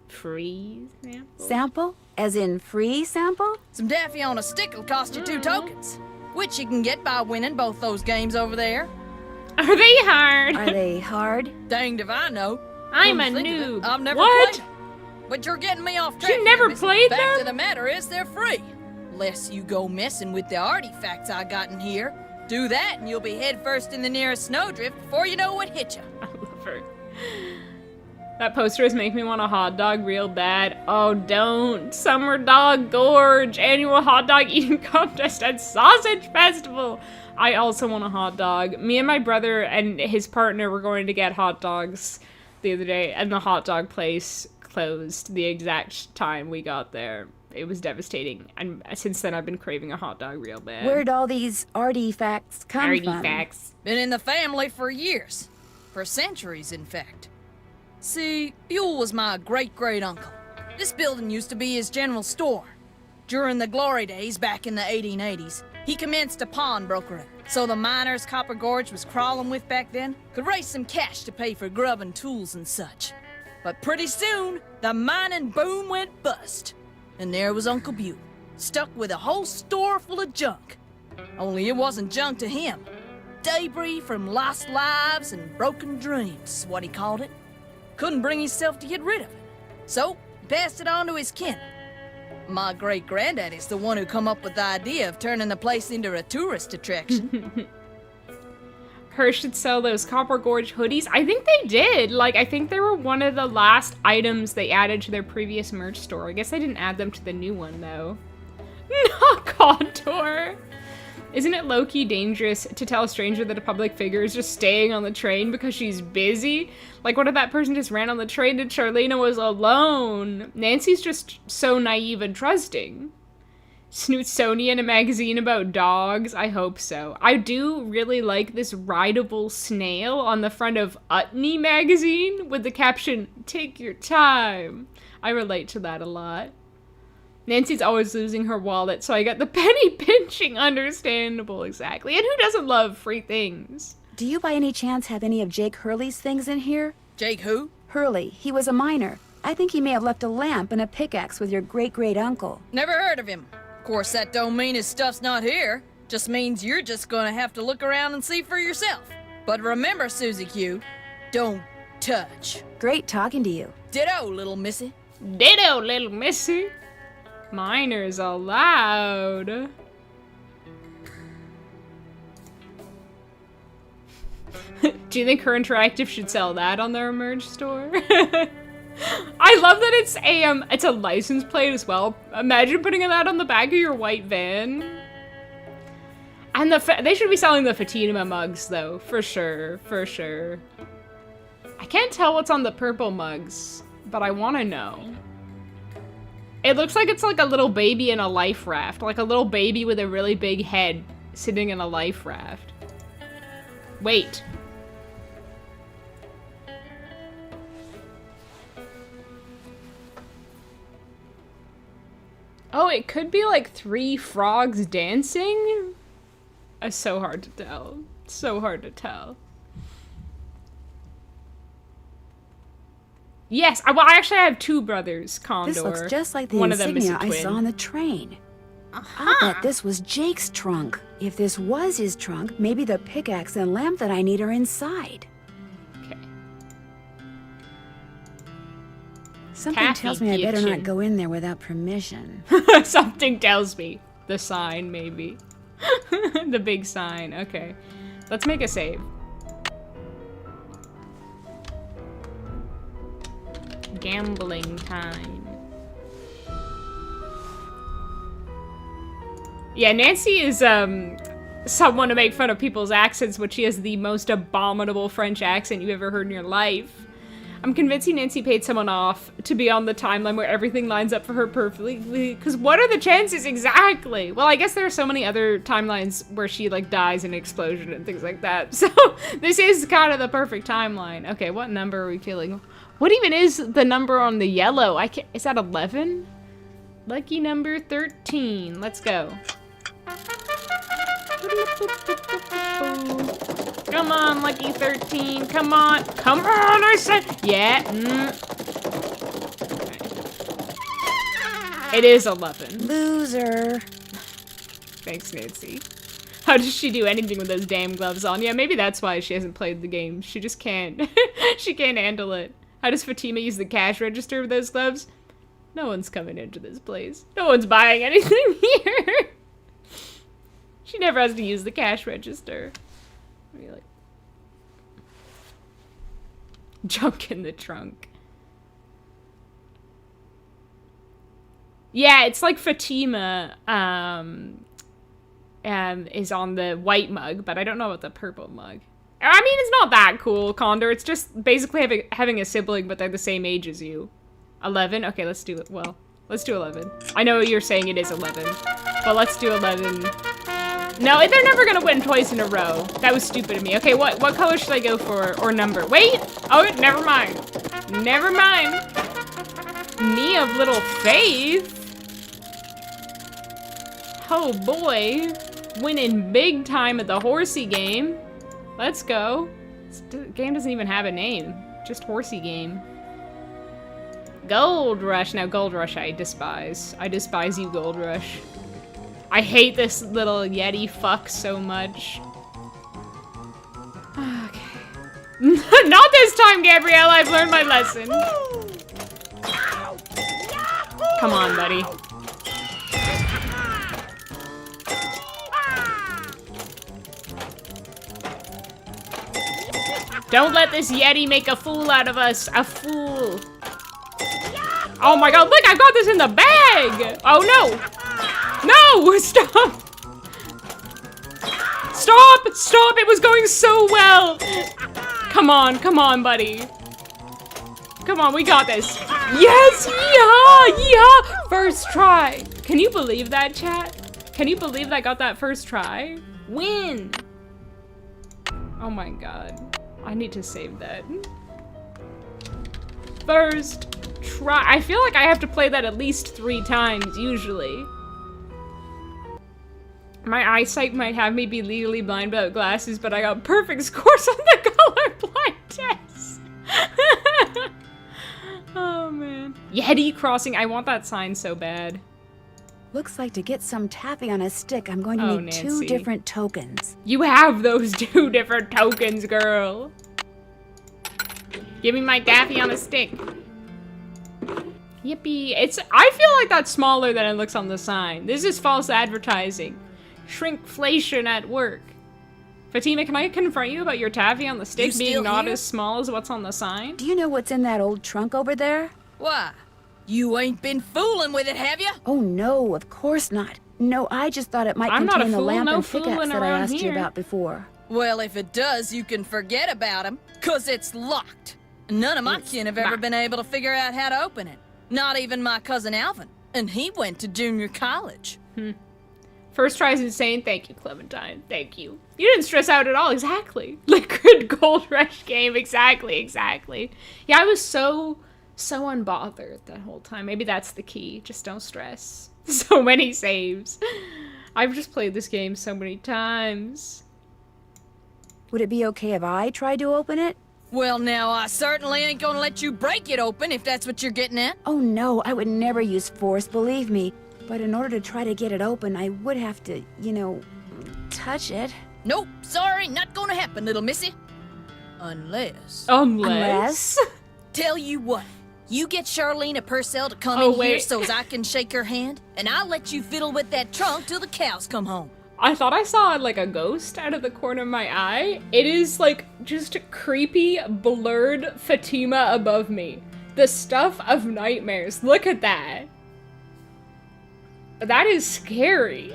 Free sample? Sample? As in free sample? Some daffy on a stick will cost you 2 tokens, which you can get by winning both those games over there. Are they hard? Are they hard? Danged if I know. I'm Come a to think of it, noob. I've never What? played them. But you're getting me off track. You never Missy. played Fact them? of the matter is, they're free. Unless you go messing with the artifacts I got in here. Do that, and you'll be headfirst in the nearest snowdrift before you know what hit you. I love her. That poster is making me want a hot dog real bad. Oh, don't. Summer Dog Gorge, annual hot dog eating contest and sausage festival. I also want a hot dog. Me and my brother and his partner were going to get hot dogs the other day, and the hot dog place closed the exact time we got there. It was devastating, and since then I've been craving a hot dog real bad. Where'd all these artifacts come from? Artifacts. Been in the family for years. For centuries, in fact. See, Buell was my great-great-uncle. This building used to be his general store. During the glory days back in the 1880s, he commenced a pawnbroker, so the miners Copper Gorge was crawling with back then could raise some cash to pay for grub and tools and such. But pretty soon, the mining boom went bust. And there was Uncle Buell, stuck with a whole store full of junk. Only it wasn't junk to him. Debris from lost lives and broken dreams, is what he called it. Couldn't bring himself to get rid of it. So, he passed it on to his kin. My great-granddaddy's the one who come up with the idea of turning the place into a tourist attraction. Her should sell those Copper Gorge hoodies. I think they did. Like, I think they were one of the last items they added to their previous merch store. I guess they didn't add them to the new one, though. Not Contour. Isn't it low-key dangerous to tell a stranger that a public figure is just staying on the train because she's busy? Like, what if that person just ran on the train and Charlena was alone? Nancy's just so naive and trusting. Snootsonian, a magazine about dogs? I hope so. I do really like this rideable snail on the front of Utney magazine with the caption, "Take your time." I relate to that a lot. Nancy's always losing her wallet, so I got the penny pinching. Understandable, exactly. And who doesn't love free things? Do you by any chance have any of Jake Hurley's things in here? Jake who? Hurley. He was a miner. I think he may have left a lamp and a pickaxe with your great-great-uncle. Never heard of him. Of course, that don't mean his stuff's not here. Just means you're just gonna have to look around and see for yourself. But remember, Susie Q, don't touch. Great talking to you. Ditto, little missy. Ditto, little missy. Miners allowed. Do you think Her Interactive should sell that on their merch store? I love that it's a license plate as well. Imagine putting that on the back of your white van. And they should be selling the Fatima mugs though, for sure, for sure. I can't tell what's on the purple mugs, but I want to know. It looks like it's like a little baby in a life raft, like a little baby with a really big head sitting in a life raft. Wait. Oh, it could be like 3 frogs dancing? It's so hard to tell. So hard to tell. Yes, well, I actually have 2 brothers, Condor. This looks just like the One of them is a insignia I twin. saw on the train. I'll bet this was Jake's trunk. If this was his trunk, maybe the pickaxe and lamp that I need are inside. Okay. Something Taffy tells me I better kitchen. not go in there without permission. Something tells me. The sign, maybe. The big sign. Okay. Let's make a save. Gambling time. Yeah, Nancy is someone to make fun of people's accents, but she has the most abominable French accent you ever heard in your life. I'm convincing Nancy paid someone off to be on the timeline where everything lines up for her perfectly, because what are the chances exactly? Well, I guess there are so many other timelines where she like dies in an explosion and things like that. So this is kind of the perfect timeline. Okay, what number are we feeling? What even is the number on the yellow? Is that 11? Lucky number 13. Let's go. Come on, lucky 13. Come on. Come on, I said. Yeah. It is 11. Loser. Thanks, Nancy. How does she do anything with those damn gloves on? Yeah, maybe that's why she hasn't played the game. She just can't. She can't handle it. How does Fatima use the cash register with those gloves? No one's coming into this place. No one's buying anything here. She never has to use the cash register. Really. Junk in the trunk. Yeah, it's like Fatima, is on the white mug, but I don't know about the purple mug. I mean, it's not that cool, Condor. It's just basically having a sibling, but they're the same age as you. 11? Okay, let's do it. Well, let's do 11. I know you're saying it is 11, but let's do 11. No, they're never gonna win twice in a row. That was stupid of me. Okay, what color should I go for, or number? Wait! Oh, never mind. Never mind. Me of little faith. Oh boy. Winning big time at the horsey game. Let's go. This game doesn't even have a name. Just horsey game. Gold Rush. Now, Gold Rush I despise. I despise you, Gold Rush. I hate this little Yeti fuck so much. Okay. Not this time, Gabrielle. I've learned my lesson. Come on, buddy. Don't let this Yeti make a fool out of us. A fool. Oh my god, look, I got this in the bag! Oh no! No! Stop! Stop! Stop! It was going so well! Come on, buddy. Come on, we got this. Yes! Yeehaw! Yeehaw! First try. Can you believe that, chat? Can you believe I got that first try? Win! Oh my god. I need to save that. First try. I feel like I have to play that at least 3 times, usually. My eyesight might have me be legally blind without glasses, but I got perfect scores on the colorblind test. Oh, man. Yeti crossing. I want that sign so bad. Looks like to get some taffy on a stick, I'm going to need 2 different tokens. You have those 2 different tokens, girl. Give me my taffy on a stick. Yippee. I feel like that's smaller than it looks on the sign. This is false advertising. Shrinkflation at work. Fatima, can I confront you about your taffy on the stick being not as small as what's on the sign? Do you know what's in that old trunk over there? Why? You ain't been fooling with it, have you? Oh no, of course not. No, I just thought it might contain the lamp and pickaxe that I asked you about before. Well, if it does, you can forget about him, 'cause it's locked. None of my kin have ever been able to figure out how to open it. Not even my cousin Alvin. And he went to junior college. First try is insane. Thank you, Clementine. Thank you. You didn't stress out at all. Exactly. Liquid Gold Rush game. Exactly. Yeah, I was so unbothered that whole time. Maybe that's the key. Just don't stress. So many saves. I've just played this game so many times. Would it be okay if I tried to open it? Well, now, I certainly ain't gonna let you break it open if that's what you're getting at. Oh no, I would never use force, believe me. But in order to try to get it open, I would have to, you know, touch it. Nope, sorry, not gonna happen, little missy. Unless? Tell you what, you get Charlene Purcell to come in here so's I can shake her hand, and I'll let you fiddle with that trunk till the cows come home. I thought I saw like a ghost out of the corner of my eye. It is like just creepy, blurred Fatima above me. The stuff of nightmares. Look at that. That is scary.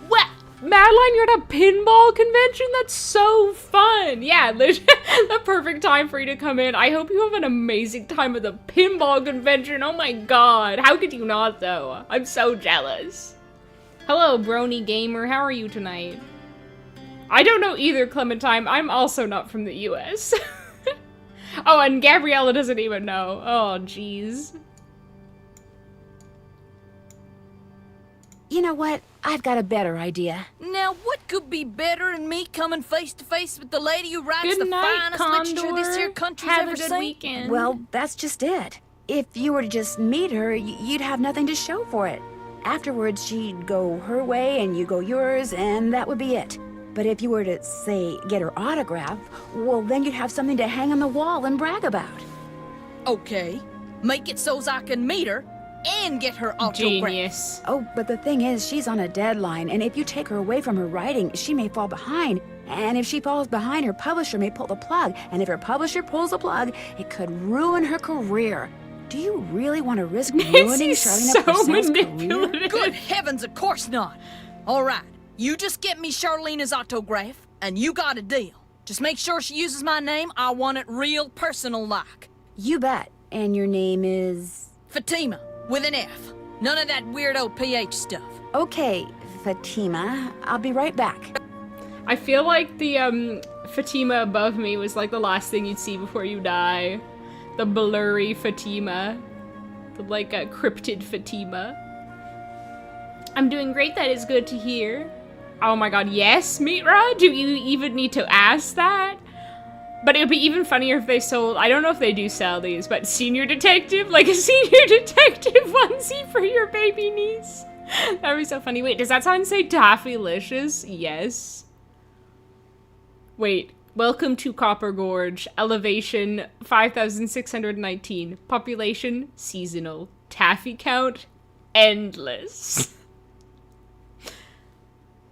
What? Madeline, you're at a pinball convention? That's so fun. Yeah, the perfect time for you to come in. I hope you have an amazing time at the pinball convention. Oh my god. How could you not, though? I'm so jealous. Hello, Brony Gamer. How are you tonight? I don't know either, Clementine. I'm also not from the US. Oh, and Gabriella doesn't even know. Oh, jeez. You know what? I've got a better idea. Now, what could be better than me coming face to face with the lady who writes the finest literature this here country's ever seen? Weekend. Well, that's just it. if you were to just meet her, you'd have nothing to show for it. Afterwards, she'd go her way and you go yours, and that would be it. But if you were to, say, get her autograph, well, then you'd have something to hang on the wall and brag about. Okay. Make it so's I can meet her and get her autograph. Genius. Oh, but the thing is, she's on a deadline, and if you take her away from her writing, she may fall behind. And if she falls behind, her publisher may pull the plug. And if her publisher pulls the plug, it could ruin her career. Do you really want to risk ruining Charlene Purcell's career? Good heavens, of course not. All right, you just get me Charlene's autograph, and you got a deal. Just make sure she uses my name. I want it real personal-like. You bet. And your name is? Fatima, with an F. None of that weirdo PH stuff. Okay, Fatima. I'll be right back. I feel like the Fatima above me was like the last thing you'd see before you die. The blurry Fatima. The like a cryptid Fatima. I'm doing great, that is good to hear. Oh my god, yes, Mitra? Do you even need to ask that? But it would be even funnier if they sold, I don't know if they do sell these, but senior detective? Like a senior detective onesie for your baby niece? That would be so funny. Wait, does that sign say Taffylicious? Yes. Wait, welcome to Copper Gorge. Elevation 5,619. Population seasonal. Taffy count endless.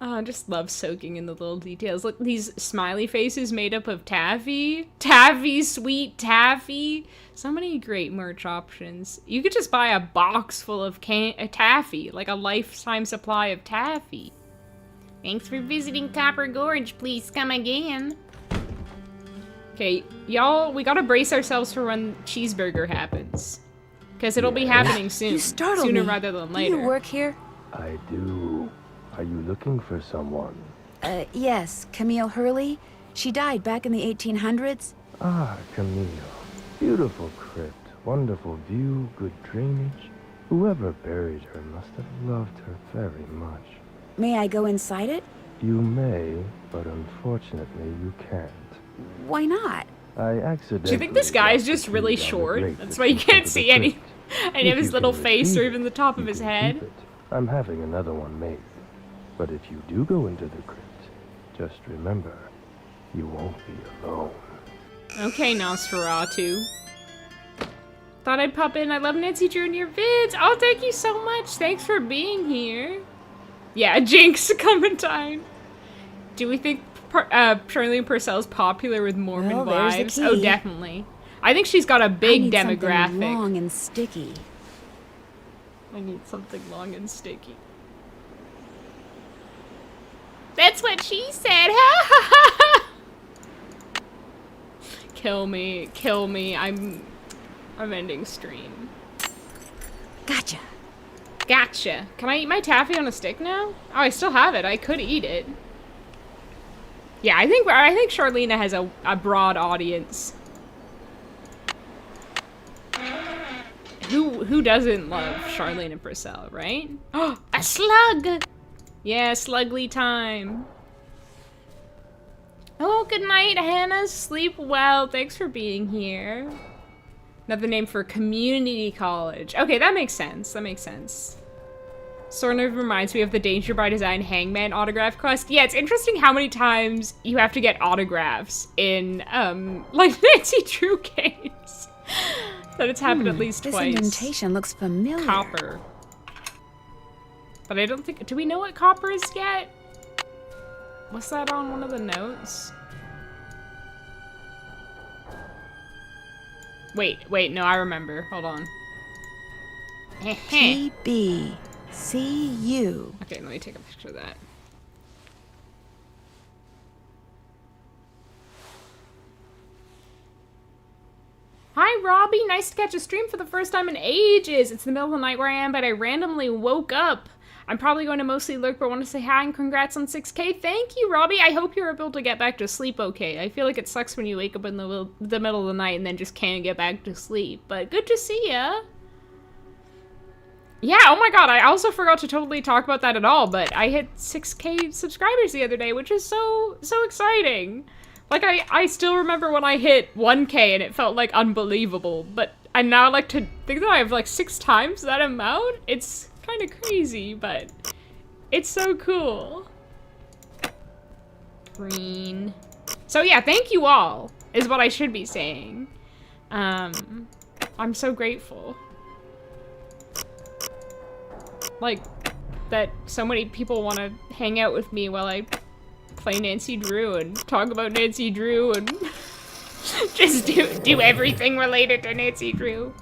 Oh, I just love soaking in the little details. Look, these smiley faces made up of taffy. Taffy, sweet taffy. So many great merch options. You could just buy a box full of taffy, like a lifetime supply of taffy. Thanks for visiting Copper Gorge. Please come again. Okay, y'all, we gotta brace ourselves for when Cheeseburger happens. Because it'll be happening soon. You startled Sooner me. rather than later. Do you work here? I do. Are you looking for someone? Yes, Camille Hurley. She died back in the 1800s. Ah, Camille. Beautiful crypt, wonderful view, good drainage. Whoever buried her must have loved her very much. May I go inside it? You may, but unfortunately you can't. Why not? I accidentally... Do you think this guy is just really short? That's why you can't see any of his little face or even the top of his head. I'm having another one made. But if you do go into the crypt, just remember, you won't be alone. Okay, Nosferatu. Thought I'd pop in. I love Nancy Drew and your vids. Oh, thank you so much. Thanks for being here. Yeah, Jinx Clementine. Do we think Charlene Purcell's popular with Mormon wives? Oh, definitely. I think she's got a big demographic. Something long and sticky. I need something long and sticky. That's what she said. Kill me, kill me. I'm ending stream. Gotcha. Gotcha. Can I eat my taffy on a stick now? Oh, I still have it. I could eat it. Yeah, I think Charlena has a broad audience. Who doesn't love Charlene Purcell, right? Oh, a slug! Yeah, slugly time. Oh, good night, Hannah. Sleep well. Thanks for being here. Another name for community college. Okay, that makes sense. That makes sense. Sort of reminds me of the Danger by Design Hangman autograph quest. Yeah, it's interesting how many times you have to get autographs in, like Nancy Drew games. That it's happened at least twice. This indentation looks familiar. Copper. But I don't think... Do we know what copper is yet? What's that on one of the notes? Wait, no, I remember. Hold on. PB. CU. Okay, let me take a picture of that. Hi, Robbie. Nice to catch a stream for the first time in ages. It's the middle of the night where I am, but I randomly woke up. I'm probably going to mostly lurk, but want to say hi and congrats on 6K. Thank you, Robbie. I hope you're able to get back to sleep okay. I feel like it sucks when you wake up in the middle of the night and then just can't get back to sleep. But good to see ya. Yeah, oh my god, I also forgot to totally talk about that at all, but I hit 6K subscribers the other day, which is so exciting. Like, I still remember when I hit 1K and it felt like unbelievable, but And now I like to think that I have like 6 times that amount. It's kind of crazy, but it's so cool. Green. So yeah, thank you all, is what I should be saying. I'm so grateful. Like, that so many people want to hang out with me while I play Nancy Drew and talk about Nancy Drew and just do everything related to Nancy Drew.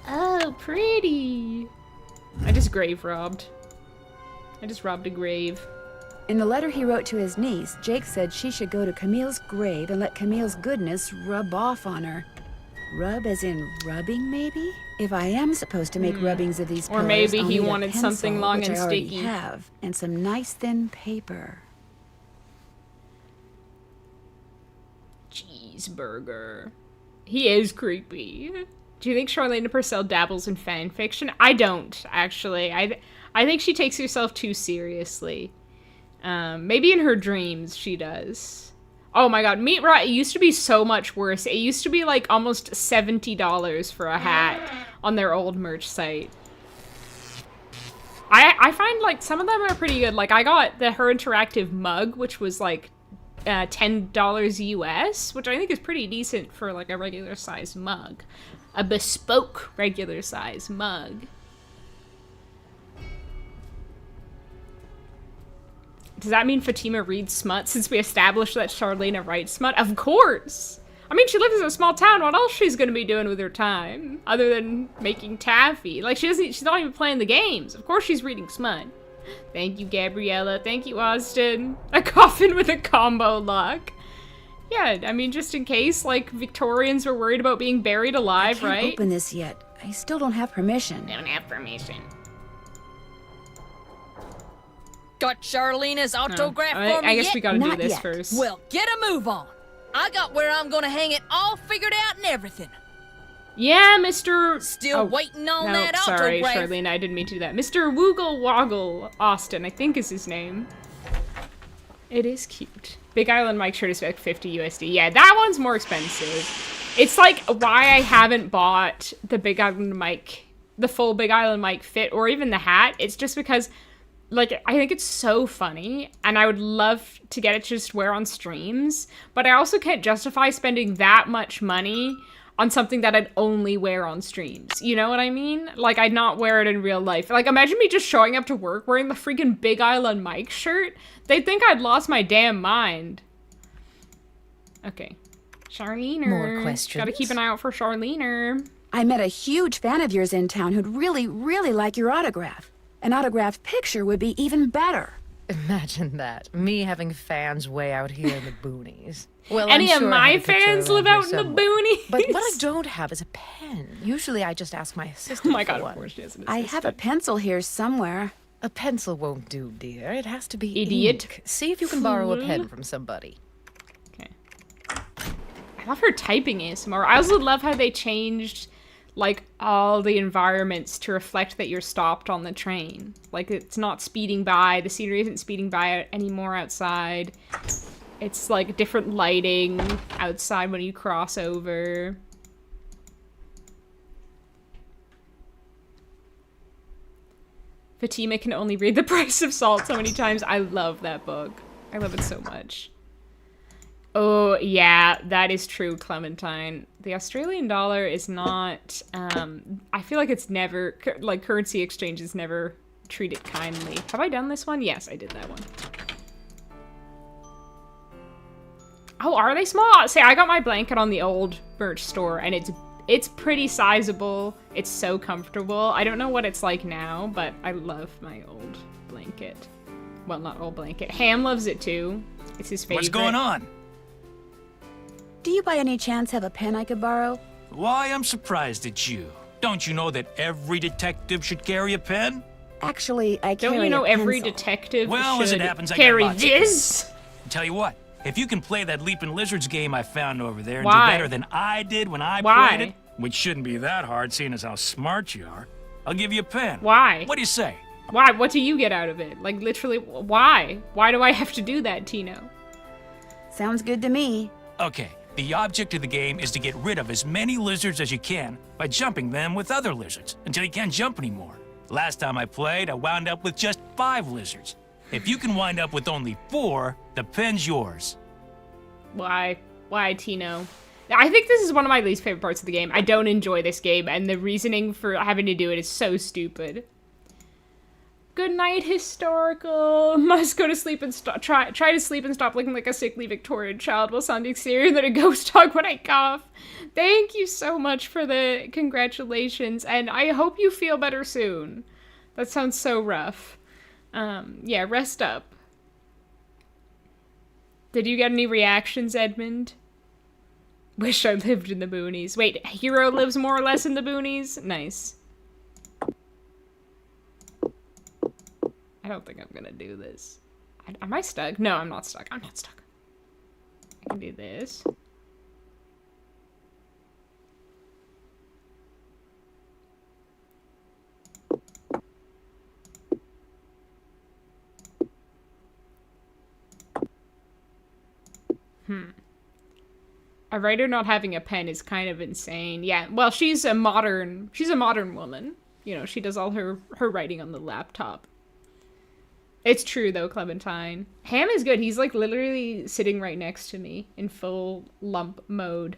Oh, pretty. I just grave robbed. I just robbed a grave. In the letter he wrote to his niece, Jake said she should go to Camille's grave and let Camille's goodness rub off on her. Rub as in rubbing, maybe? If I am supposed to make rubbings of these Or pillars, maybe I'll he need a wanted pencil, something long which and I already sticky. have, and some nice thin paper. Cheeseburger. He is creepy. Do you think Charlene Purcell dabbles in fan fiction? I don't, actually. I think she takes herself too seriously. Maybe in her dreams she does. Oh my god, Meat Rot used to be so much worse. It used to be like almost $70 for a hat on their old merch site. I find like some of them are pretty good. Like I got the Her Interactive mug, which was like $10 US, which I think is pretty decent for like a regular size mug. A bespoke regular size mug. Does that mean Fatima reads smut since we established that Charlena writes smut? Of course! I mean, she lives in a small town. What else she's gonna be doing with her time? Other than making taffy. Like, she's not even playing the games. Of course she's reading smut. Thank you, Gabriella. Thank you, Austin. A coffin with a combo lock. Yeah, I mean, just in case, like, Victorians were worried about being buried alive, I right? can't open this yet. I still don't have permission. Don't have permission. Got Charlena's autograph for me I guess yet? we gotta do this first. Well, get a move on. I got where I'm gonna hang it all figured out and everything. Yeah, Mr. Still waiting on that sorry, autograph. Charlene, I didn't mean to do that. Mr. Woogle Woggle Austin, I think is his name. It is cute. Big Island Mike shirt is like 50 USD. Yeah, that one's more expensive. It's like why I haven't bought the Big Island Mike, the full Big Island Mike fit, or even the hat. It's just because, like, I think it's so funny, and I would love to get it to just wear on streams, but I also can't justify spending that much money on something that I'd only wear on streams. You know what I mean? Like, I'd not wear it in real life. Like, imagine me just showing up to work wearing the freaking Big Island Mike shirt. They'd think I'd lost my damn mind. Okay. Charlener. More questions? Gotta keep an eye out for Charlener. I met a huge fan of yours in town who'd really, really like your autograph. An autographed picture would be even better. Imagine that. Me having fans way out here in the boonies. Well, Any I'm sure of I my have a picture fans around live here out in the somewhere. boonies. But what I don't have is a pen. Usually I just ask my assistant Oh my god, for of course she has an I have a pencil here somewhere. A pencil won't do, dear. It has to be Idiot. ink. See if you can borrow a Fool. pen from somebody. I love her typing ASMR. I also love how they changed, like, all the environments to reflect that you're stopped on the train. Like, it's not speeding by. The scenery isn't speeding by anymore outside. It's, like, different lighting outside when you cross over. Fatima can only read The Price of Salt so many times. I love that book. I love it so much. Oh, yeah, that is true, Clementine. The Australian dollar is not, I feel like it's never, like, currency exchange is never treated kindly. Have I done this one? Yes, I did that one. Oh, are they small? See, I got my blanket on the old merch store, and it's pretty sizable. It's so comfortable. I don't know what it's like now, but I love my old blanket. Well, not old blanket. Ham loves it, too. It's his favorite. What's going on? Do you by any chance have a pen I could borrow? Why, I'm surprised at you. Don't you know that every detective should carry a pen? Actually, I carry Don't you know a every pencil. detective Well, as should it happens, I carry got lots of this? pens. Tell you what, if you can play that Leaping Lizards game I found over there and Why? do better than I did when I Why? played it, which shouldn't be that hard seeing as how smart you are, I'll give you a pen. Why? What do you say? Why? What do you get out of it? Like, literally, why? Why do I have to do that, Tino? Sounds good to me. Okay, The object of the game is to get rid of as many lizards as you can by jumping them with other lizards until you can't jump anymore. Last time I played, I wound up with just 5 lizards. If you can wind up with only 4, the pen's yours. Why, Tino? I think this is one of my least favorite parts of the game. I don't enjoy this game, and the reasoning for having to do it is so stupid. Good night, historical. Must go to sleep and try to sleep and stop looking like a sickly Victorian child while sounding serious than a ghost dog when I cough. Thank you so much for the congratulations, and I hope you feel better soon. That sounds so rough. Yeah, rest up. Did you get any reactions, Edmund? Wish I lived in the boonies. Wait, Hero lives more or less in the boonies? Nice. I don't think I'm gonna do this. Am I stuck? No, I'm not stuck. I'm not stuck. I can do this. A writer not having a pen is kind of insane. Yeah, well, she's a modern woman. You know, she does all her writing on the laptop. It's true, though, Clementine. Ham is good. He's, like, literally sitting right next to me in full lump mode.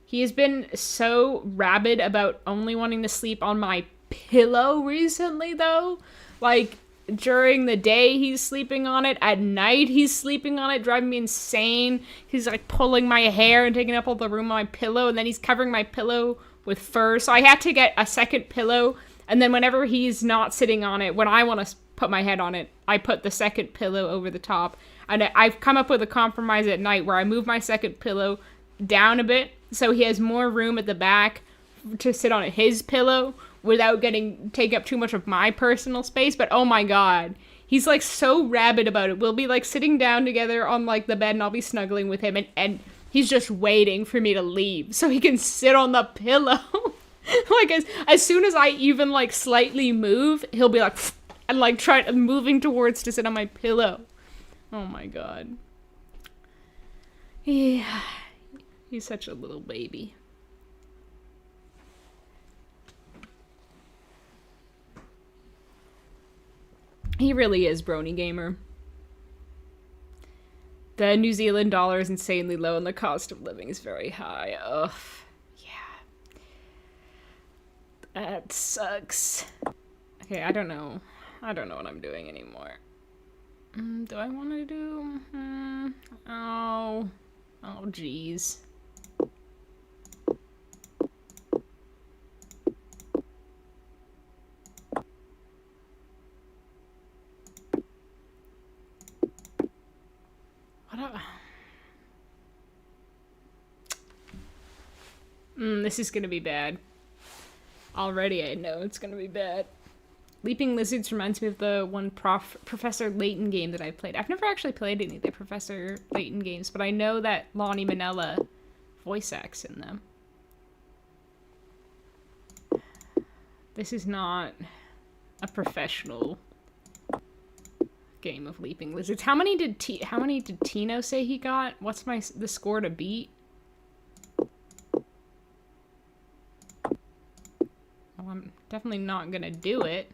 He has been so rabid about only wanting to sleep on my pillow recently, though. Like, during the day, he's sleeping on it. At night, he's sleeping on it, driving me insane. He's, like, pulling my hair and taking up all the room on my pillow, and then he's covering my pillow with fur. So I had to get a second pillow, and then whenever he's not sitting on it, when I want to put my head on it, I put the second pillow over the top. And I've come up with a compromise at night where I move my second pillow down a bit so he has more room at the back to sit on his pillow without taking up too much of my personal space. But oh my god, he's like so rabid about it. We'll be like sitting down together on like the bed and I'll be snuggling with him and he's just waiting for me to leave so he can sit on the pillow. Like as soon as I even like slightly move, he'll be like and like moving towards to sit on my pillow. Oh my god. Yeah. He's such a little baby. He really is, Brony Gamer. The New Zealand dollar is insanely low and the cost of living is very high. Ugh. Yeah. That sucks. Okay, I don't know. I don't know what I'm doing anymore. Do I want to do... Oh, jeez. This is gonna be bad. Already I know it's gonna be bad. Leaping Lizards reminds me of the one Professor Layton game that I played. I've never actually played any of the Professor Layton games, but I know that Lonnie Manella voice acts in them. This is not a professional game of Leaping Lizards. How many did Tino say he got? What's the score to beat? Well, I'm definitely not gonna do it.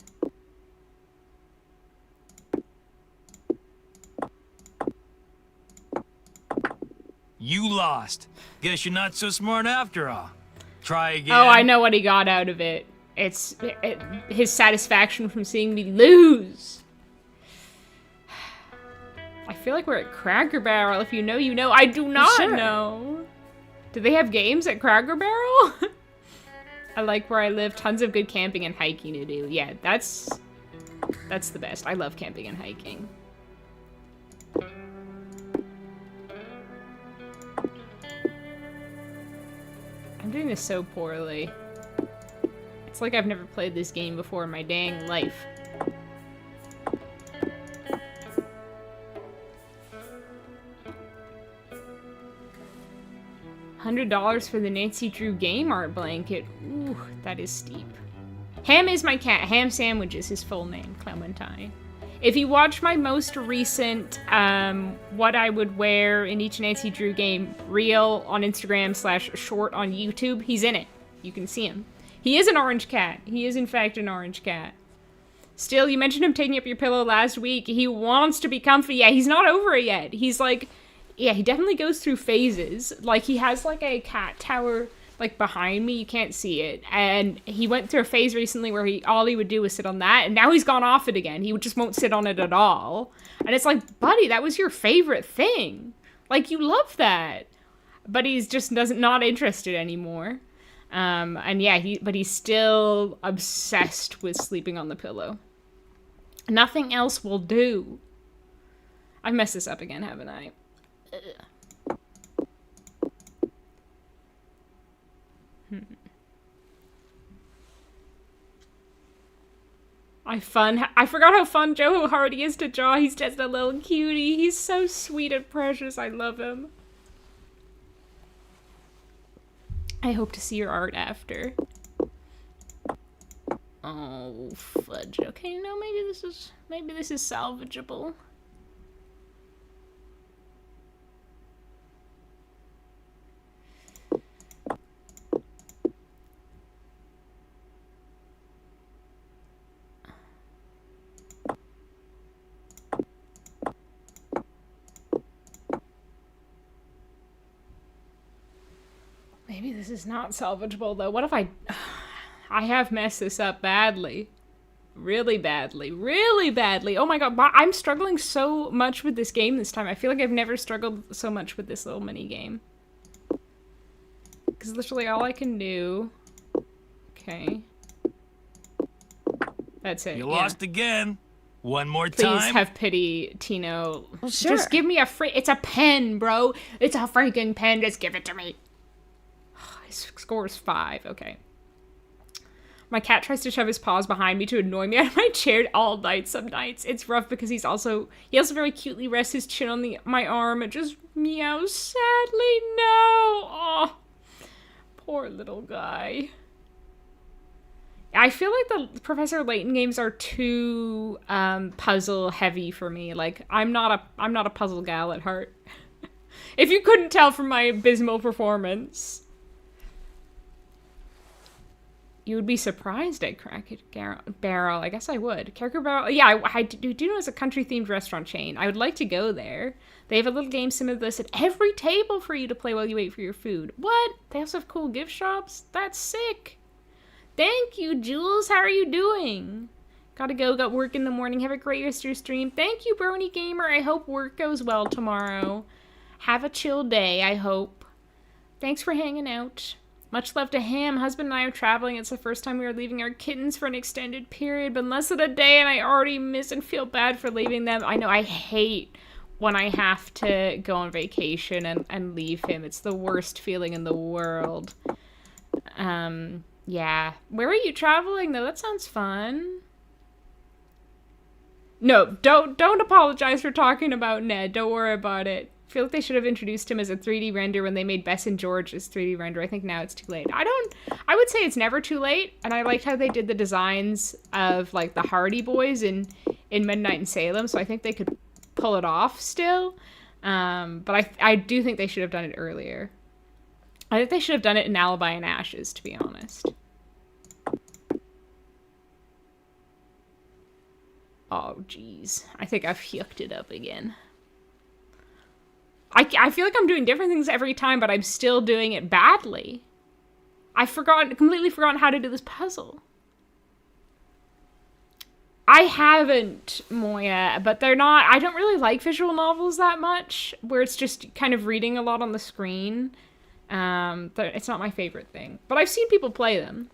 You lost. Guess you're not so smart after all. Try again. Oh, I know what he got out of it. It's his satisfaction from seeing me lose. I feel like we're at Cracker Barrel. If you know, you know. I do not know. Do they have games at Cracker Barrel? I like where I live. Tons of good camping and hiking to do. Yeah, that's the best. I love camping and hiking. I'm doing this so poorly. It's like I've never played this game before in my dang life. $100 for the Nancy Drew game art blanket. Ooh, that is steep. Ham is my cat. Ham Sandwich is his full name, Clementine. If you watch my most recent what I would wear in each Nancy Drew game reel on Instagram / short on YouTube, he's in it. You can see him. He is an orange cat. He is in fact an orange cat. Still, you mentioned him taking up your pillow last week. He wants to be comfy. Yeah, he's not over it yet. He's like, yeah, he definitely goes through phases. Like, he has like a cat tower like behind me. You can't see it. And he went through a phase recently where all he would do was sit on that. And now he's gone off it again. He just won't sit on it at all. And it's like, buddy, that was your favorite thing. Like, you love that. But he's just not interested anymore. And yeah, but he's still obsessed with sleeping on the pillow. Nothing else will do. I've messed this up again, haven't I? I forgot how fun Joe Hardy is to draw. He's just a little cutie. He's so sweet and precious. I love him. I hope to see your art after. Oh, fudge. Okay, no, maybe this is salvageable. Maybe this is not salvageable, though. What if I have messed this up badly. Really badly. Really badly. Oh my god, I'm struggling so much with this game this time. I feel like I've never struggled so much with this little mini game. Because literally all I can do... Okay. That's it. You lost again. One more time. Please have pity, Tino. Well, sure. Just give me it's a pen, bro. It's a freaking pen. Just give it to me. His score is 5. Okay. My cat tries to shove his paws behind me to annoy me out of my chair all night some nights. It's rough because he also very cutely rests his chin on my arm and just meows sadly. No. Oh, poor little guy. I feel like the Professor Layton games are too puzzle heavy for me. Like, I'm not a puzzle gal at heart. If you couldn't tell from my abysmal performance. You would be surprised at Cracker Barrel. I guess I would. Cracker Barrel. Yeah, I do know it's a country-themed restaurant chain. I would like to go there. They have a little game sim of this at every table for you to play while you wait for your food. What? They also have cool gift shops? That's sick. Thank you, Jules. How are you doing? Gotta go. Got work in the morning. Have a great rest of your stream. Thank you, Brony Gamer. I hope work goes well tomorrow. Have a chill day, I hope. Thanks for hanging out. Much love to him. Husband and I are traveling. It's the first time we are leaving our kittens for an extended period. Been less than a day and I already miss and feel bad for leaving them. I know, I hate when I have to go on vacation and leave him. It's the worst feeling in the world. Yeah. Where are you traveling though? That sounds fun. No, don't apologize for talking about Ned. Don't worry about it. I feel like they should have introduced him as a 3D render when they made Bess and George as 3D render. I think now it's too late. I would say it's never too late, and I liked how they did the designs of, like, the Hardy Boys in Midnight in Salem, so I think they could pull it off still. But I do think they should have done it earlier. I think they should have done it in Alibi and Ashes, to be honest. Oh, jeez. I think I've yucked it up again. I feel like I'm doing different things every time, but I'm still doing it badly. I've completely forgotten how to do this puzzle. I haven't, Moya, but they're not... I don't really like visual novels that much, where it's just kind of reading a lot on the screen. It's not my favorite thing. But I've seen people play them.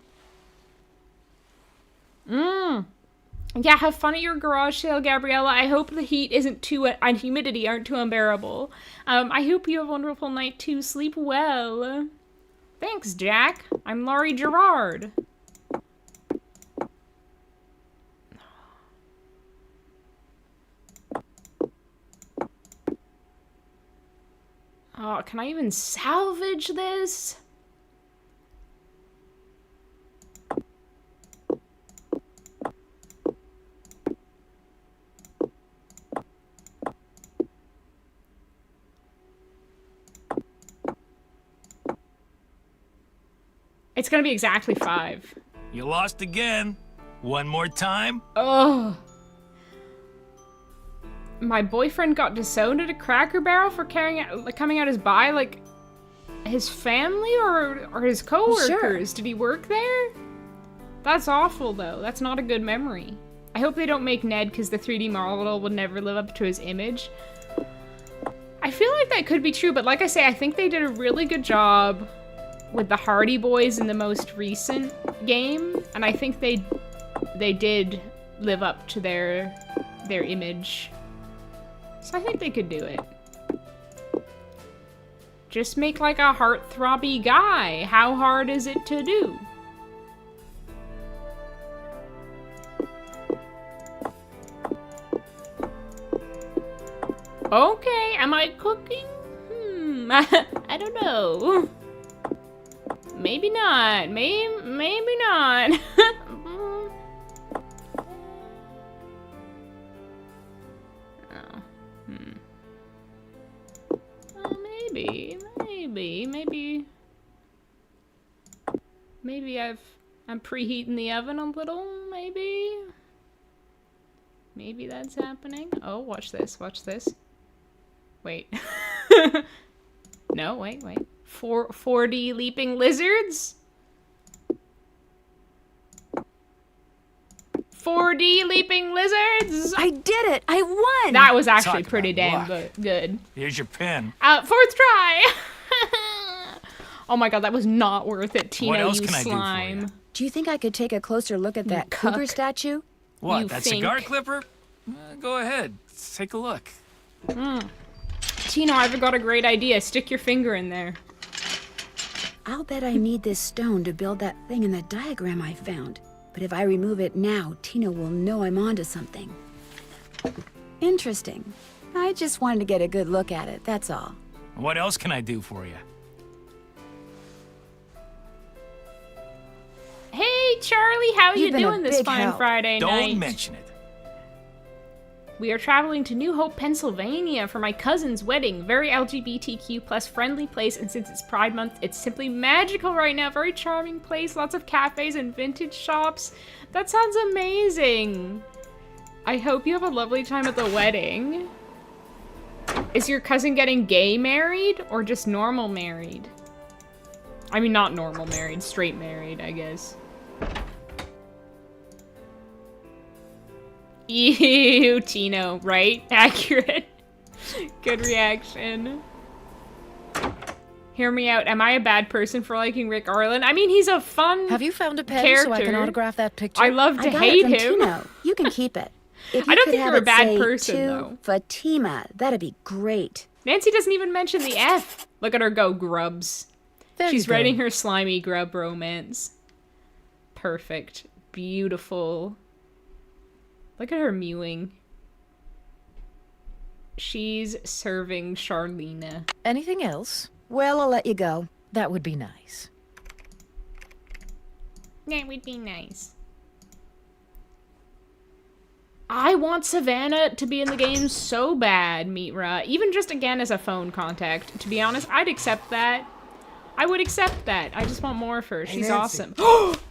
Yeah, have fun at your garage sale, Gabriella. I hope the heat isn't too... and humidity aren't too unbearable. I hope you have a wonderful night, too. Sleep well. Thanks, Jack. I'm Laurie Girard. Oh, can I even salvage this? It's gonna be exactly 5. You lost again. One more time. Oh. My boyfriend got disowned at a Cracker Barrel for coming out as bi, like his family or his coworkers. Sure. Did he work there? That's awful though. That's not a good memory. I hope they don't make Ned because the 3D model would never live up to his image. I feel like that could be true, but like I say, I think they did a really good job with the Hardy Boys in the most recent game, and I think they did live up to their image. So I think they could do it. Just make like a heartthrobby guy. How hard is it to do? Okay, am I cooking? I don't know. Maybe not. Maybe not. Maybe I'm preheating the oven a little, maybe? Maybe that's happening. Oh, watch this, watch this. Wait. No, wait. 4D leaping lizards? 4D leaping lizards? I did it! I won! That was actually Talk pretty about damn good. Here's your pen. 4th try! Oh my god, that was not worth it, Tino, What else you can I do for slime. you? Do you think I could take a closer look at that cougar cuck. statue? What, You that think. cigar clipper? Go ahead. Take a look. Tino, I've got a great idea. Stick your finger in there. I'll bet I need this stone to build that thing in the diagram I found. But if I remove it now, Tino will know I'm onto something. Interesting. I just wanted to get a good look at it, that's all. What else can I do for you? Hey, Charlie, how You've you been a doing this big fine help. Friday night? Don't mention it. We are traveling to New Hope, Pennsylvania for my cousin's wedding. Very LGBTQ plus friendly place, and since it's Pride Month, it's simply magical right now. Very charming place, lots of cafes and vintage shops. That sounds amazing. I hope you have a lovely time at the wedding. Is your cousin getting gay married or just normal married? I mean, not normal married, straight married, I guess. Ew, Tino, right? Accurate. Good reaction. Hear me out. Am I a bad person for liking Rick Arlen? I mean, he's a fun Have you found a pen character. so I can autograph that picture? I love to I got hate it from him. Tino. You can keep it. If you I don't could think have you're a it bad say, person, to though. Fatima, that'd be great. Nancy doesn't even mention the F. Look at her go, grubs. There She's you go. writing her slimy grub romance. Perfect. Beautiful. Look at her mewing. She's serving Charlena. Anything else? Well, I'll let you go. That would be nice. That would be nice. I want Savannah to be in the game so bad, Mitra. Even just again as a phone contact. To be honest, I'd accept that. I would accept that. I just want more of her. She's awesome.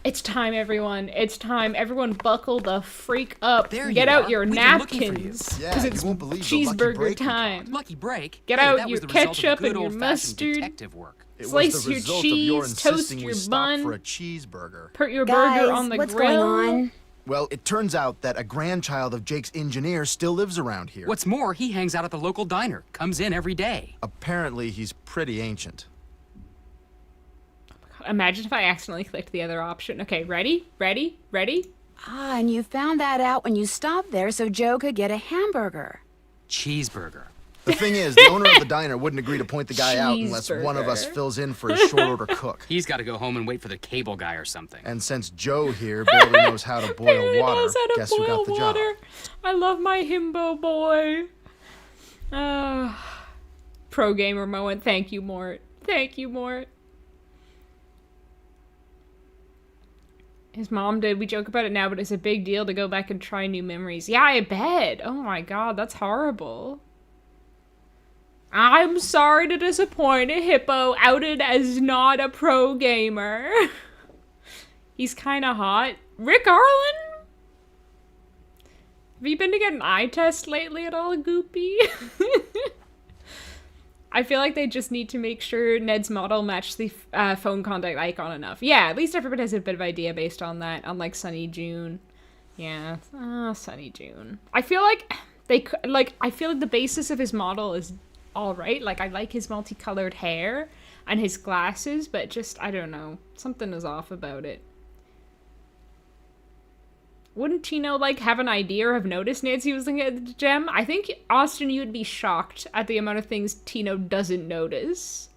It's time, everyone. It's time. Everyone buckle the freak up. There Get you out are. your We've been looking for you. napkins. Yeah, Because you it's won't believe the lucky cheeseburger break we time. Lucky break. Get Hey, out that your was the result of ketchup good and your old-fashioned mustard. detective work. It Slice was the your result of your cheese, toast insisting your we stop bun. for a cheeseburger. Put your Guys, burger on the what's grill. going on? Well, it turns out that a grandchild of Jake's engineer still lives around here. What's more, he hangs out at the local diner. Comes in every day. Apparently, he's pretty ancient. Imagine if I accidentally clicked the other option. Okay, ready? Ready? Ready? Ah, and you found that out when you stopped there so Joe could get a hamburger. Cheeseburger. The thing is, the owner of the diner wouldn't agree to point the guy out unless one of us Cheeseburger. fills in for his short order cook. He's got to go home and wait for the cable guy or something. And since Joe here barely knows how to boil Barely water, knows how to guess who got the boil job? water. I love my himbo boy. Pro gamer moment. Thank you, Mort. Thank you, Mort. His mom did. We joke about it now, but it's a big deal to go back and try new memories. Yeah, I bet. Oh my god, that's horrible. I'm sorry to disappoint a hippo outed as not a pro gamer. He's kind of hot. Rick Arlen? Have you been to get an eye test lately at all, Goopy? I feel like they just need to make sure Ned's model matched the phone contact icon enough. Yeah, at least everybody has a bit of idea based on that, unlike Sunny June. Yeah, Sunny June. I feel like I feel like the basis of his model is alright. Like, I like his multicolored hair and his glasses, but just, I don't know. Something is off about it. Wouldn't Tino, like, have an idea or have noticed Nancy was looking at the gem? I think, Austin, you would be shocked at the amount of things Tino doesn't notice.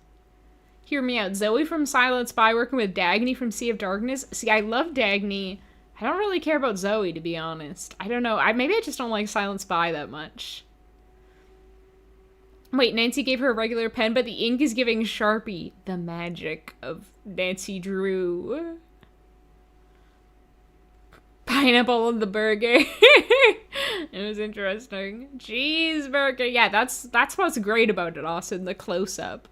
Hear me out. Zoe from Silent Spy working with Dagny from Sea of Darkness. See, I love Dagny. I don't really care about Zoe, to be honest. I don't know. Maybe I just don't like Silent Spy that much. Wait, Nancy gave her a regular pen, but the ink is giving Sharpie. The magic of Nancy Drew. Pineapple on the burger. It was interesting. Cheeseburger. Yeah, that's what's great about it, Austin. The close-up.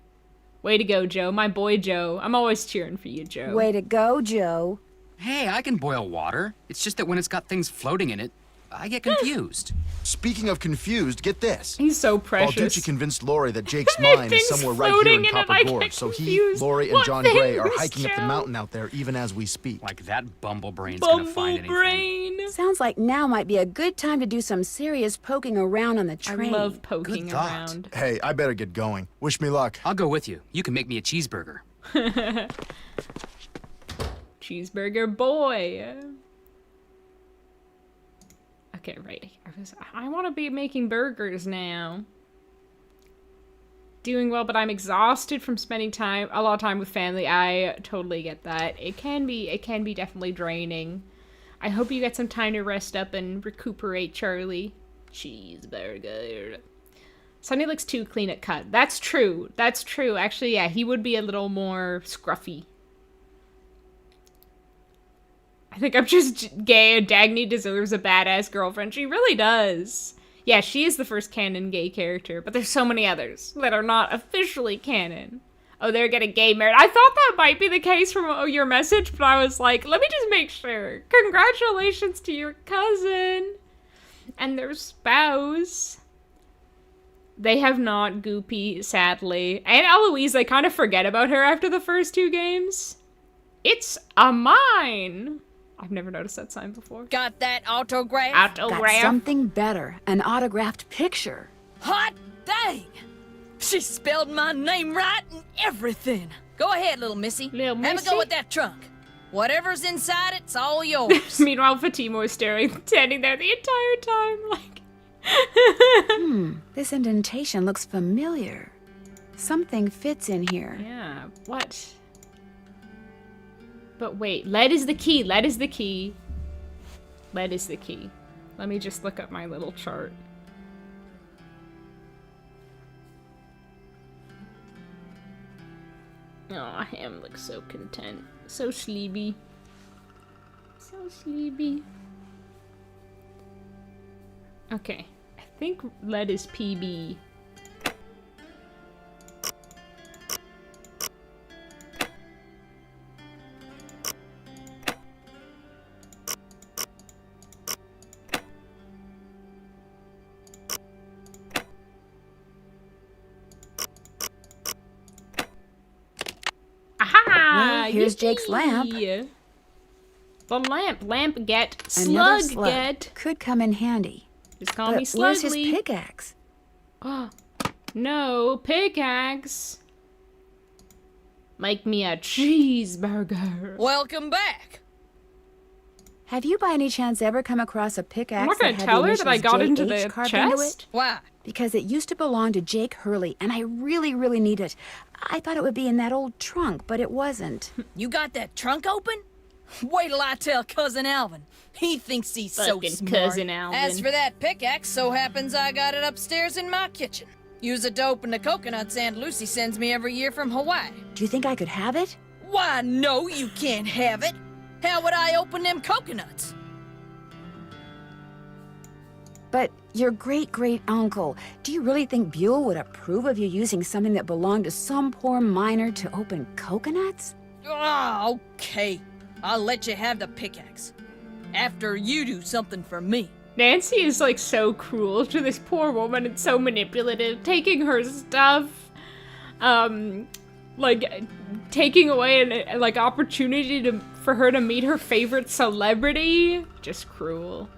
Way to go, Joe. My boy, Joe. I'm always cheering for you, Joe. Way to go, Joe. Hey, I can boil water. It's just that when it's got things floating in it, I get confused. Speaking of confused, get this. He's so precious. Balducci convinced Lori that Jake's mine is somewhere right here in Copper Gorge, so he, Lori, and John Gray are hiking up the mountain out there even as we speak. Like that bumblebrain's gonna find anything. Sounds like now might be a good time to do some serious poking around on the train. I love poking around. Hey, I better get going. Wish me luck. I'll go with you. You can make me a cheeseburger. Cheeseburger boy. Okay, right. I want to be making burgers now. Doing well, but I'm exhausted from spending a lot of time with family. I totally get that. It can be definitely draining. I hope you get some time to rest up and recuperate, Charlie. Cheeseburger. Sonny looks too clean at cut. That's true. That's true. Actually, yeah, he would be a little more scruffy. I think I'm just gay and Dagny deserves a badass girlfriend. She really does. Yeah, she is the first canon gay character, but there's so many others that are not officially canon. Oh, they're getting gay married. I thought that might be the case from your message, but I was like, let me just make sure. Congratulations to your cousin and their spouse. They have not, Goopy, sadly. And Eloise, they kind of forget about her after the first two games. It's a mine. I've never noticed that sign before. Got that autograph? Got something better. An autographed picture. Hot dang! She spelled my name right and everything. Go ahead, little missy. Have a go with that trunk. Whatever's inside, it's all yours. Meanwhile, Fatima was standing there the entire time, like... This indentation looks familiar. Something fits in here. Yeah, what? But wait, lead is the key. Lead is the key. Lead is the key. Let me just look up my little chart. Oh, Ham looks so content. So sleepy. So sleepy. Okay. I think lead is PB. Well, here's Jake's lamp. The lamp get, slug get. Could come in handy. Just call me Slugly. Where's his pickaxe? Oh, no, pickaxe. Make me a cheeseburger. Welcome back. Have you by any chance ever come across a pickaxe? I'm not going to tell her that I got into the chest. Why? Because it used to belong to Jake Hurley, and I really, really need it. I thought it would be in that old trunk, but it wasn't. You got that trunk open? Wait till I tell Cousin Alvin. He thinks he's so smart. Cousin Alvin. As for that pickaxe, so happens I got it upstairs in my kitchen. Use it to open the coconuts Aunt Lucy sends me every year from Hawaii. Do you think I could have it? Why, no, you can't have it. How would I open them coconuts? But your great-great-uncle, do you really think Buell would approve of you using something that belonged to some poor miner to open coconuts? Oh, okay. I'll let you have the pickaxe. After you do something for me. Nancy is like so cruel to this poor woman and so manipulative, taking her stuff, like taking away an like opportunity for her to meet her favorite celebrity. Just cruel.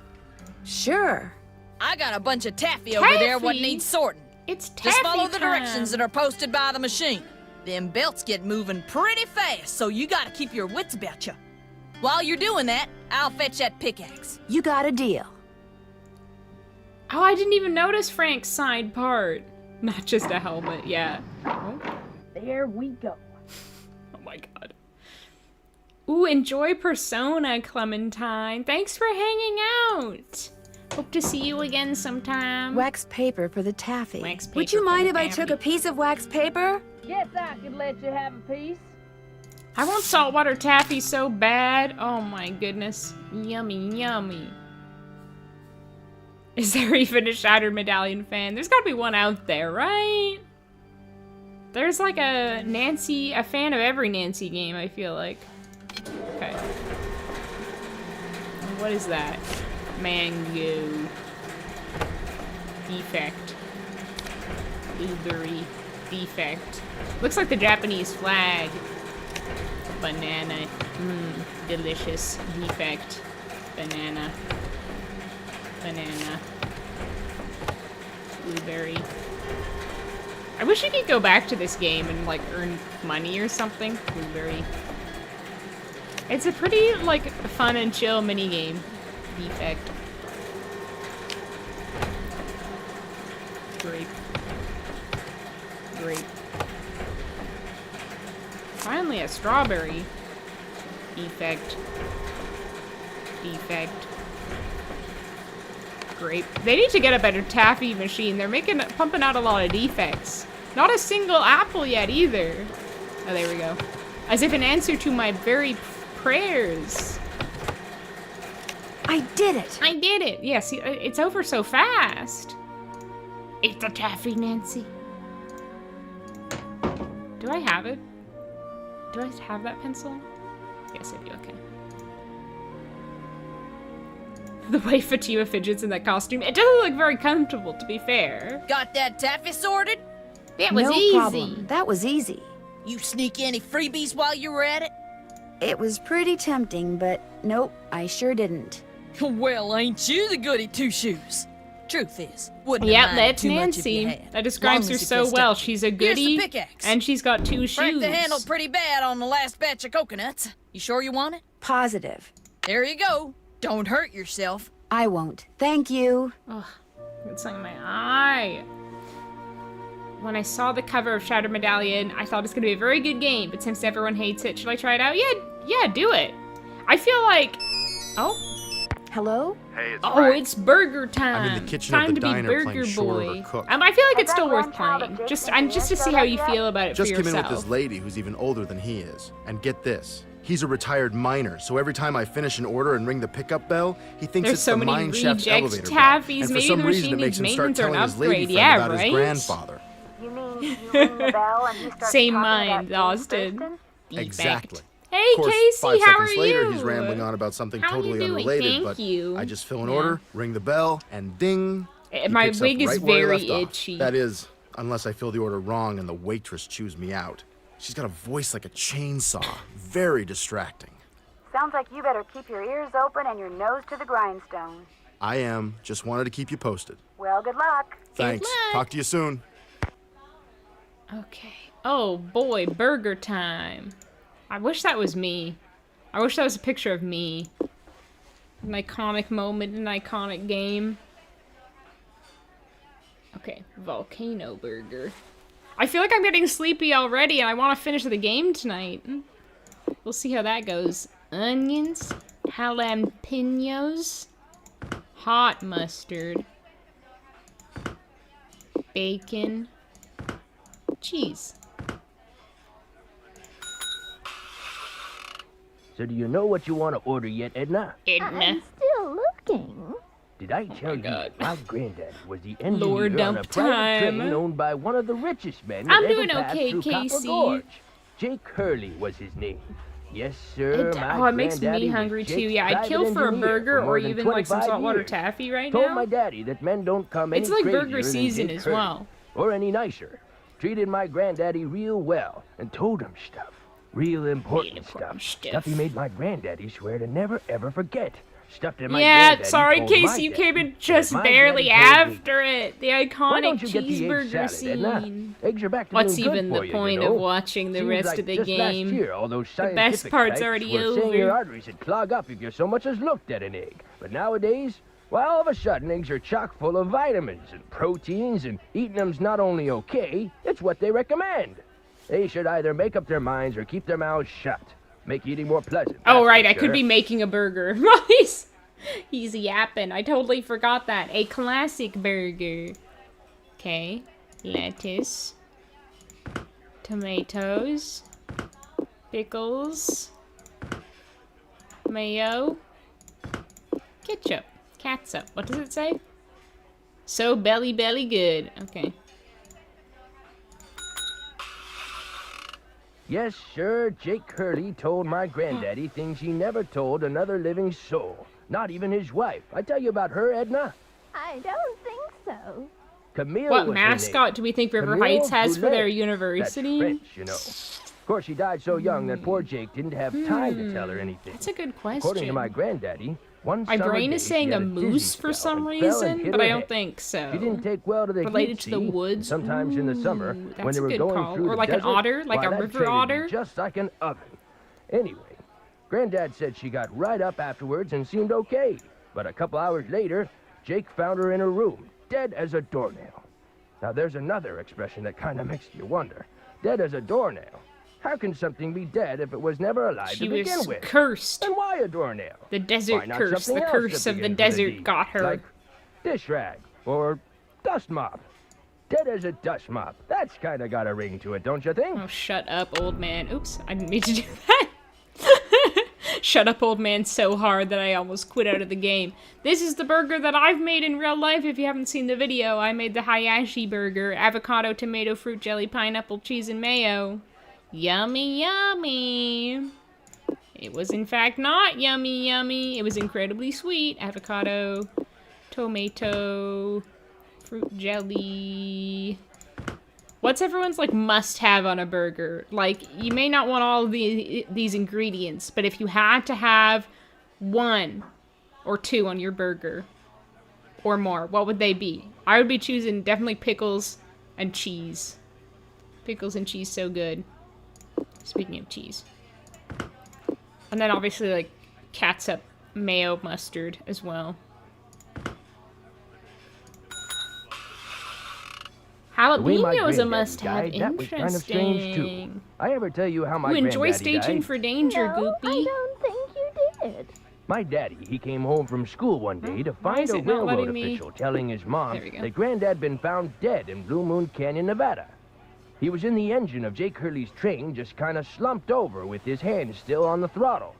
Sure. I got a bunch of taffy over there what needs sorting. It's taffy Just follow the time. directions that are posted by the machine. Them belts get moving pretty fast, so you gotta keep your wits about you. While you're doing that, I'll fetch that pickaxe. You got a deal. Oh, I didn't even notice Frank's side part. Not just a helmet, yeah. Oh. There we go. Oh my god. Ooh, enjoy Persona, Clementine. Thanks for hanging out. Hope to see you again sometime. Wax paper for the taffy. Wax paper Would you for mind the if I took taffy. a piece of wax paper? Yes, I could let you have a piece. I want saltwater taffy so bad. Oh my goodness. Yummy, yummy. Is there even a Shattered Medallion fan? There's gotta be one out there, right? There's like a fan of every Nancy game, I feel like. Okay. What is that? Mango. Defect. Blueberry. Defect. Looks like the Japanese flag. Banana. Delicious. Defect. Banana. Banana. Blueberry. I wish you could go back to this game and like earn money or something. Blueberry. It's a pretty like fun and chill mini game. Defect. Grape. Grape. Finally a strawberry. Defect. Defect. Grape. They need to get a better taffy machine. They're pumping out a lot of defects. Not a single apple yet either. Oh, there we go. As if in answer to my very prayers. I did it. I did it. Yeah, see, it's over so fast. Eat the taffy, Nancy. Do I have it? Do I have that pencil? Yes, I do. Okay. The way Fatima fidgets in that costume. It doesn't look very comfortable, to be fair. Got that taffy sorted? That was no easy. problem. That was easy. You sneak any freebies while you were at it? It was pretty tempting, but nope, I sure didn't. Well, ain't you the goody two-shoes? Truth is, wouldn't Yep, have minded that's too much if you Nancy. had. That describes Long her as it so gets well. done. She's a Here's the goody, pickaxe. and she's got 2 Frank shoes. the handled pretty bad on the last batch of coconuts. You sure you want it? Positive. There you go. Don't hurt yourself. I won't. Thank you. Ugh, it's something in my eye. When I saw the cover of Shattered Medallion, I thought it's gonna be a very good game, but since everyone hates it, should I try it out? Yeah, do it. I feel like... Oh? Hello? Hey, it's Oh, Frank. it's burger time. I'm in the kitchen time of the to be diner burger playing Shore boy. River Cook. I feel like it's still worth playing. Just to see how you feel about it Just for came yourself. in with this lady who's even older than he is. And get this. He's a retired miner, so every time I finish an order and ring the pickup bell, he thinks There's it's so the many mine chef's reject elevator taffies. bell. And for Maybe some the reason, it machine makes needs him start maintenance or an telling his lady upgrade. friend Yeah, about right? his grandfather. You mean you ring the bell and he starts Same talking mind, about Austin. Thurston? Exactly. Hey, Of course, Casey, 5 how seconds are later, you? he's rambling on about something How are you totally doing? unrelated, Thank but you. I just fill an Yeah. order, ring the bell, and ding. he My picks up wig is right where he very left off. itchy. That is, unless I fill the order wrong and the waitress chews me out. She's got a voice like a chainsaw. Very distracting. Sounds like you better keep your ears open and your nose to the grindstone. I am. Just wanted to keep you posted. Well, good luck. Thanks. Talk to you soon. Okay. Oh boy, burger time. I wish that was me. I wish that was a picture of me. An iconic moment, an iconic game. Okay, volcano burger. I feel like I'm getting sleepy already and I want to finish the game tonight. We'll see how that goes. Onions, jalapenos, hot mustard, bacon, cheese. So do you know what you want to order yet, Edna? Edna. Still looking. Did I tell you God. my granddad was the Lord engineer on a dump private time. train owned by one of the richest men I'm that ever doing passed okay, through Copper Casey. Gorge. Jake Hurley was his name. Yes, sir. It makes me hungry too. Yeah, I'd kill for a burger or even like some saltwater taffy right now. Told my daddy that men don't come any It's like crazier burger than season Jake as Hurley, well. or any nicer. Treated my granddaddy real well and told him stuff. Real important stuff. Stuff he made my granddaddy swear to never ever forget. Stuff that my granddaddy sorry, told Casey, my you daddy. came in just My barely daddy told me, after it. The "Why iconic don't you get the egg cheeseburger salad, Edna? scene. Eggs are back to What's being good even for the you, point you know? of watching the Seems rest like of the just last game? year, all those The best scientific part's types already were saying your over. arteries would clog up if you so much as looked at an egg. But nowadays, well, all of a sudden, eggs are chock full of vitamins and proteins, and eating them's not only okay, it's what they recommend. They should either make up their minds or keep their mouths shut. Make eating more pleasant. Oh, that's right, for I could sure. be making a burger. He's yapping. I totally forgot that. A classic burger. Okay. Lettuce. Tomatoes. Pickles. Mayo. Ketchup. Catsup. What does it say? So belly good. Okay. Yes, sir, Jake Hurley told my granddaddy things he never told another living soul. Not even his wife. I tell you about her, Edna? I don't think so. Camille What was her mascot name. do we think River Camille Heights has for their Brulé. university? That's French, you know. Of course, she died so young that poor Jake didn't have time to tell her anything. That's a good question. According to my granddaddy, one My summer brain day, is she saying had a dizzy moose for spell some and fell and reason, hit but her I don't head. think so. She didn't take well to the Related heat, to the see? woods? Sometimes in the summer, Ooh, when that's they a were good going call. through Or the like an desert, otter, like why, a that river treated me otter? just like an oven. Anyway, Granddad said she got right up afterwards and seemed okay. But a couple hours later, Jake found her in her room, dead as a doornail. Now, there's another expression that kind of makes you wonder. Dead as a doornail. How can something be dead if it was never alive She to begin was with? cursed. And why a doornail? The Why desert not curse. something The else curse that of the begins with a desert D, got her. Like dish rag or dust mop. Dead as a dust mop. That's kind of got a ring to it, don't you think? Oh, shut up, old man. Oops, I didn't mean to do that. Shut up, old man, so hard that I almost quit out of the game. This is the burger that I've made in real life. If you haven't seen the video, I made the Hayashi burger. Avocado, tomato, fruit jelly, pineapple, cheese, and mayo. Yummy, yummy. It was in fact not yummy, yummy. It was incredibly sweet. Avocado, tomato, fruit jelly. What's everyone's like must-have on a burger? Like, you may not want all of these ingredients, but if you had to have 1 or 2 on your burger or more, what would they be? I would be choosing definitely pickles and cheese. Pickles and cheese, so good. Speaking of cheese. And then obviously like catsup, mayo, mustard as well. The way my Jalapeno is a granddaddy must-have. died, that was kind of strange too. Interesting. I ever tell you how my You enjoy granddaddy staging died? for danger, No, Goopy. I don't think you did. My daddy, he came home from school one day to Why find is a it not railroad letting me- official telling his mom There we go. that Granddad been found dead in Blue Moon Canyon, Nevada. He was in the engine of Jake Hurley's train, just kind of slumped over with his hand still on the throttle.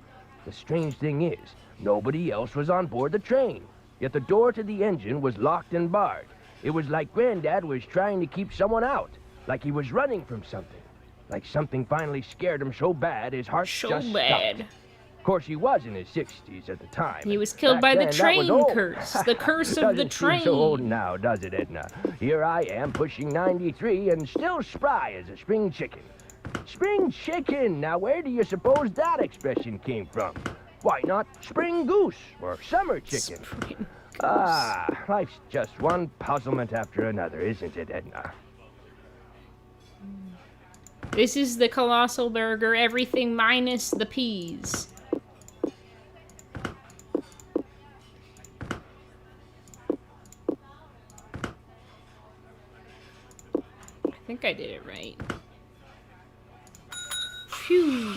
The strange thing is, nobody else was on board the train, yet the door to the engine was locked and barred. It was like Granddad was trying to keep someone out, like he was running from something. Like something finally scared him so bad his heart So just bad. stopped. Of course, he was in his 60s at the time. He was killed Back by the then, that was train old. curse. The curse of the Doesn't seem so old train. now, does it, Edna? Here I am, pushing 93 and still spry as a spring chicken. Spring chicken! Now, where do you suppose that expression came from? Why not spring goose or summer chicken? Ah, life's just one puzzlement after another, isn't it, Edna? This is the colossal burger, everything minus the peas. I think I did it right. Phew.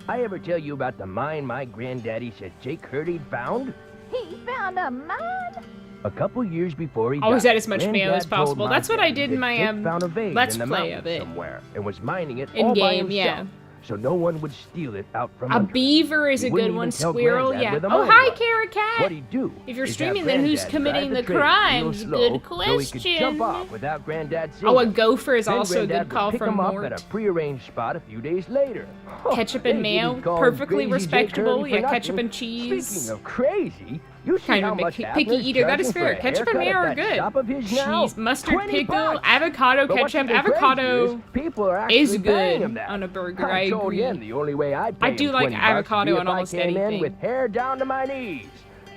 I ever tell you about the mine my granddaddy said Jake Hurley found? He found a mine? A couple years before he Always died, add as much mayo as Granddad told possible. my That's what I daddy did in that my Jake found a vein Let's in the Play mountains of it. somewhere and was mining it In all by game, himself. yeah. so no one would steal it out from A under. beaver is He a wouldn't good even one. tell Squirrel, Granddad yeah. where the Oh, mine hi, was. Carrot Cat. What he'd do If you're is streaming, have then who's Granddad committing drive the train real crimes? slow Good so he could jump question. off without Granddad seeing Oh, a him. gopher is Then also a Granddad good call would pick from him up Mort. at a prearranged spot a few days later. Ketchup They and mayo, didn't call him perfectly Crazy Jake respectable. Hurley for Yeah, ketchup nothing. and cheese. Speaking of crazy, you see Kind how of a much picky Abner's eater. That is charging for fair. a Ketchup and haircut mayo at are that good. shop of his now? Cheese, mustard, 20 pickle, bucks. avocado, But what's ketchup, even crazier avocado is people are actually is paying good him that. on a burger. I I told agree. him the only way I'd pay I do him like 20 bucks would avocado be on if almost I came in anything. with hair down to my knees.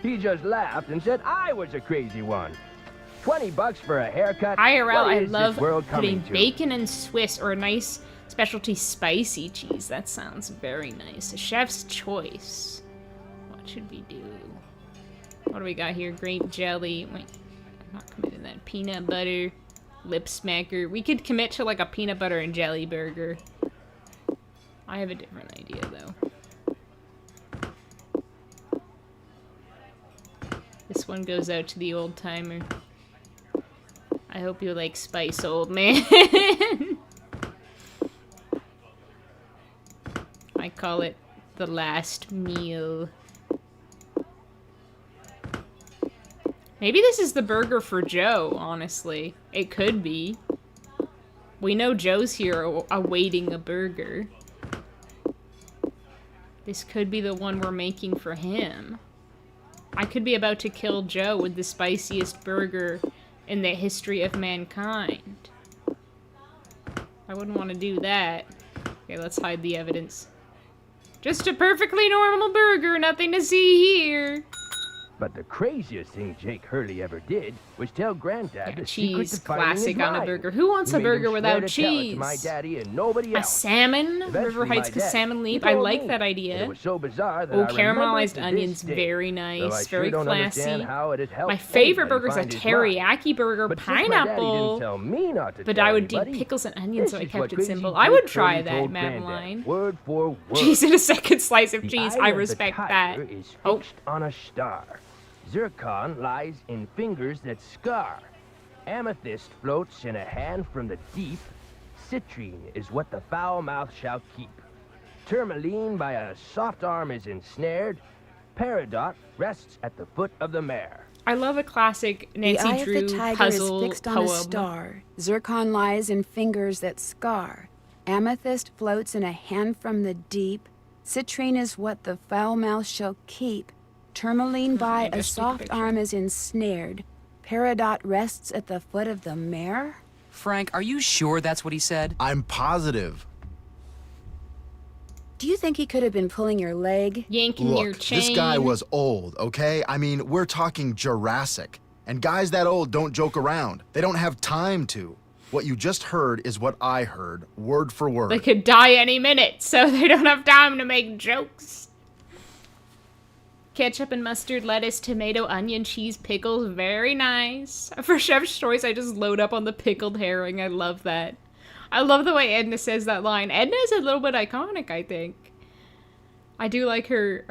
He just laughed and said I was a crazy one. 20 bucks for a haircut? IRL, What I is love this world putting coming to? bacon and Swiss or a nice specialty spicy cheese. That sounds very nice. A chef's choice. What should we do? What do we got here? Grape jelly. Wait, I'm not committing that. Peanut butter. Lip smacker. We could commit to like a peanut butter and jelly burger. I have a different idea though. This one goes out to the old timer. I hope you like spice, old man. I call it the last meal. Maybe this is the burger for Joe, honestly. It could be. We know Joe's here awaiting a burger. This could be the one we're making for him. I could be about to kill Joe with the spiciest burger in the history of mankind. I wouldn't want to do that. Okay, let's hide the evidence. Just a perfectly normal burger, nothing to see here. But the craziest thing Jake Hurley ever did was tell Granddad the secret to Cheese, finding his classic on a mine. burger. Who wants He a made burger him without swear to tell it to cheese? my daddy and nobody A else. salmon? Eventually, River my Heights dad, salmon he leaf. I told like me, that and idea. it was so bizarre that Oh, I remember it caramelized to this onions, day. very Though nice, I very sure don't classy. understand how it has helped My favorite anybody burgers are find his mine. teriyaki burger, But since my daddy didn't pineapple. tell me not to But tell I would do anybody, pickles and onions, so I this is kept what it Crazy simple. I Jake would try Hurley that, told Granddad, Madeline. word for word. Cheese and a second slice of The cheese. eye I of the respect that. tiger is fixed on a star. Zircon lies in fingers that scar. Amethyst floats in a hand from the deep. Citrine is what the foul mouth shall keep. Tourmaline by a soft arm is ensnared. Peridot rests at the foot of the mare. I love a classic Nancy the eye Drew of the tiger puzzle is fixed on poem. a star. Zircon lies in fingers that scar. Amethyst floats in a hand from the deep. Citrine is what the foul mouth shall keep. Tourmaline by a soft arm is ensnared. Peridot rests at the foot of the mare. Frank, are you sure that's what he said? I'm positive. Do you think he could have been pulling your leg? Yanking your Look, chain. this guy was old, okay? I mean, we're talking Jurassic. And guys that old don't joke around. They don't have time to. What you just heard is what I heard, word for word. They could die any minute, so they don't have time to make jokes. Ketchup and mustard, lettuce, tomato, onion, cheese, pickles. Very nice. For Chef's Choice, I just load up on the pickled herring. I love that. I love the way Edna says that line. Edna is a little bit iconic, I think. I do like her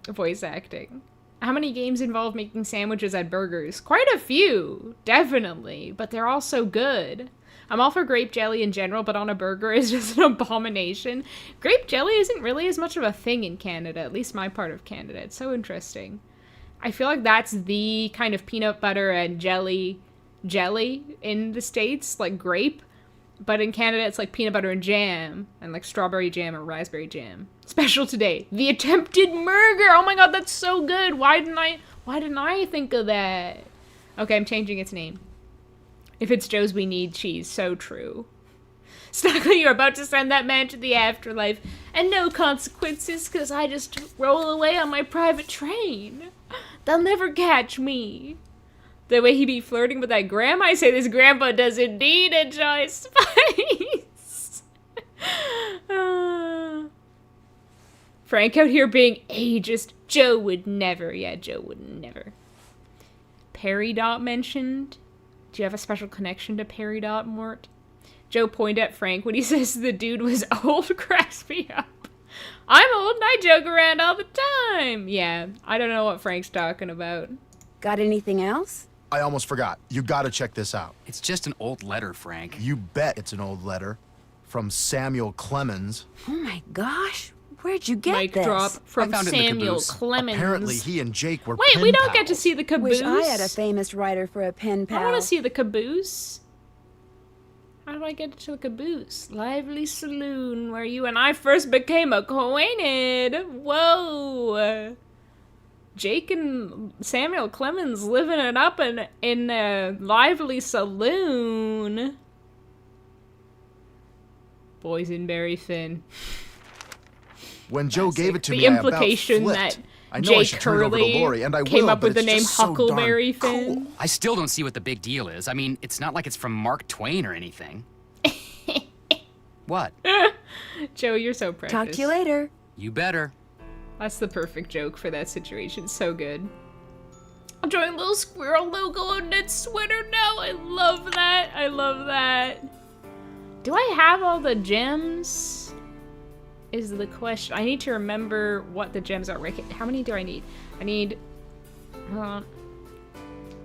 voice acting. How many games involve making sandwiches at burgers? Quite a few, definitely. But they're all so good. I'm all for grape jelly in general, but on a burger is just an abomination. Grape jelly isn't really as much of a thing in Canada, at least my part of Canada. It's so interesting. I feel like that's the kind of peanut butter and jelly in the States, like grape. But in Canada, it's like peanut butter and jam, and like strawberry jam or raspberry jam. Special today, the attempted murder. Oh my god, that's so good. Why didn't I think of that? Okay, I'm changing its name. If it's Joe's, we need cheese. So true. Stockley, you're about to send that man to the afterlife, and no consequences, because I just roll away on my private train. They'll never catch me. The way he be flirting with that grandma, I say this grandpa does indeed enjoy spice. Frank out here being ageist. Joe would never. Yeah, Joe would never. Peridot mentioned. Do you have a special connection to Peridot, Mort? Joe pointed at Frank when he says the dude was old, cracks me up. I'm old and I joke around all the time. Yeah, I don't know what Frank's talking about. Got anything else? I almost forgot. You gotta check this out. It's just an old letter, Frank. You bet it's an old letter. from Samuel Clemens. Oh my gosh. Where'd you get Mic this? drop from I found it in the Samuel caboose. Clemens. Apparently, he and Jake were Wait, pen we don't get to pals. see the caboose. Wish I had a famous writer for a pen pal. I want to see the caboose. How do I get to the caboose? Lively saloon where you and I first became acquainted. Whoa. Jake and Samuel Clemens living it up in a lively saloon. Boysenberry Finn. When Joe gave it to The me, implication I about that flipped. I know I Jake should turn it over to Hurley Lori, and I came will, up but with the it's name just so darn Huckleberry cool. Finn. I still don't see what the big deal is. I mean, it's not like it's from Mark Twain or anything. What? Joe, you're so precious. Talk to you later. You better. That's the perfect joke for that situation. So good. I'm drawing a little squirrel logo on Ned's sweater now. I love that. I love that. Do I have all the gems? Is the question. I need to remember what the gems are. How many do I need? I need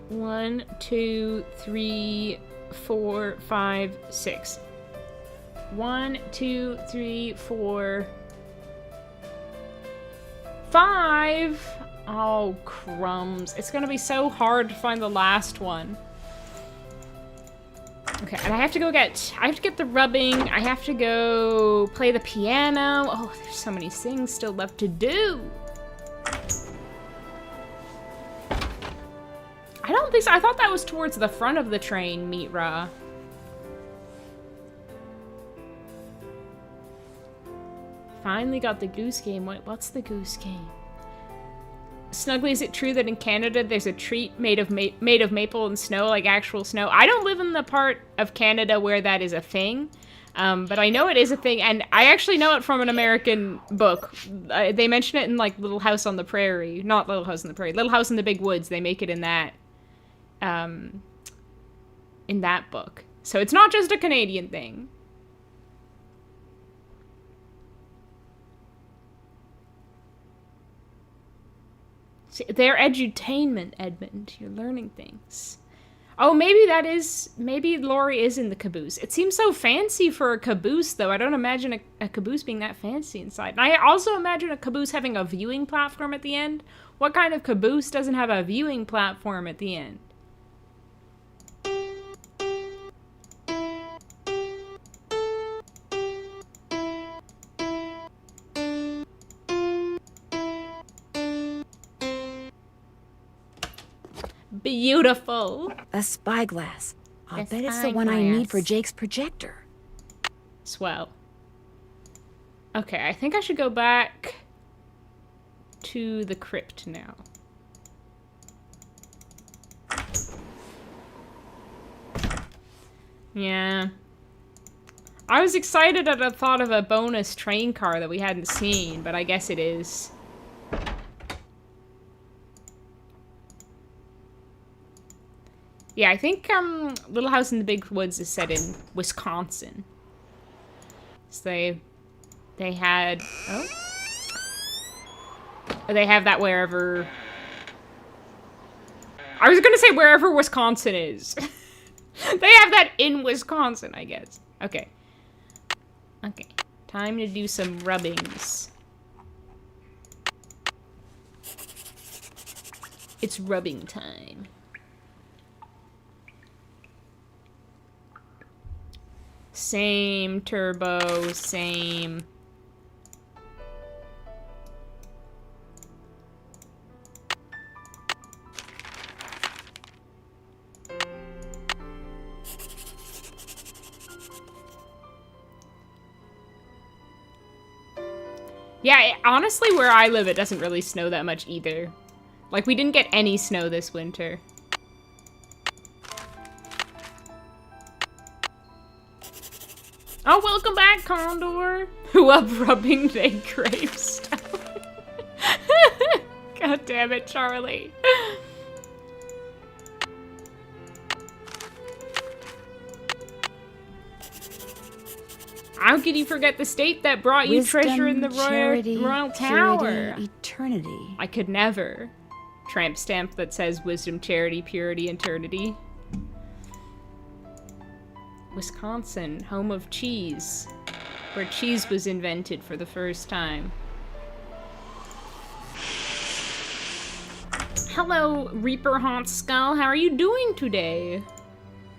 1, 2, 3, 4, 5, 6. 1, 2, 3, 4, 5. Oh, crumbs. It's gonna be so hard to find the last one. Okay, and I have to get the rubbing. I have to go play the piano. Oh, there's so many things still left to do. I don't think so. I thought that was towards the front of the train, Mitra. Finally got the goose game. What's the goose game? Snuggly, is it true that in Canada there's a treat made of maple and snow, like actual snow? I don't live in the part of Canada where that is a thing, but I know it is a thing, and I actually know it from an American book. They mention it in like Little House on the Prairie, not Little House on the Prairie, Little House in the Big Woods. They make it in that book. So it's not just a Canadian thing. See, they're edutainment, Edmund. You're learning things. Oh, maybe Lori is in the caboose. It seems so fancy for a caboose, though. I don't imagine a caboose being that fancy inside. And I also imagine a caboose having a viewing platform at the end. What kind of caboose doesn't have a viewing platform at the end? Beautiful. A spyglass. I'll The bet it's the one I need for spyglass. Jake's projector. Swell. Okay, I think I should go back to the crypt now. Yeah. I was excited at the thought of a bonus train car that we hadn't seen, but I guess it is. Yeah, I think Little House in the Big Woods is set in Wisconsin. So they had they have that wherever. I was gonna say wherever Wisconsin is. They have that in Wisconsin, I guess. Okay. Okay. Time to do some rubbings. It's rubbing time. Same turbo, same. Yeah, honestly, where I live, it doesn't really snow that much either. Like, we didn't get any snow this winter. Oh, welcome back, Condor. Who up rubbing their gravestone? God damn it, Charlie. How could you forget the state that brought you treasure in the Royal Tower? Purity, eternity. I could never. Tramp stamp that says wisdom, charity, purity, eternity. Wisconsin, home of cheese, where cheese was invented for the first time. Hello, Reaper Haunt Skull. How are you doing today?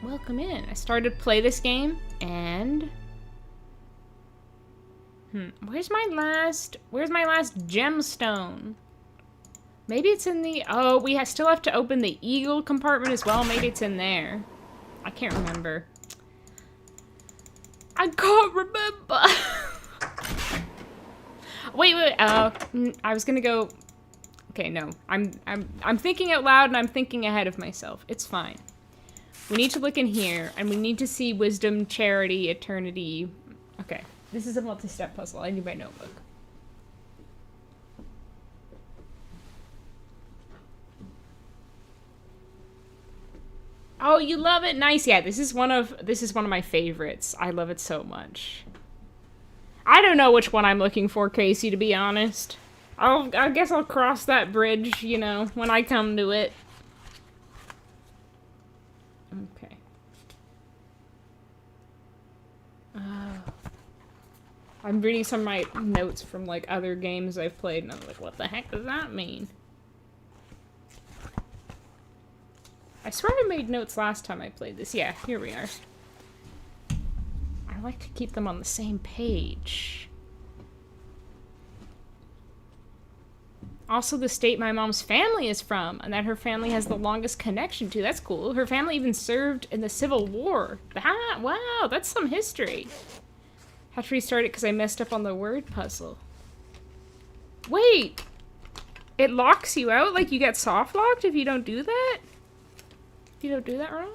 Welcome in. I started to play this game, and where's my last gemstone? Maybe it's in the, oh, we still have to open the eagle compartment as well. Maybe it's in there. I can't remember. I can't remember. wait. I was gonna go. Okay, no. I'm thinking out loud and I'm thinking ahead of myself. It's fine. We need to look in here and we need to see wisdom, charity, eternity. Okay, this is a multi-step puzzle. I need my notebook. Oh, you love it? Nice. Yeah, this is one of my favorites. I love it so much. I don't know which one I'm looking for, Casey, to be honest. I guess I'll cross that bridge, you know, when I come to it. Okay. I'm reading some of my notes from, like, other games I've played, and I'm like, what the heck does that mean? I swear I made notes last time I played this. Yeah, here we are. I like to keep them on the same page. Also, the state my mom's family is from, and that her family has the longest connection to. That's cool. Her family even served in the Civil War. Wow, that's some history. Have to restart it because I messed up on the word puzzle. Wait! It locks you out? Like you get soft locked if you don't do that? If you don't do that wrong?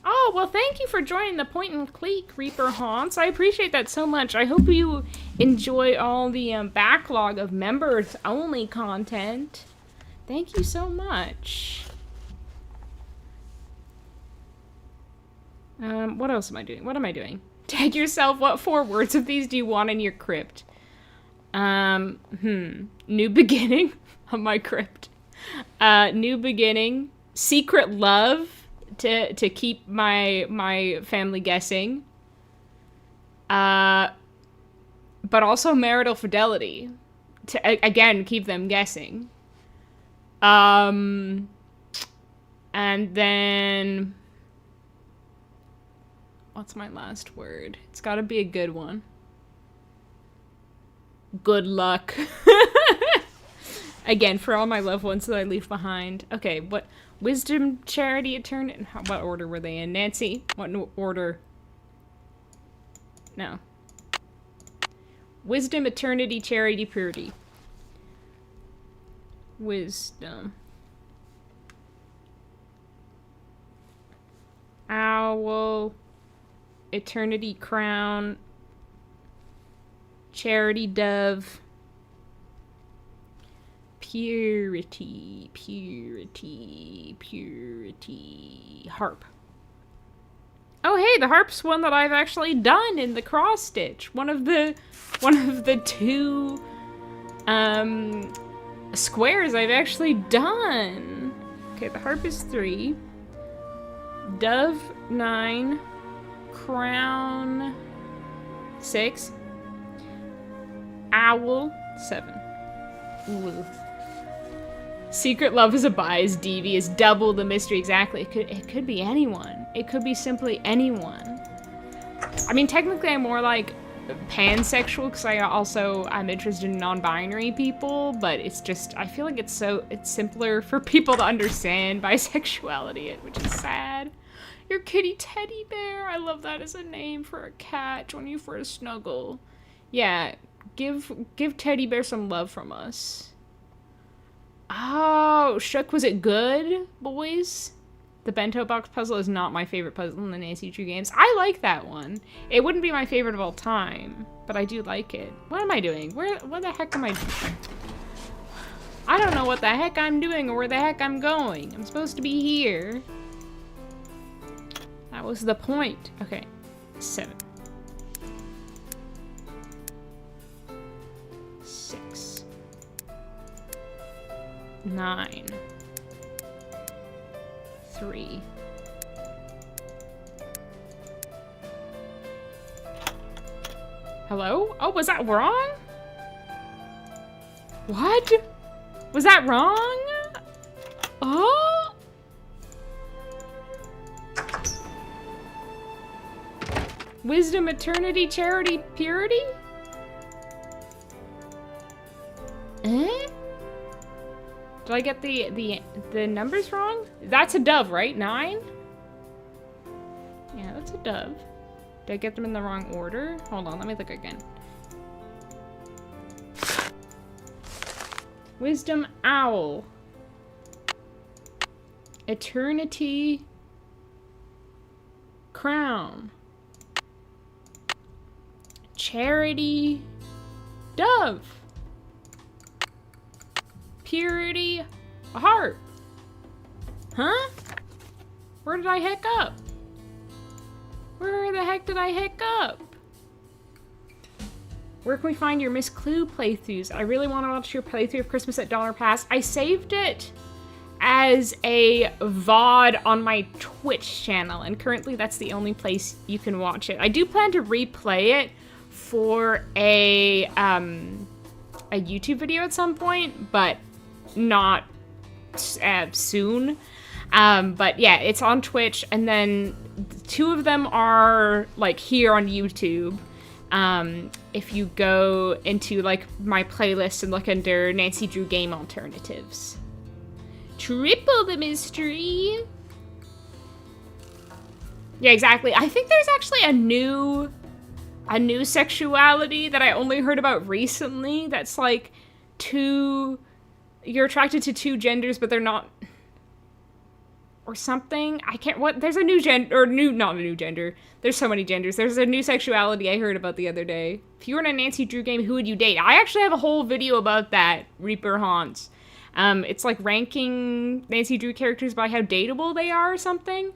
Oh, well, thank you for joining the Point and Click, Reaper Haunts. I appreciate that so much. I hope you enjoy all the backlog of members-only content. Thank you so much. What else am I doing? What am I doing? Tag yourself. What 4 words of these do you want in your crypt? New beginning on my crypt. New beginning. Secret love. To keep my family guessing. But also marital fidelity. To, again, keep them guessing. And then... What's my last word? It's gotta be a good one. Good luck. Again, for all my loved ones that I leave behind. Okay, what... Wisdom, charity, eternity. What order were they in? Nancy, what order? No. Wisdom, eternity, charity, purity. Wisdom. Owl. Eternity, crown. Charity, dove. Purity, purity, purity. Harp. Oh, hey, the harp's one that I've actually done in the cross stitch. One of the 2 squares I've actually done. Okay, the harp is 3. Dove 9. Crown 6. Owl 7. Ooh. Secret love is a bias, devious, double the mystery. Exactly. It could be anyone. It could be simply anyone. I mean, technically I'm more like pansexual because I'm interested in non-binary people, but it's just, I feel like it's simpler for people to understand bisexuality, which is sad. Your kitty teddy bear. I love that as a name for a cat. Join you for a snuggle. Yeah, give teddy bear some love from us. Oh, Shook, was it good, boys? The bento box puzzle is not my favorite puzzle in the Nancy Drew games. I like that one. It wouldn't be my favorite of all time, but I do like it. What am I doing? What the heck am I doing? I don't know what the heck I'm doing or where the heck I'm going. I'm supposed to be here. That was the point. Okay, 7. 6. 9. 3. Hello? Oh, was that wrong? What? Was that wrong? Oh? Wisdom, eternity, charity, purity? Eh? Did I get the numbers wrong? That's a dove, right? 9? Yeah, that's a dove. Did I get them in the wrong order? Hold on, let me look again. Wisdom, owl. Eternity, crown. Charity, dove. Purity, a harp. Huh? Where did I heck up? Where the heck did I heck up? Where can we find your Miss Clue playthroughs? I really want to watch your playthrough of Christmas at Dollar Pass. I saved it as a VOD on my Twitch channel, and currently that's the only place you can watch it. I do plan to replay it for a YouTube video at some point, but not soon. But yeah, it's on Twitch, and then 2 of them are like here on YouTube. If you go into like my playlist and look under Nancy Drew Game Alternatives. Triple the mystery. Yeah, exactly. I think there's actually a new sexuality that I only heard about recently. That's like you're attracted to 2 genders, but they're not, or something. I can't, there's a new gender, or not a new gender. There's so many genders. There's a new sexuality I heard about the other day. If you were in a Nancy Drew game, who would you date? I actually have a whole video about that, Reaper Haunts. It's like ranking Nancy Drew characters by how dateable they are or something.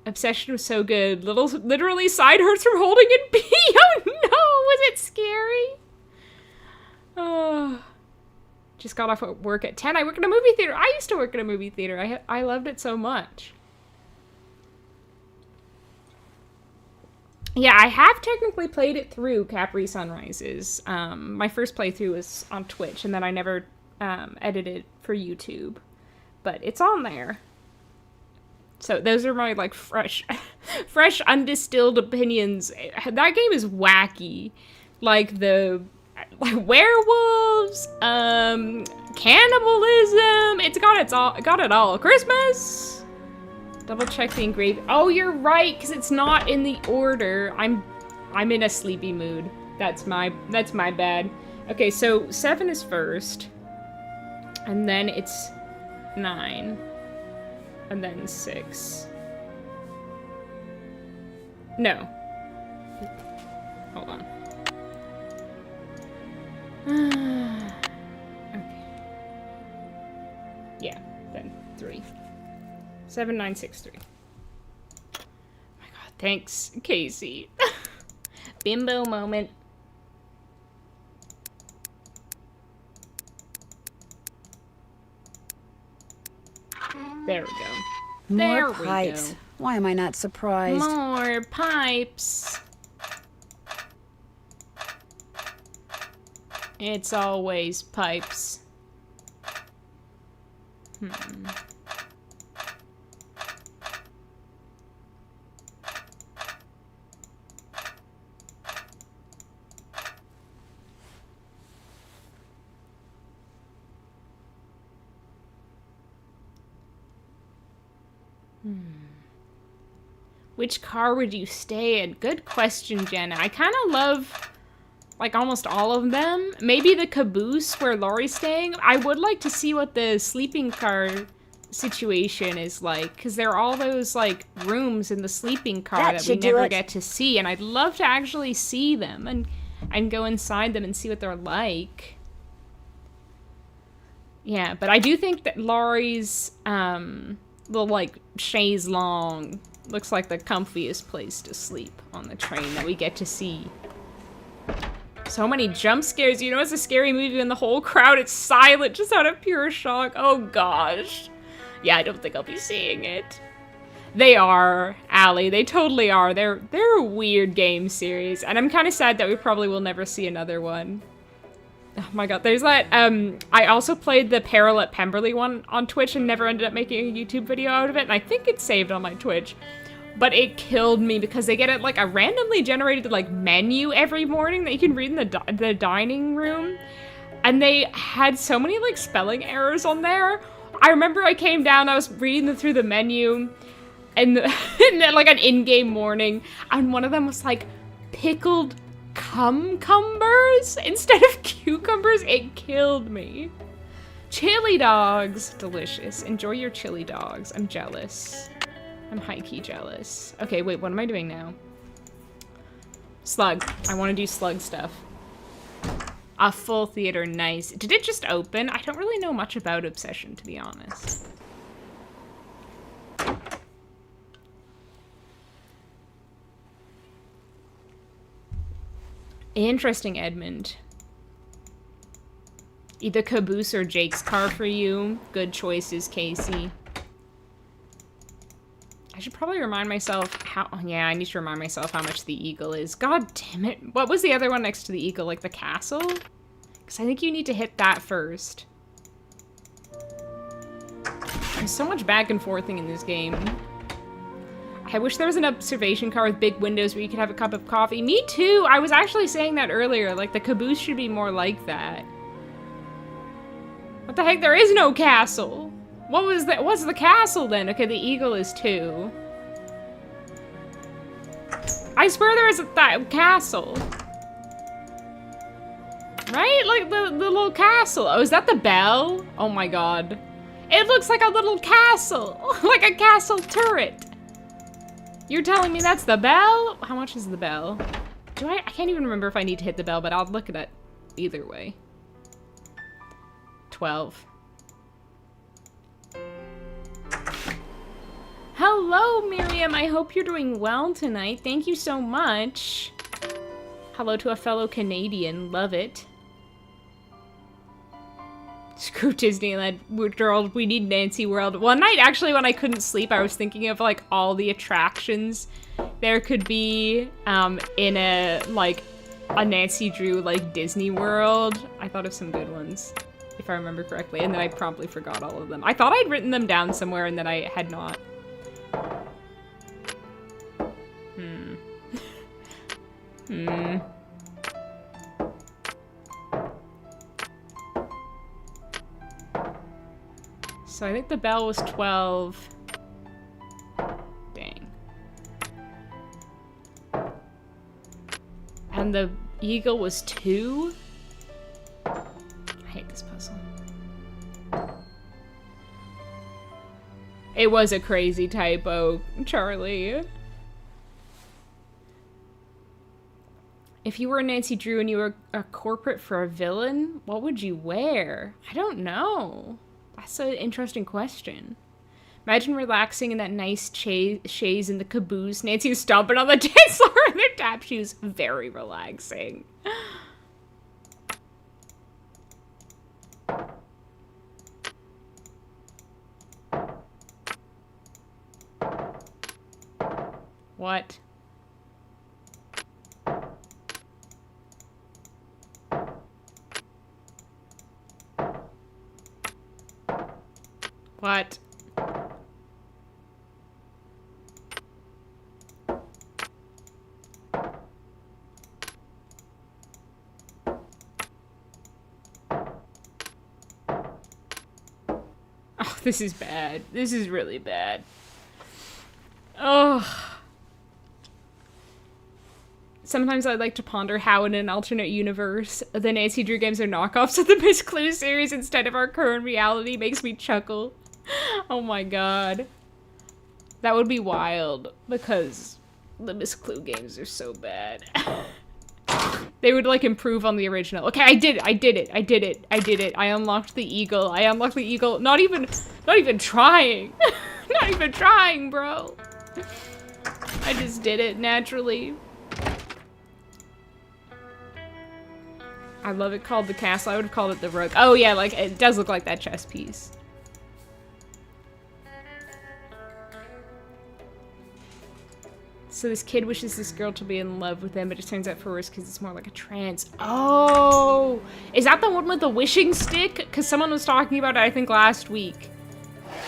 Obsession was so good. Literally side hurts from holding it B. Oh no, was it scary? Oh. Just got off at work at 10. I work in a movie theater. I used to work in a movie theater. I loved it so much. Yeah, I have technically played it through Capri Sunrises. My first playthrough was on Twitch, and then I never edited for YouTube. But it's on there. So those are my like fresh undistilled opinions. That game is wacky. Like werewolves, cannibalism. It's got it all. Christmas. Double check the engraving. Oh, you're right, because it's not in the order. I'm in a sleepy mood. That's my bad. Okay, so 7 is first, and then it's 9, and then 6. No. Hold on. Okay. Yeah, then 3. 7, 9, 6, 3. Oh my god, thanks, Casey. Bimbo moment. There we go. More pipes. Why am I not surprised? More pipes. It's always pipes. Which car would you stay in? Good question, Jenna. I kind of love, like, almost all of them. Maybe the caboose where Laurie's staying. I would like to see what the sleeping car situation is like, because there are all those, like, rooms in the sleeping car that we never get to see, and I'd love to actually see them and go inside them and see what they're like. Yeah, but I do think that Laurie's, little, like, chaise longue looks like the comfiest place to sleep on the train that we get to see. So many jump scares. You know, it's a scary movie when the whole crowd is silent just out of pure shock. Oh gosh. Yeah, I don't think I'll be seeing it. They are, Allie. They totally are. They're a weird game series, and I'm kind of sad that we probably will never see another one. Oh my god, there's that, I also played the Peril at Pemberley one on Twitch and never ended up making a YouTube video out of it, and I think it's saved on my Twitch. But it killed me because they get like a randomly generated like menu every morning that you can read in the dining room. And they had so many like spelling errors on there. I remember I came down, I was reading through the menu and then like an in-game morning, and one of them was like pickled cucumbers instead of cucumbers. It killed me. Chili dogs, delicious. Enjoy your chili dogs. I'm jealous. I'm high-key jealous. Okay, wait, what am I doing now? Slug. I want to do slug stuff. A full theater, nice. Did it just open? I don't really know much about Obsession, to be honest. Interesting, Edmund. Either Caboose or Jake's car for you. Good choices, Casey. I should probably remind myself how... Oh, yeah, I need to remind myself how much the Eagle is. God damn it. What was the other one next to the Eagle? Like the castle? Because I think you need to hit that first. There's so much back and forthing in this game. I wish there was an observation car with big windows where you could have a cup of coffee. Me too! I was actually saying that earlier. Like, the Caboose should be more like that. What the heck? There is no castle! What was that? What's the castle then? Okay, the Eagle is 2. I swear there is that castle. Right? Like the little castle. Oh, is that the bell? Oh my god. It looks like a little castle. Like a castle turret. You're telling me that's the bell? How much is the bell? I can't even remember if I need to hit the bell, but I'll look at it either way. 12. Hello, Miriam. I hope you're doing well tonight. Thank you so much. Hello to a fellow Canadian. Love it. Screw Disneyland World. We need Nancy World. One night, actually, when I couldn't sleep, I was thinking of, like, all the attractions there could be in a Nancy Drew, like, Disney World. I thought of some good ones, if I remember correctly, and then I promptly forgot all of them. I thought I'd written them down somewhere, and then I had not. So I think the bell was 12. Dang. And the Eagle was 2? I hate this puzzle. It was a crazy typo, Charlie. If you were Nancy Drew and you were a corporate for a villain, what would you wear? I don't know. That's an interesting question. Imagine relaxing in that nice chaise in the Caboose. Nancy was stomping on the dance floor in their tap shoes. Very relaxing. What? What? Oh, this is bad. This is really bad. Oh. Sometimes I'd like to ponder how in an alternate universe the Nancy Drew games are knockoffs of the Miss Clue series instead of our current reality. Makes me chuckle. Oh my god. That would be wild because the Miss Clue games are so bad. They would like improve on the original. Okay, I did it. I unlocked the Eagle. Not even trying. Not even trying, bro. I just did it naturally. I love it called the castle. I would have called it the rook. Oh yeah, like it does look like that chess piece. So this kid wishes this girl to be in love with him, but it turns out for worse because it's more like a trance. Oh! Is that the one with the wishing stick? Because someone was talking about it, I think, last week.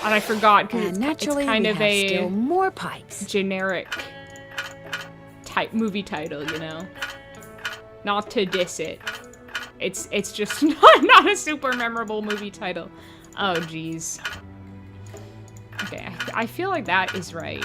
And I forgot because it's kind of a still more pipes. Generic type movie title, you know? Not to diss it. It's just not a super memorable movie title. Oh, jeez. Okay, I feel like that is right.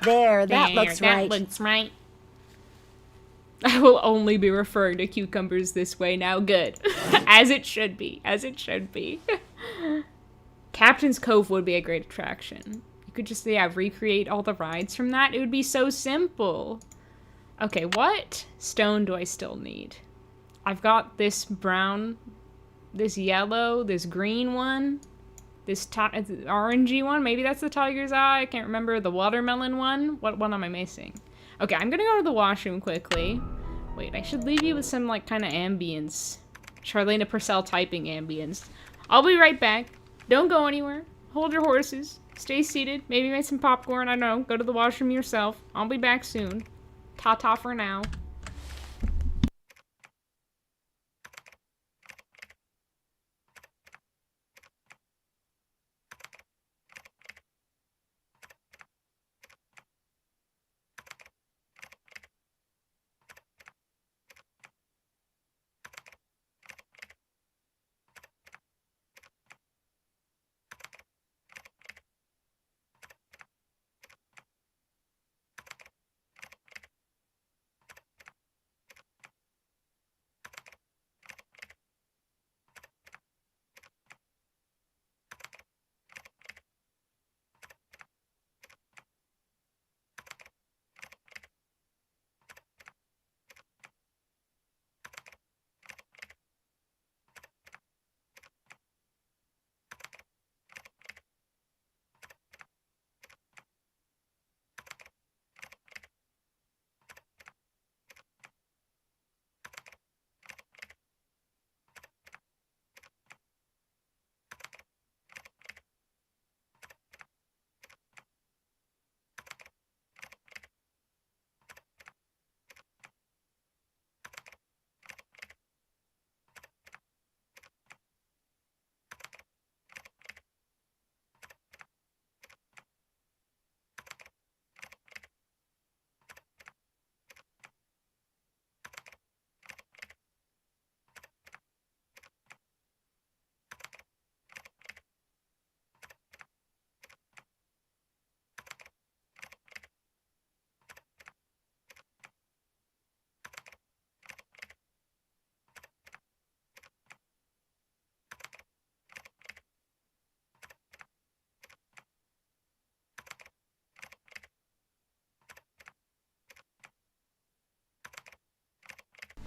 There, that looks right. That looks right. I will only be referring to cucumbers this way now. Good. As it should be. As it should be. Captain's Cove would be a great attraction. You could just, yeah, recreate all the rides from that. It would be so simple. Okay, what stone do I still need? I've got this brown, this yellow, this green one, this orangey one. Maybe that's the tiger's eye. I can't remember. The watermelon one. What one am I missing? Okay, I'm gonna go to the washroom quickly. Wait, I should leave you with some, like, kind of ambience. Charlena Purcell typing ambience. I'll be right back. Don't go anywhere. Hold your horses. Stay seated. Maybe make some popcorn. I don't know. Go to the washroom yourself. I'll be back soon. Ta-ta for now.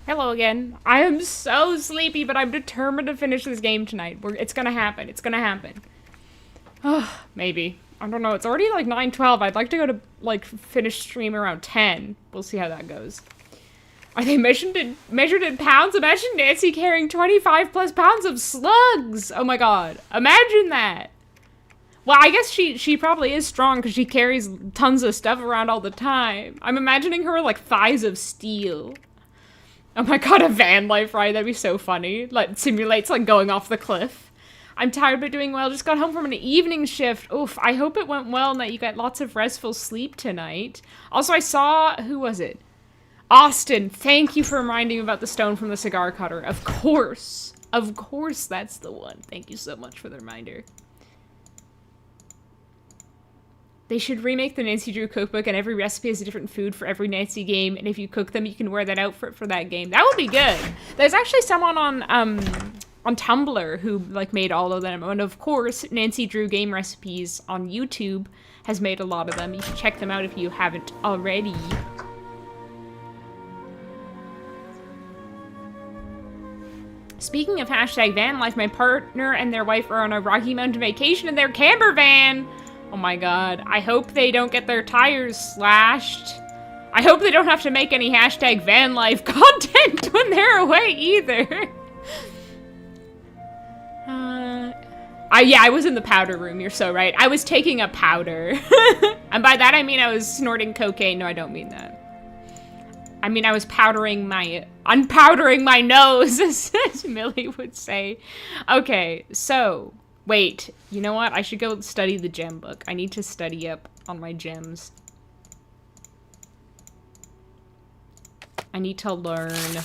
Hello again. I am so sleepy, but I'm determined to finish this game tonight. It's gonna happen. It's gonna happen. Maybe. I don't know. It's already like 9:12. I'd like to go to, like, finish stream around 10. We'll see how that goes. Are they measured in pounds? Imagine Nancy carrying 25 plus pounds of slugs. Oh my god. Imagine that. Well, I guess she probably is strong because she carries tons of stuff around all the time. I'm imagining her like thighs of steel. Oh my god, a van life ride, that'd be so funny. Like, simulates, like, going off the cliff. I'm tired but doing well. Just got home from an evening shift. Oof, I hope it went well and that you got lots of restful sleep tonight. Also, I saw, who was it? Austin, thank you for reminding me about the stone from the cigar cutter. Of course. Of course that's the one. Thank you so much for the reminder. They should remake the Nancy Drew cookbook and every recipe is a different food for every Nancy game, and if you cook them, you can wear that outfit for that game. That would be good. There's actually someone on Tumblr who, like, made all of them, and of course, Nancy Drew Game Recipes on YouTube has made a lot of them. You should check them out if you haven't already. Speaking of hashtag van life, my partner and their wife are on a Rocky Mountain vacation in their camper van. Oh my god. I hope they don't get their tires slashed. I hope they don't have to make any hashtag van life content when they're away either. Yeah, I was in the powder room. You're so right. I was taking a powder. And by that I mean I was snorting cocaine. No, I don't mean that. I mean I was unpowdering my nose, as Millie would say. Okay, so, wait. You know what? I should go study the gem book. I need to study up on my gems. I need to learn.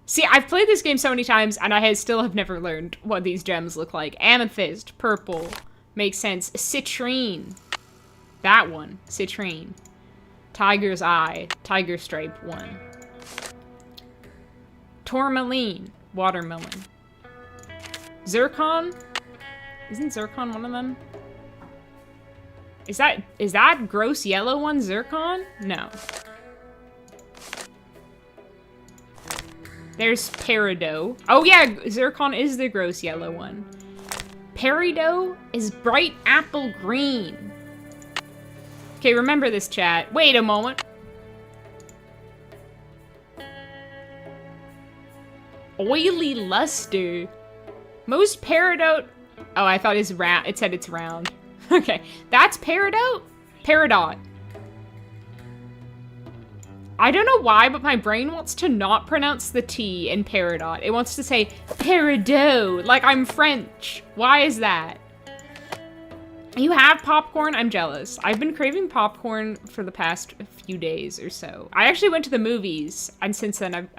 See, I've played this game so many times, and I still have never learned what these gems look like. Amethyst, purple, makes sense. Citrine, that one, citrine. Tiger's eye, tiger stripe one. Tourmaline, watermelon. Zircon, isn't zircon one of them? Is that gross yellow one zircon? No. There's peridot. Oh yeah, zircon is the gross yellow one. Peridot is bright apple green. Okay, remember this, chat. Wait a moment. Oily luster. Most peridot. Oh, I thought it's round. It said it's round. Okay, that's peridot? Peridot. I don't know why, but my brain wants to not pronounce the T in peridot. It wants to say peridot, like I'm French. Why is that? You have popcorn? I'm jealous. I've been craving popcorn for the past few days or so. I actually went to the movies, and since then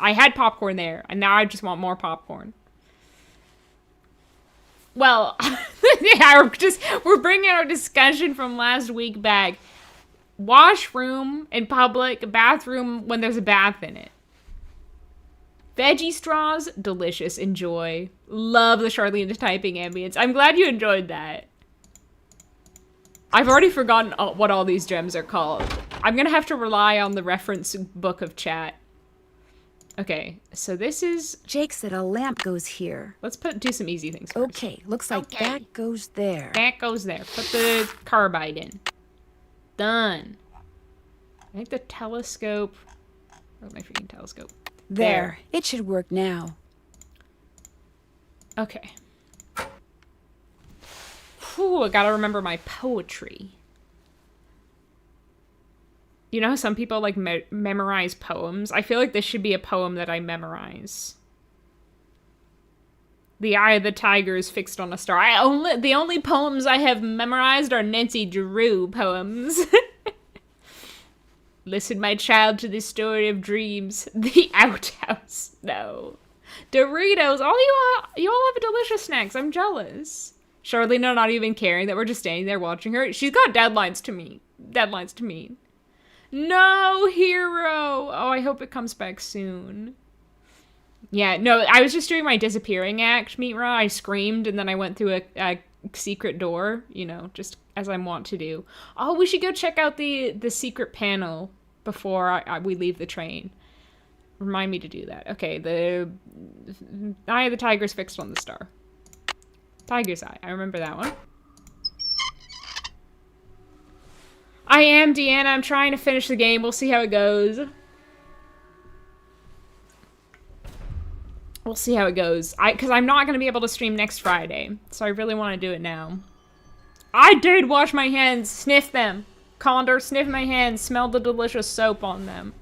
I had popcorn there, and now I just want more popcorn. Well, yeah, we're bringing our discussion from last week back. Washroom in public, bathroom when there's a bath in it. Veggie straws, delicious, enjoy. Love the Charlene typing ambience. I'm glad you enjoyed that. I've already forgotten what all these gems are called. I'm gonna have to rely on the reference book of chat. Okay, so this is... Jake said a lamp goes here. Let's do some easy things first. Okay, looks like that goes there. That goes there. Put the carbide in. Done. I think the telescope... Where's my freaking telescope? There. It should work now. Okay. Whew, I gotta remember my poetry. You know how some people like memorize poems? I feel like this should be a poem that I memorize. The eye of the tiger is fixed on a star. The only poems I have memorized are Nancy Drew poems. Listen, my child, to this story of dreams. The outhouse. No. Doritos. You all have delicious snacks. I'm jealous. Charlene not even caring that we're just standing there watching her. She's got deadlines to meet. Deadlines to meet. No, hero. Oh, I hope it comes back soon. Yeah, no, I was just doing my disappearing act, Mitra. I screamed and then I went through a secret door, you know, just as I want to do. Oh, we should go check out the secret panel before we leave the train. Remind me to do that. Okay, the eye of the tiger is fixed on the star. Tiger's eye. I remember that one. I am Deanna. I'm trying to finish the game. We'll see how it goes. We'll see how it goes. Because I'm not going to be able to stream next Friday. So I really want to do it now. I did wash my hands. Sniff them. Condor, sniff my hands. Smell the delicious soap on them.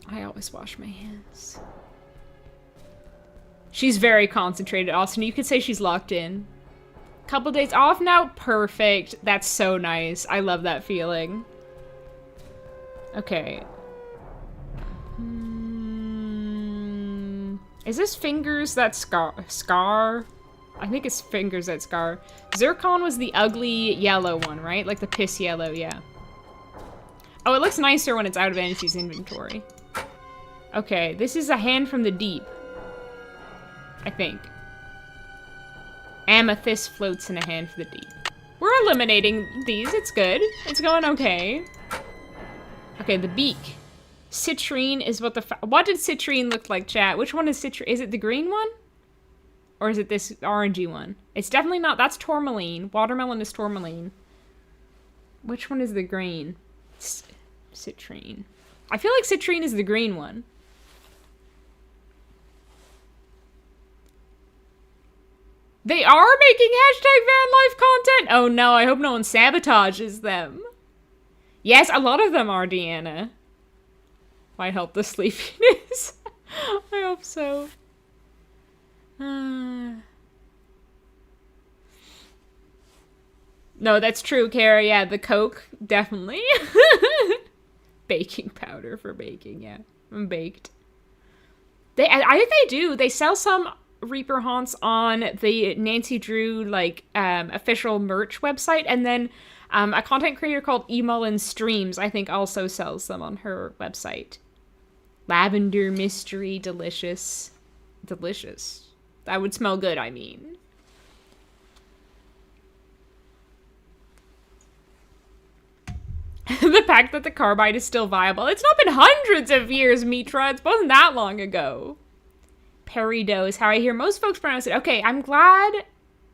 I always wash my hands. She's very concentrated, Austin. You could say she's locked in. Couple days off now? Perfect. That's so nice. I love that feeling. Okay. Is this fingers that scar? I think it's fingers that scar. Zircon was the ugly yellow one, right? Like the piss yellow, yeah. Oh, it looks nicer when it's out of Angie's inventory. Okay, this is a hand from the deep. I think. Amethyst floats in a hand for the deep. We're eliminating these. It's good. It's going okay. Okay, the beak. Citrine is what did citrine look like, chat? Which one is citrine? Is it the green one? Or is it this orangey one? It's definitely not. That's tourmaline. Watermelon is tourmaline. Which one is the green? Citrine. I feel like citrine is the green one. They are making hashtag van life content? Oh no, I hope no one sabotages them. Yes, a lot of them are, Deanna. Might help the sleepiness. I hope so. No, that's true, Kara. Yeah, the Coke, definitely. Baking powder for baking, yeah. I'm baked. I think they do. They sell some Reaper Haunts on the Nancy Drew, like, official merch website, and then a content creator called Emullin Streams, I think, also sells them on her website. Lavender mystery, delicious. Delicious. That would smell good, I mean. The fact that the carbide is still viable. It's not been hundreds of years, Mitra. It wasn't that long ago. Peridot is how I hear most folks pronounce it. Okay, I'm glad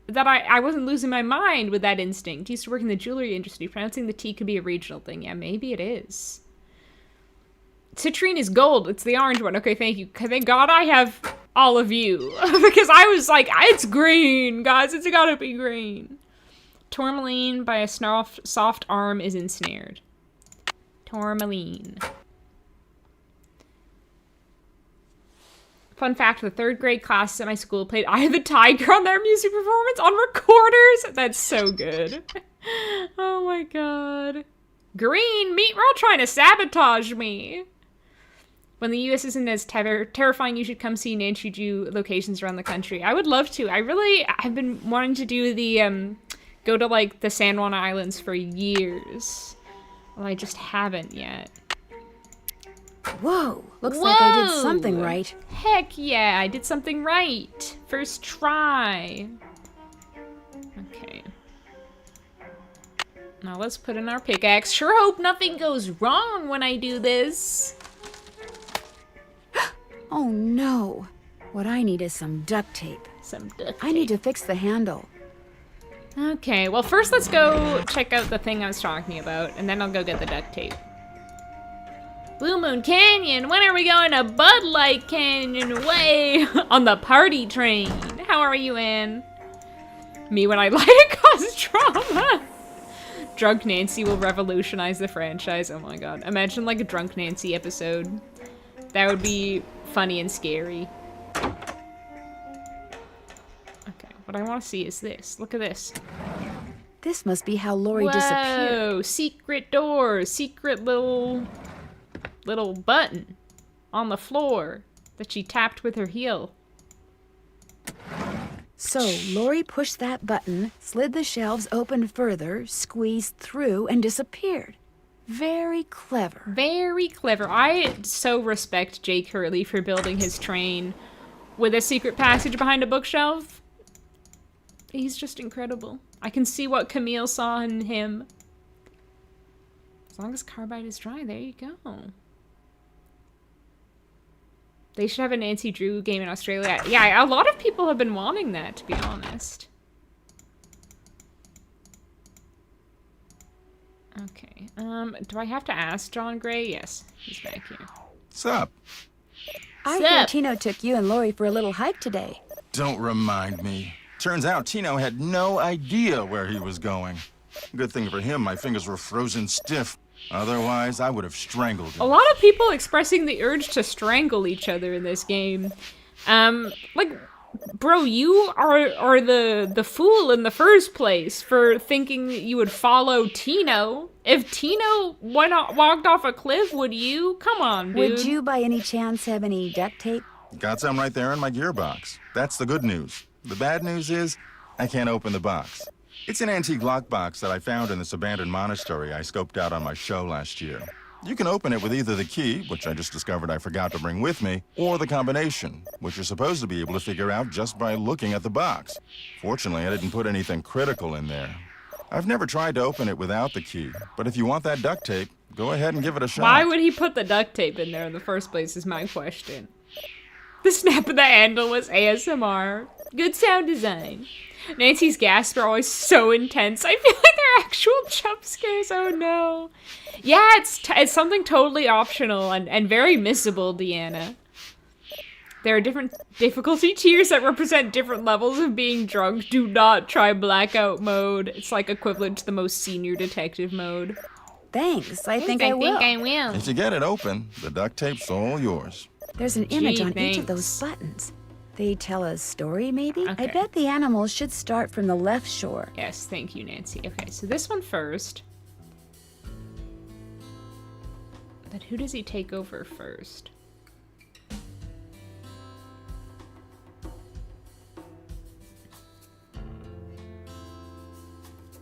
that I wasn't losing my mind with that instinct. Used to work in the jewelry industry. Pronouncing the T could be a regional thing. Yeah, maybe it is. Citrine is gold. It's the orange one. Okay, thank you. Thank God I have all of you. Because I was like, it's green, guys. It's gotta be green. Tourmaline by a soft arm is ensnared. Tourmaline. Fun fact, the 3rd grade classes at my school played Eye of the Tiger on their music performance on recorders. That's so good. Oh my god. Green, Meat Roll trying to sabotage me. When the U.S. isn't as terrifying, you should come see Nancy Drew locations around the country. I would love to. I've been wanting to do the, go to, like, the San Juan Islands for years. Well, I just haven't yet. Whoa, looks like I did something right. Heck yeah, I did something right. First try. Okay. Now let's put in our pickaxe. Sure hope nothing goes wrong when I do this. Oh no. What I need is some duct tape. Some duct tape. I need to fix the handle. Okay, well first let's go check out the thing I was talking about, and then I'll go get the duct tape. Blue Moon Canyon, when are we going to Bud Light Canyon way on the party train? How are you, Ann? Me when I lie to cause drama. Drunk Nancy will revolutionize the franchise. Oh my god. Imagine like a Drunk Nancy episode. That would be funny and scary. Okay, what I want to see is this. Look at this. This must be how Lori disappeared. Whoa, secret door, secret little button on the floor that she tapped with her heel. So Lori pushed that button, slid the shelves open further, squeezed through, and disappeared. Very clever. Very clever. I so respect Jake Hurley for building his train with a secret passage behind a bookshelf. He's just incredible. I can see what Camille saw in him. As long as carbide is dry, there you go. They should have a Nancy Drew game in Australia. Yeah, a lot of people have been wanting that, to be honest. Okay, do I have to ask John Gray? Yes, he's back here. What's up? I heard Tino took you and Lori for a little hike today. Don't remind me. Turns out Tino had no idea where he was going. Good thing for him, my fingers were frozen stiff. Otherwise, I would have strangled him. A lot of people expressing the urge to strangle each other in this game. Like, bro, you are the fool in the first place for thinking you would follow Tino. If Tino walked off a cliff, would you? Come on, dude. Would you by any chance have any duct tape? Got some right there in my gearbox. That's the good news. The bad news is, I can't open the box. It's an antique lockbox that I found in this abandoned monastery I scoped out on my show last year. You can open it with either the key, which I just discovered I forgot to bring with me, or the combination, which you're supposed to be able to figure out just by looking at the box. Fortunately, I didn't put anything critical in there. I've never tried to open it without the key, but if you want that duct tape, go ahead and give it a shot. Why would he put the duct tape in there in the first place is my question. The snap of the handle was ASMR. Good sound design. Nancy's gasps are always so intense. I feel like they're actual jump scares. Oh no. Yeah, it's something totally optional and very missable, Deanna. There are different difficulty tiers that represent different levels of being drunk. Do not try blackout mode. It's like equivalent to the most senior detective mode. Thanks, I think I will. If you get it open, the duct tape's all yours. There's an image on each thanks. of those buttons. They tell a story, maybe? Okay. I bet the animals should start from the left shore. Yes, thank you, Nancy. Okay, so this one first. But who does he take over first?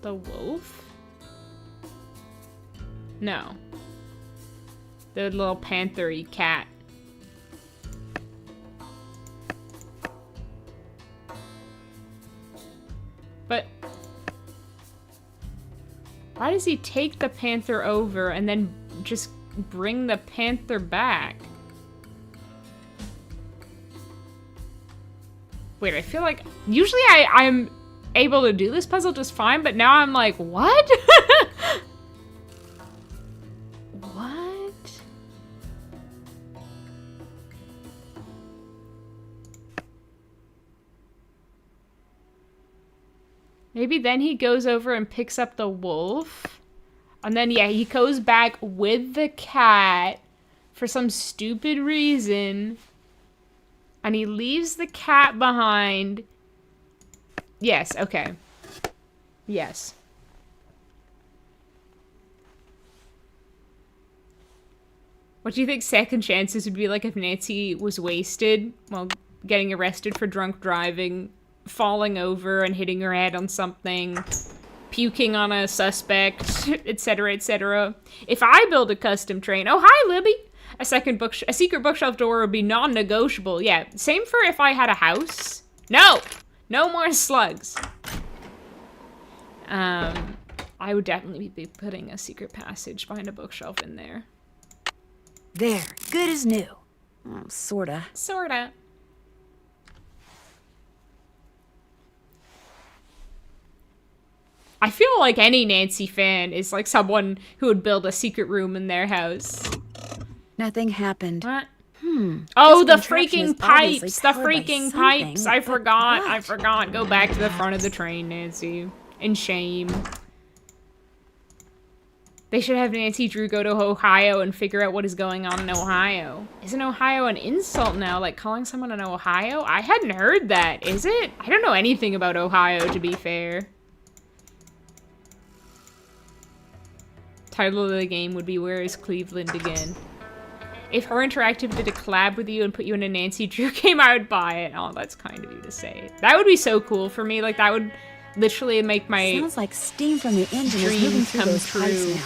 The wolf? No. The little panther-y cat. But why does he take the panther over and then just bring the panther back? Wait, I feel like usually I'm able to do this puzzle just fine, but now I'm like, what? What? Maybe then he goes over and picks up the wolf. And then, yeah, he goes back with the cat for some stupid reason. And he leaves the cat behind. Yes, okay. Yes. What do you think second chances would be like if Nancy was wasted while getting arrested for drunk driving, falling over and hitting her head on something, puking on a suspect, etc., etc. If I build a custom train, oh hi Libby! A secret bookshelf door would be non-negotiable. Yeah, same for if I had a house. No! No more slugs. I would definitely be putting a secret passage behind a bookshelf in there. There, good as new. Oh, sorta. Sorta. I feel like any Nancy fan is like someone who would build a secret room in their house. Nothing happened. What? This Oh, the contraption is freaking obviously pipes! The powered by freaking something, pipes! I but forgot. what? I forgot. Go back to the front of the train, Nancy. In shame. They should have Nancy Drew go to Ohio and figure out what is going on in Ohio. Isn't Ohio an insult now? Like calling someone in Ohio? I hadn't heard that. Is it? I don't know anything about Ohio, to be fair. Title of the game would be Where is Cleveland Again? If Her Interactive did a collab with you and put you in a Nancy Drew game, I would buy it. Oh, that's kind of you to say. That would be so cool for me. Like, that would literally make my Sounds like steam from the engine is moving through those pipes now.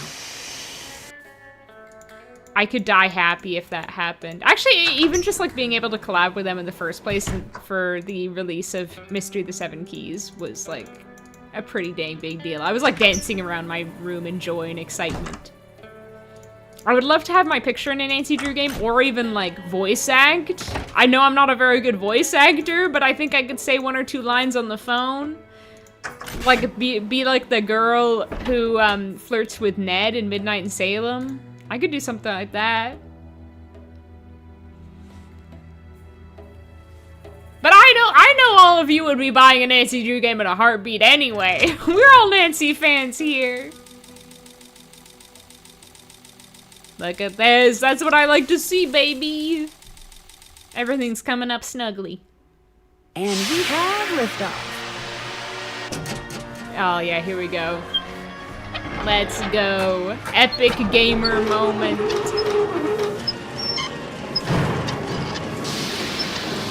I could die happy if that happened. Actually, even just like being able to collab with them in the first place and for the release of Mystery of the Seven Keys was like a pretty dang big deal. I was like dancing around my room in joy and excitement. I would love to have my picture in a Nancy Drew game or even like voice act. I know I'm not a very good voice actor, but I think I could say 1 or 2 lines on the phone. Like be like the girl who flirts with Ned in Midnight in Salem. I could do something like that. But I know all of you would be buying a Nancy Drew game in a heartbeat anyway. We're all Nancy fans here. Look at this. That's what I like to see, baby. Everything's coming up snugly. And we have liftoff. Oh yeah, here we go. Let's go. Epic gamer moment.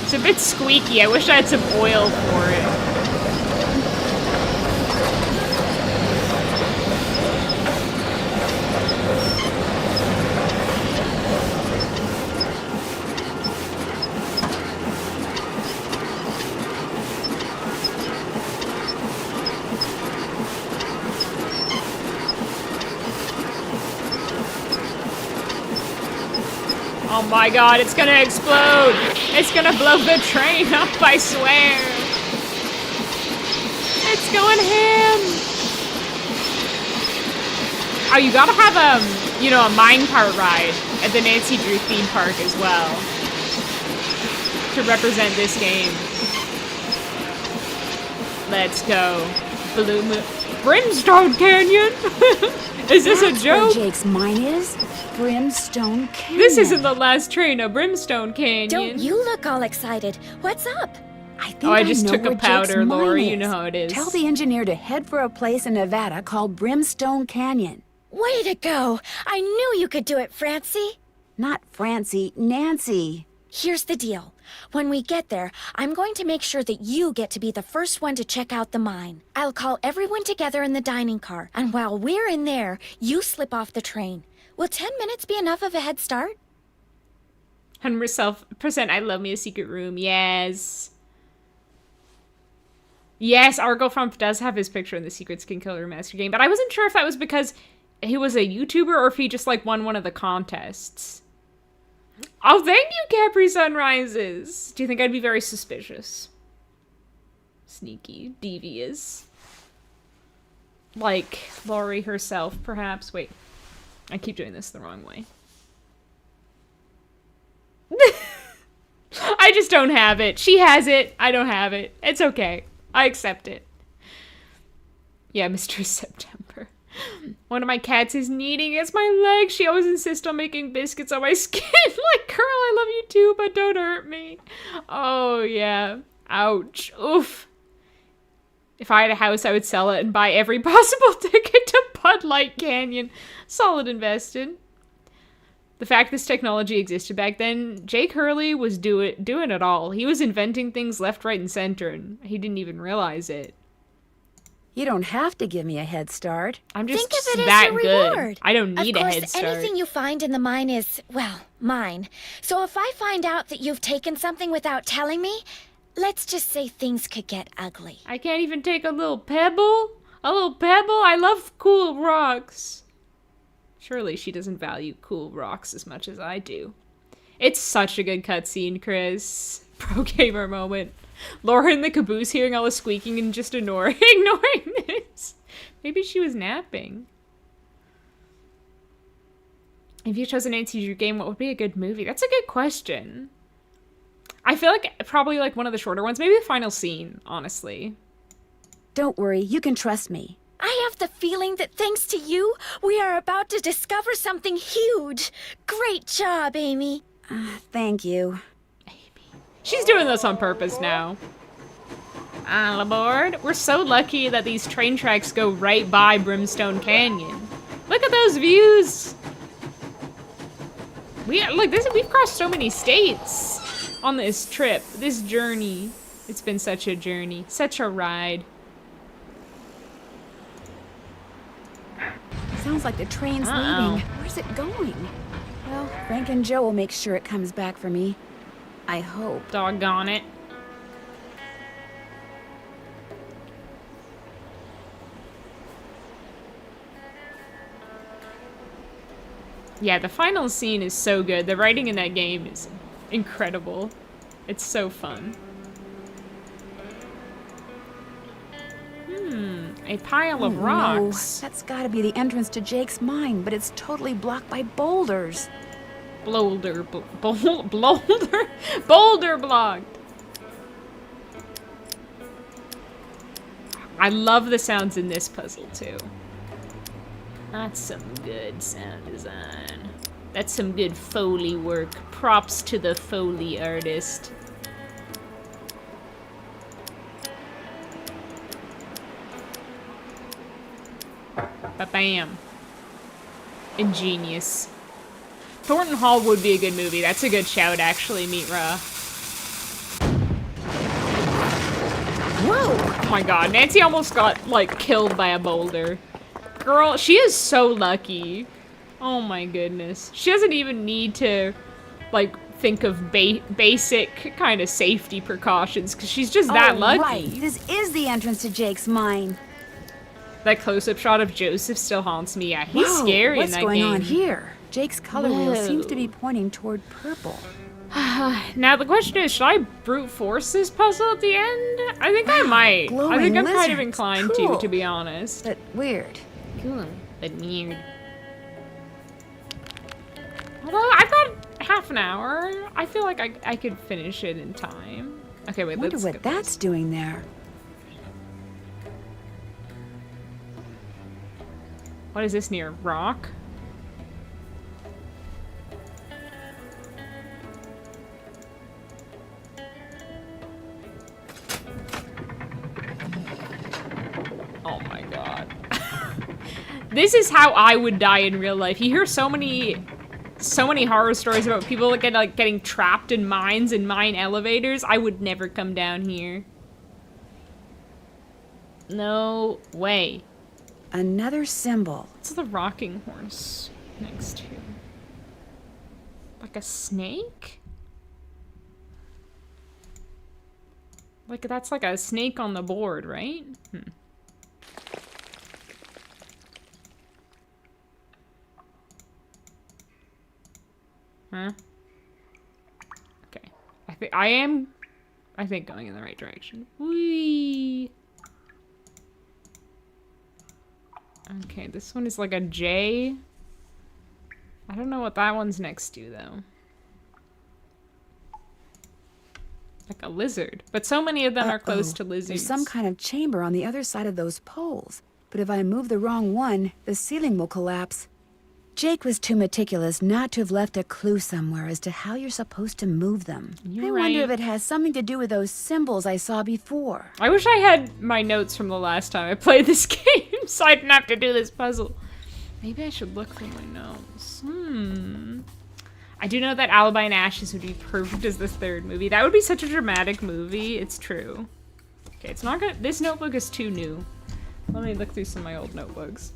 It's a bit squeaky. I wish I had some oil for it. Oh my god, it's gonna explode! It's gonna blow the train up, I swear! It's going ham. Oh, you gotta have you know, a minecart ride at the Nancy Drew theme park as well to represent this game. Let's go. Blue Moon. Brimstone Canyon? Is this a joke? Where Jake's mine is Brimstone Canyon. This isn't the last train of Brimstone Canyon. Don't you look all excited. What's up? I think I just know took a where powder, Jake's mine Lori. is. You know how it is. Tell the engineer to head for a place in Nevada called Brimstone Canyon. Way to go. I knew you could do it, Francie. Not Francie, Nancy. Here's the deal. When we get there, I'm going to make sure that you get to be the first one to check out the mine. I'll call everyone together in the dining car, and while we're in there, you slip off the train. Will 10 minutes be enough of a head start? 100% I love me a secret room. Yes. Yes, Argo Frump does have his picture in the Secret Skin Killer Master game, but I wasn't sure if that was because he was a YouTuber or if he just, like, won one of the contests. Oh, thank you, Capri Sunrises! Do you think I'd be very suspicious? Sneaky, devious. Like Lori herself, perhaps. Wait, I keep doing this the wrong way. I just don't have it. She has it. I don't have it. It's okay. I accept it. Yeah, Mr. September. One of my cats is kneading against my leg. She always insists on making biscuits on my skin. Like, girl, I love you too, but don't hurt me. Oh, yeah. Ouch. Oof. If I had a house, I would sell it and buy every possible ticket to Bud Light Canyon. Solid invested. The fact this technology existed back then, Jake Hurley was doing it all. He was inventing things left, right, and center, and he didn't even realize it. You don't have to give me a head start. I'm just Think of it that as a good. reward. I don't need a head Of start. course, anything you find in the mine is, well, mine. So if I find out that you've taken something without telling me, let's just say things could get ugly. I can't even take a little pebble? A little pebble? I love cool rocks. Surely she doesn't value cool rocks as much as I do. It's such a good cutscene, Chris. Pro gamer moment. Laura in the caboose hearing all the squeaking and just ignoring this. Maybe she was napping. If you chose an Nancy Drew game, what would be a good movie? That's a good question. I feel like probably like one of the shorter ones. Maybe the final scene, honestly. Don't worry, you can trust me. I have the feeling that thanks to you, we are about to discover something huge. Great job, Amy. Thank you. She's doing this on purpose now. On aboard. We're so lucky that these train tracks go right by Brimstone Canyon. Look at those views. We've crossed so many states on this trip, this journey. It's been such a journey, such a ride. Sounds like the train's leaving. Where's it going? Well, Frank and Joe will make sure it comes back for me. I hope. Doggone it. Yeah, the final scene is so good. The writing in that game is incredible. It's so fun. A pile of rocks. No, that's gotta be the entrance to Jake's mine, but it's totally blocked by boulders. Boulder blocked. I love the sounds in this puzzle too. That's some good sound design. That's some good Foley work. Props to the Foley artist. Ba-bam. Ingenious. Thornton Hall would be a good movie. That's a good shout, actually, Mitra. Whoa! Oh my god, Nancy almost got, like, killed by a boulder. Girl, she is so lucky. Oh my goodness. She doesn't even need to, like, think of basic kind of safety precautions, because she's just that lucky. Right. This is the entrance to Jake's mine. That close-up shot of Joseph still haunts me. Yeah, he's scary in that game. What's going on here? Jake's color wheel seems to be pointing toward purple. Now the question is, should I brute force this puzzle at the end? I think I might. I think I'm kind of inclined to be honest. But weird. Cool, but weird. Although I've got half an hour, I feel like I could finish it in time. Okay, wait, Wonder what that's doing there. What is this near? Rock? Oh my god. This is how I would die in real life. You hear so many horror stories about people getting trapped in mines and mine elevators. I would never come down here. No way. Another symbol. What's the rocking horse next to? Like a snake? Like that's like a snake on the board, right? Huh? Okay. I think going in the right direction. Whee! Okay, this one is like a J. I don't know what that one's next to, though. Like a lizard. But so many of them are close to lizards. There's some kind of chamber on the other side of those poles. But if I move the wrong one, the ceiling will collapse. Jake was too meticulous not to have left a clue somewhere as to how you're supposed to move them. I wonder if it has something to do with those symbols I saw before. I wish I had my notes from the last time I played this game so I didn't have to do this puzzle. Maybe I should look through my notes. I do know that Alibi and Ashes would be perfect as the third movie. That would be such a dramatic movie. It's true. Okay, it's not good. This notebook is too new. Let me look through some of my old notebooks.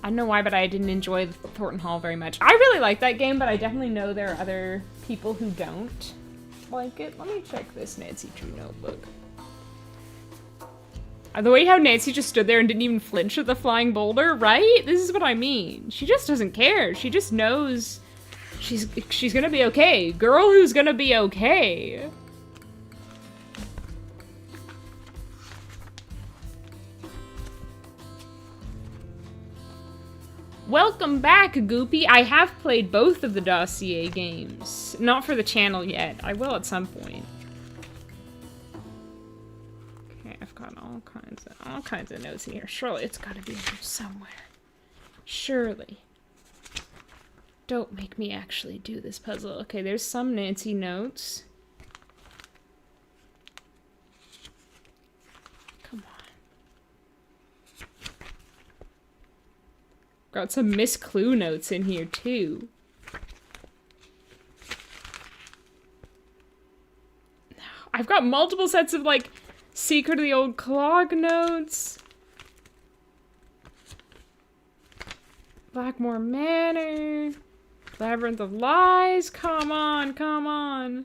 I don't know why, but I didn't enjoy Thornton Hall very much. I really like that game, but I definitely know there are other people who don't like it. Let me check this Nancy Drew notebook. The way how Nancy just stood there and didn't even flinch at the flying boulder, right? This is what I mean. She just doesn't care. She just knows she's gonna be okay. Girl who's gonna be okay. Welcome back, Goopy. I have played both of the Dossier games. Not for the channel yet. I will at some point. Okay, I've got all kinds of notes in here. Surely it's gotta be in here somewhere. Surely. Don't make me actually do this puzzle. Okay, there's some Nancy notes. Got some Miss Clue notes in here, too. I've got multiple sets of, like, Secret of the Old Clog notes. Blackmore Manor. Labyrinth of Lies. Come on, come on.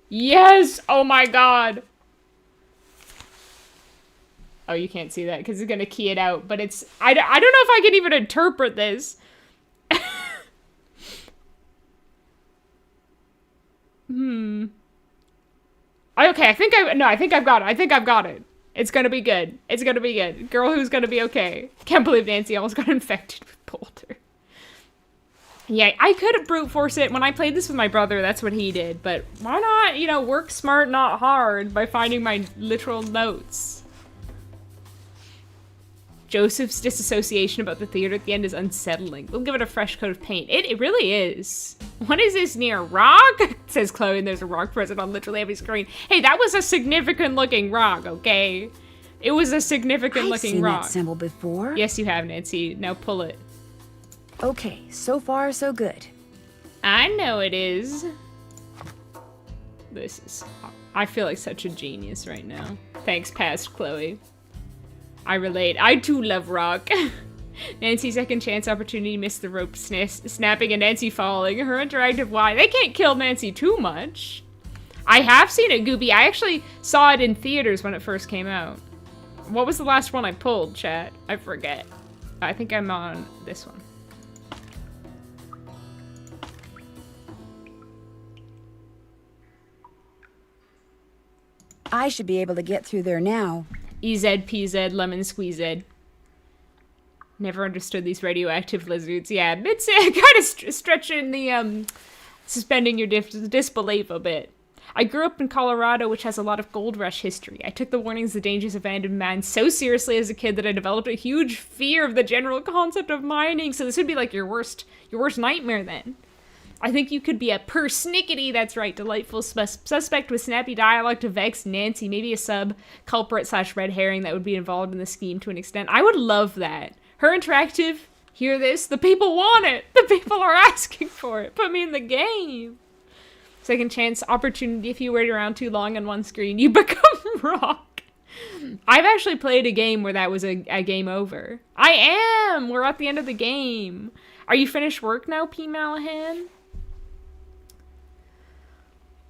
Yes! Oh my god! Oh, you can't see that because it's gonna key it out, but it's... I don't know if I can even interpret this. Okay, I think I've got it. I think I've got it. It's gonna be good. It's gonna be good. Girl who's gonna be okay. Can't believe Nancy almost got infected with Boulder. Yeah, I could brute force it. When I played this with my brother, that's what he did. But why not, you know, work smart, not hard by finding my literal notes? Joseph's disassociation about the theater at the end is unsettling. We'll give it a fresh coat of paint. It really is. What is this near? Rock? Says Chloe, and there's a rock present on literally every screen. Hey, that was a significant looking rock, okay? It was a significant looking rock. I've seen that symbol before. Yes, you have, Nancy. Now pull it. Okay, so far so good. I know it is. I feel like such a genius right now. Thanks, past Chloe. I relate. I too love rock. Nancy second chance opportunity missed the rope snapping and Nancy falling. Her interactive why. They can't kill Nancy too much. I have seen it, Gooby. I actually saw it in theaters when it first came out. What was the last one I pulled, chat? I forget. I think I'm on this one. I should be able to get through there now. EZ, PZ, lemon squeezed. Never understood these radioactive lizards. Yeah, it's kind of stretching the, suspending your disbelief a bit. I grew up in Colorado, which has a lot of gold rush history. I took the warnings, the dangers of abandoned mines so seriously as a kid that I developed a huge fear of the general concept of mining. So this would be like your worst nightmare then. I think you could be a persnickety, that's right, delightful suspect with snappy dialogue to vex Nancy, maybe a sub-culprit / red herring that would be involved in the scheme to an extent. I would love that. Her interactive, hear this, the people want it. The people are asking for it. Put me in the game. Second chance opportunity, if you wait around too long on one screen, you become rock. I've actually played a game where that was a game over. I am! We're at the end of the game. Are you finished work now, P. Malahan?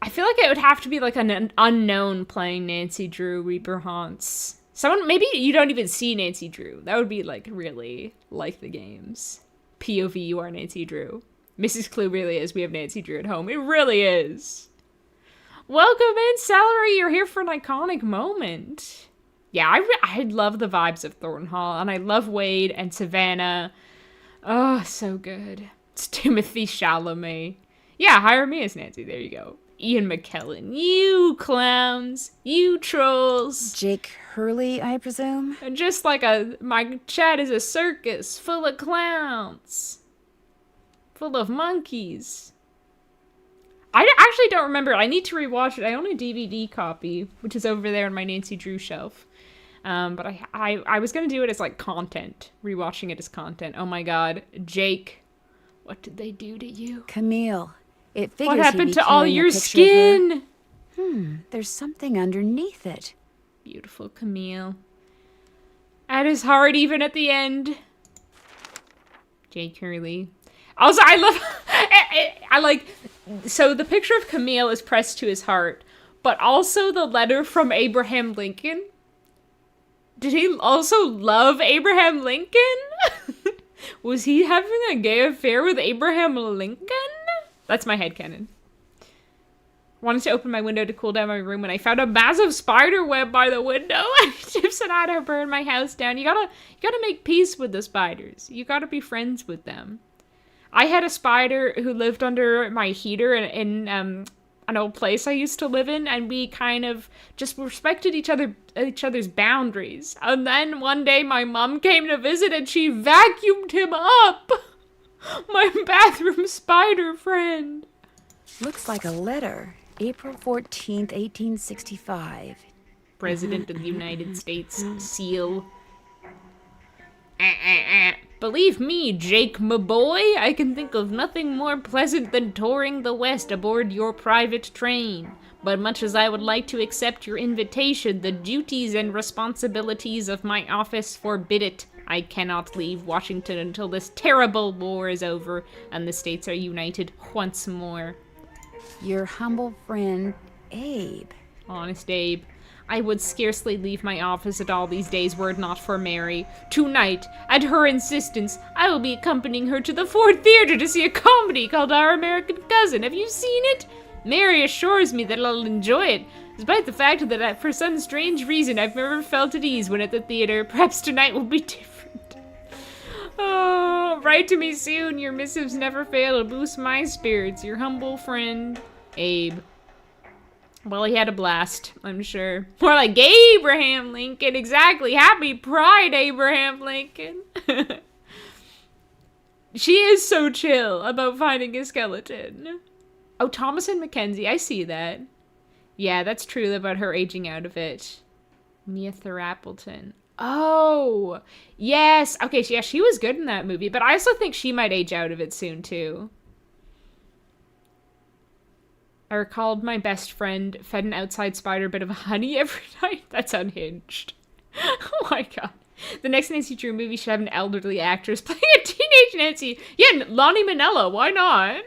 I feel like it would have to be like an unknown playing Nancy Drew Reaper Haunts. Someone, maybe you don't even see Nancy Drew. That would be like really like the games. POV, you are Nancy Drew. Mrs. Clue really is. We have Nancy Drew at home. It really is. Welcome in, Celery. You're here for an iconic moment. Yeah, I love the vibes of Thornton Hall, and I love Wade and Savannah. Oh, so good. It's Timothy Chalamet. Yeah, hire me as Nancy. There you go. Ian McKellen. You clowns. You trolls. Jake Hurley, I presume? Just like my chat is a circus full of clowns. Full of monkeys. I actually don't remember. I need to rewatch it. I own a DVD copy, which is over there on my Nancy Drew shelf. But I was going to do it as like content. Rewatching it as content. Oh my god. Jake. What did they do to you? Camille. It figures what happened to all your skin? There's something underneath it. Beautiful Camille. At his heart, even at the end. Jake Hurley. Also, I love... I like... So the picture of Camille is pressed to his heart, but also the letter from Abraham Lincoln. Did he also love Abraham Lincoln? Was he having a gay affair with Abraham Lincoln? That's my headcanon. Wanted to open my window to cool down my room when I found a massive spider web by the window. Chips and I'd have burned my house down. You gotta make peace with the spiders. You gotta be friends with them. I had a spider who lived under my heater in an old place I used to live in, and we kind of just respected each other's boundaries. And then one day my mom came to visit and she vacuumed him up. My bathroom spider friend. Looks like a letter. April 14th, 1865. President of the United States. Seal. Believe me, Jake, my boy, I can think of nothing more pleasant than touring the West aboard your private train. But much as I would like to accept your invitation, the duties and responsibilities of my office forbid it. I cannot leave Washington until this terrible war is over and the states are united once more. Your humble friend, Abe. Honest Abe. I would scarcely leave my office at all these days were it not for Mary. Tonight, at her insistence, I will be accompanying her to the Ford Theater to see a comedy called Our American Cousin. Have you seen it? Mary assures me that I'll enjoy it, despite the fact that for some strange reason I've never felt at ease when at the theater. Perhaps tonight will be different. Oh, write to me soon. Your missives never fail to boost my spirits. Your humble friend, Abe. Well, he had a blast, I'm sure. More like Abraham Lincoln, exactly. Happy Pride, Abraham Lincoln. She is so chill about finding a skeleton. Oh, Thomas and Mackenzie, I see that. Yeah, that's true about her aging out of it. Mia Therapleton. Oh, yes. Okay, yeah, she was good in that movie, but I also think she might age out of it soon, too. I recalled my best friend fed an outside spider a bit of honey every night. That's unhinged. Oh my god. The next Nancy Drew movie should have an elderly actress playing a teenage Nancy. Yeah, Lonnie Minella, why not?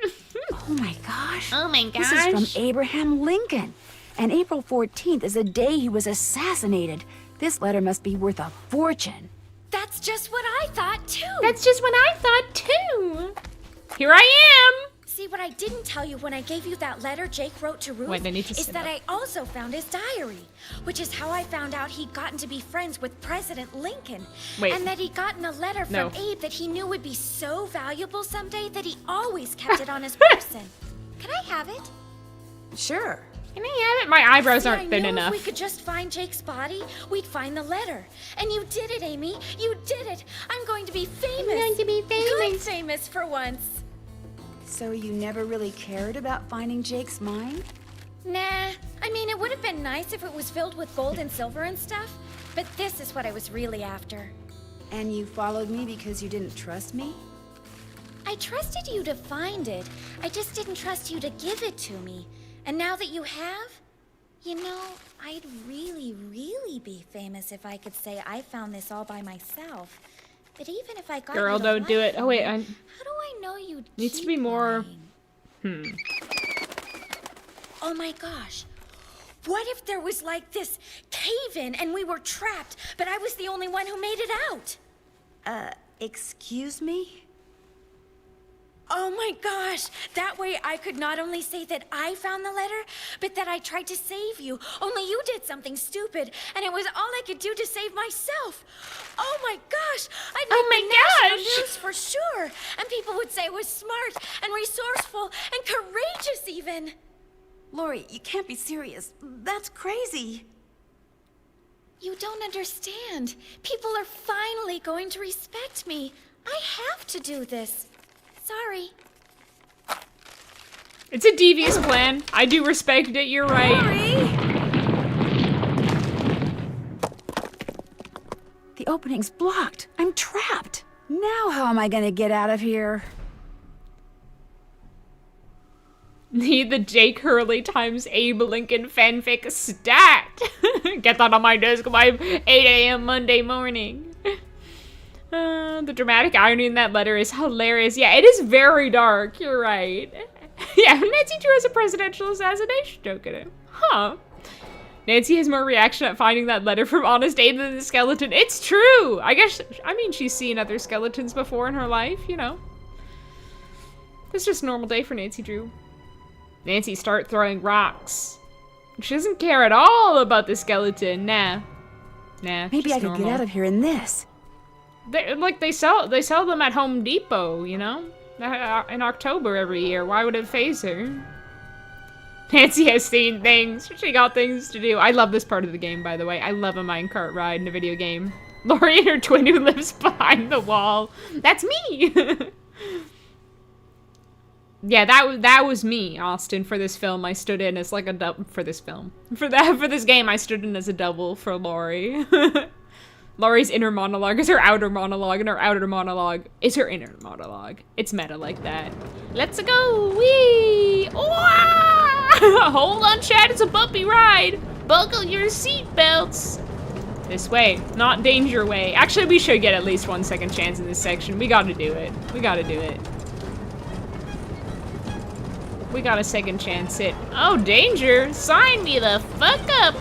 Oh my gosh. Oh my gosh. This is from Abraham Lincoln. And April 14th is the day he was assassinated. This letter must be worth a fortune. That's just what I thought, too. That's just what I thought, too. Here I am. see, what I didn't tell you when I gave you that letter Jake wrote to Ruth Wait, they need to is sit that up. I also found his diary, which is how I found out he'd gotten to be friends with President Lincoln. Wait. And that he'd gotten a letter from No. Abe that he knew would be so valuable someday that he always kept it on his person. Can I have it? Sure. Can I have it? My eyebrows See, aren't thin I knew enough. if we could just find Jake's body, we'd find the letter. And you did it, Amy. You did it. I'm going to be famous. I'm going to be famous. Good famous for once. So you never really cared about finding Jake's mine? Nah. I mean, it would have been nice if it was filled with gold and silver and stuff. But this is what I was really after. And you followed me because you didn't trust me? I trusted you to find it. I just didn't trust you to give it to me. And now that you have, you know, I'd really, really be famous if I could say I found this all by myself. But even if I got Girl, you to don't do lie it. for Oh wait, me, I how do I know you needs to be more. Oh my gosh. What if there was like this cave-in and we were trapped, but I was the only one who made it out? Excuse me? Oh my gosh! That way I could not only say that I found the letter, but that I tried to save you. Only you did something stupid, and it was all I could do to save myself. Oh my gosh! I'd make the national news for sure, and people would say I was smart and resourceful and courageous even. Lori, you can't be serious. That's crazy. You don't understand. People are finally going to respect me. I have to do this. Sorry. It's a devious plan. I do respect it. You're right. The opening's blocked. I'm trapped. Now how am I gonna get out of here? Need the Jake Hurley times Abe Lincoln fanfic stat. Get that on my desk by 8 a.m. Monday morning. The dramatic irony in that letter is hilarious. Yeah, it is very dark. You're right. Yeah, Nancy Drew has a presidential assassination joke in it. Huh. Nancy has more reaction at finding that letter from Honest Abe than the skeleton. It's true! I mean, she's seen other skeletons before in her life, you know. It's just a normal day for Nancy Drew. Nancy start throwing rocks. She doesn't care at all about the skeleton. Nah. Maybe I could get out of here in this. They sell them at Home Depot, you know? In October every year. Why would it faze her? Nancy has seen things. She got things to do. I love this part of the game, by the way. I love a minecart ride in a video game. Lori and her twin who lives behind the wall. That's me! Yeah, that was me, Austin, for this film. I stood in as like a double for this film. For this game, I stood in as a double for Lori. Lori's inner monologue is her outer monologue, and her outer monologue is her inner monologue. It's meta like that. Let's go! Whee! Hold on, Chad, it's a bumpy ride! Buckle your seatbelts! This way, not danger way. Actually, we should get at least 1 second chance in this section. We gotta do it. We gotta do it. We got a second chance it. Oh, danger! Sign me the fuck up!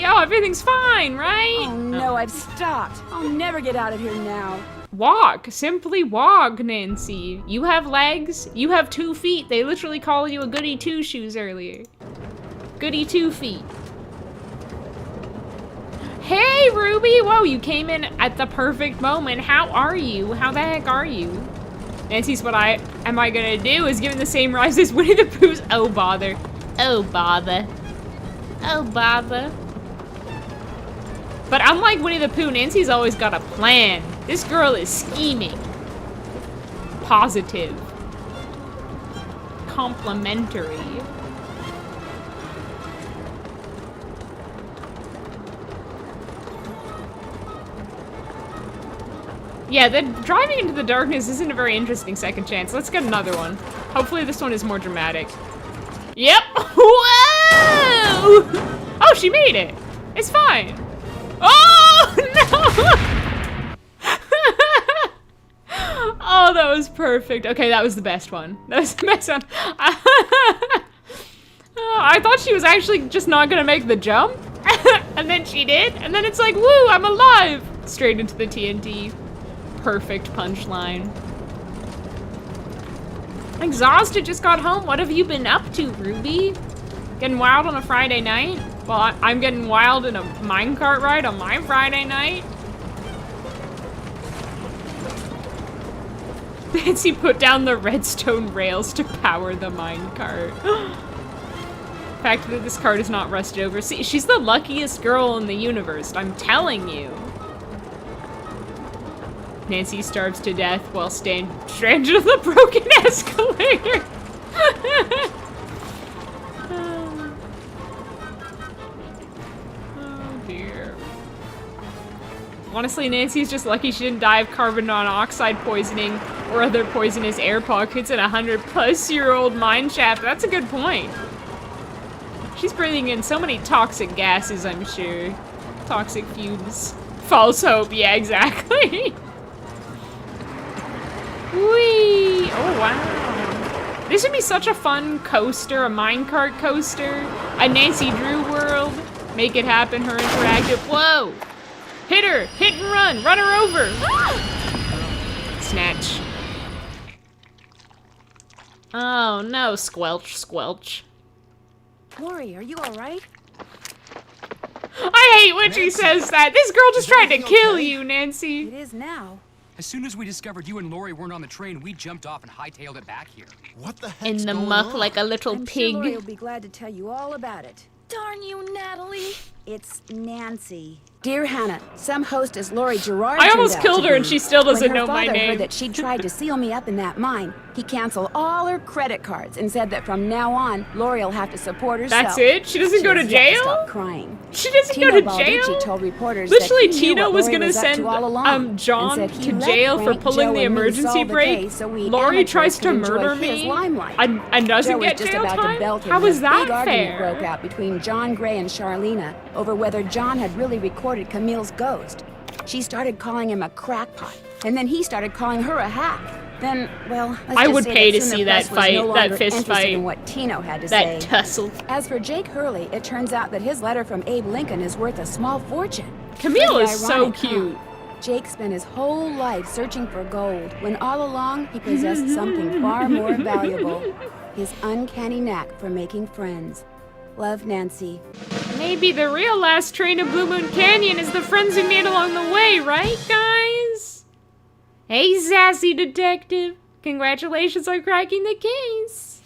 Oh, everything's fine, right? Oh no, I've stopped. I'll never get out of here now. Walk. Simply walk, Nancy. You have legs. You have 2 feet. They literally called you a goody 2 shoes earlier. Goody 2 feet. Hey, Ruby! Whoa, you came in at the perfect moment. How are you? How the heck are you? Nancy's what am I gonna do is given the same rise as Winnie the Pooh's. Oh, bother. Oh, bother. Oh, bother. But unlike Winnie the Pooh, Nancy's always got a plan. This girl is scheming. Positive. Complimentary. Yeah, the driving into the darkness isn't a very interesting second chance. Let's get another one. Hopefully this one is more dramatic. Yep. Whoa! Oh, she made it. It's fine. Oh, no! Oh, that was perfect. Okay, that was the best one. That was the best one. I thought she was actually just not gonna make the jump. And then she did. And then it's like, woo, I'm alive. Straight into the TNT. perfect punchline. Exhausted, just got home. What have you been up to, Ruby? Getting wild on a Friday night? Well, I'm getting wild in a minecart ride on my Friday night. Nancy put down the redstone rails to power the minecart. The fact that this cart is not rusted over. See, she's the luckiest girl in the universe, I'm telling you. Nancy starves to death while stranded on the broken escalator. Oh dear. Honestly, Nancy's just lucky she didn't die of carbon monoxide poisoning or other poisonous air pockets in a 100-plus-year-old mine shaft. That's a good point. She's breathing in so many toxic gases, I'm sure. Toxic fumes. False hope, yeah, exactly. Whee! Oh, wow. This would be such a fun coaster, a minecart coaster. A Nancy Drew world. Make it happen, her interactive. Whoa! Hit her! Hit and run! Run her over! Snatch. Oh no, squelch, squelch. Lori, are you alright? I hate when she says that. This girl just tried to kill you, Nancy. It is now. As soon as we discovered you and Lori weren't on the train, we jumped off and hightailed it back here. What the heck? In the muck like a little I'm pig. sure Lori will be glad to tell you all about it. Darn you, Natalie. It's Nancy. Dear Hannah, some hostess Lori Girard I almost turned out killed to her be. and she still doesn't When her know my father name. heard that she tried to seal me up in that mine, he canceled all her credit cards and said that from now on, Lori will have to support herself. That's it? She doesn't go to has yet jail? Stop crying. She doesn't Tino go to Balducci jail? told reporters Literally, that he knew Tino what was Lori gonna was up to send all along, John and said he to let jail for Frank, pulling Joe, the and me emergency solve the brake. case so we Lori amateurs tries could to enjoy murder his me limelight. and doesn't Joe was get just jail about time? to belt him How when is a that big argument fair? broke out between John Gray and Charlena over whether John had really recorded Camille's ghost. She started calling him a crackpot, and then he started calling her a hack. Then, well, let's I just would say pay that to soon the see that press was fight, no that longer fist interested fight. in what Tino had to That say. tussle. As for Jake Hurley, it turns out that his letter from Abe Lincoln is worth a small fortune. Camille Pretty is so ironic, cute. huh? Jake spent his whole life searching for gold, when all along he possessed something far more valuable. His uncanny knack for making friends. Love, Nancy. Maybe the real last train of Blue Moon Canyon is the friends we made along the way, right, guys? Hey, sassy detective. Congratulations on cracking the case.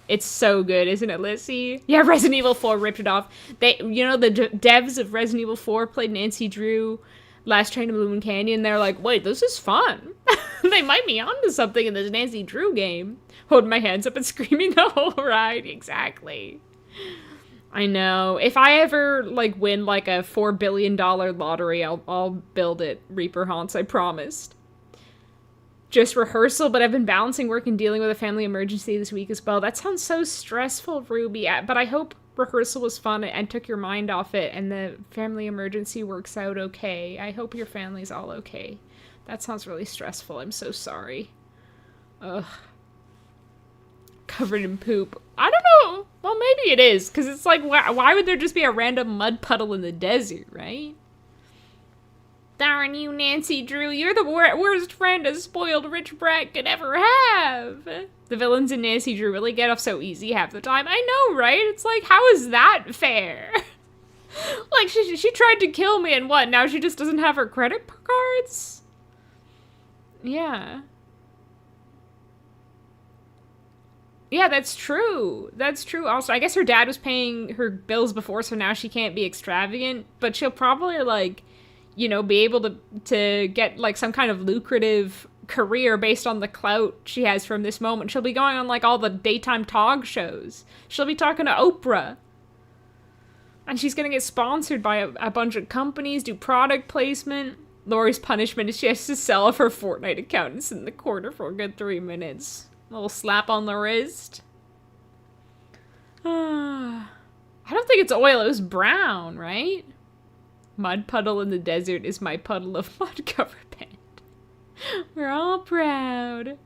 It's so good, isn't it, Lissy? Yeah, Resident Evil 4 ripped it off. They, you know, the devs of Resident Evil 4 played Nancy Drew, Last Train to Blue Moon Canyon. They're like, wait, this is fun. They might be onto something in this Nancy Drew game. Holding my hands up and screaming the whole ride. Exactly. I know. If I ever, like, win, like, a $4 billion lottery, I'll build it. Reaper Haunts, I promised. Just rehearsal, but I've been balancing work and dealing with a family emergency this week as well. That sounds so stressful, Ruby. But I hope rehearsal was fun and took your mind off it and the family emergency works out okay. I hope your family's all okay. That sounds really stressful. I'm so sorry. Ugh. Covered in poop. I don't know. Well, maybe it is, because it's like, why would there just be a random mud puddle in the desert, right? Darn you, Nancy Drew. You're the worst friend a spoiled rich brat could ever have. The villains in Nancy Drew really get off so easy half the time. I know, right? It's like, how is that fair? Like, she tried to kill me and what? Now she just doesn't have her credit cards? Yeah. Yeah, that's true. That's true. Also, I guess her dad was paying her bills before, so now she can't be extravagant. But she'll probably, like, you know, be able to get, like, some kind of lucrative career based on the clout she has from this moment. She'll be going on, like, all the daytime talk shows. She'll be talking to Oprah. And she's gonna get sponsored by a bunch of companies, do product placement. Lori's punishment is she has to sell off her Fortnite account and sit in the corner for a good 3 minutes. A little slap on the wrist. I don't think it's oil, it was brown, right? Mud puddle in the desert is my puddle of mud cover band. We're all proud.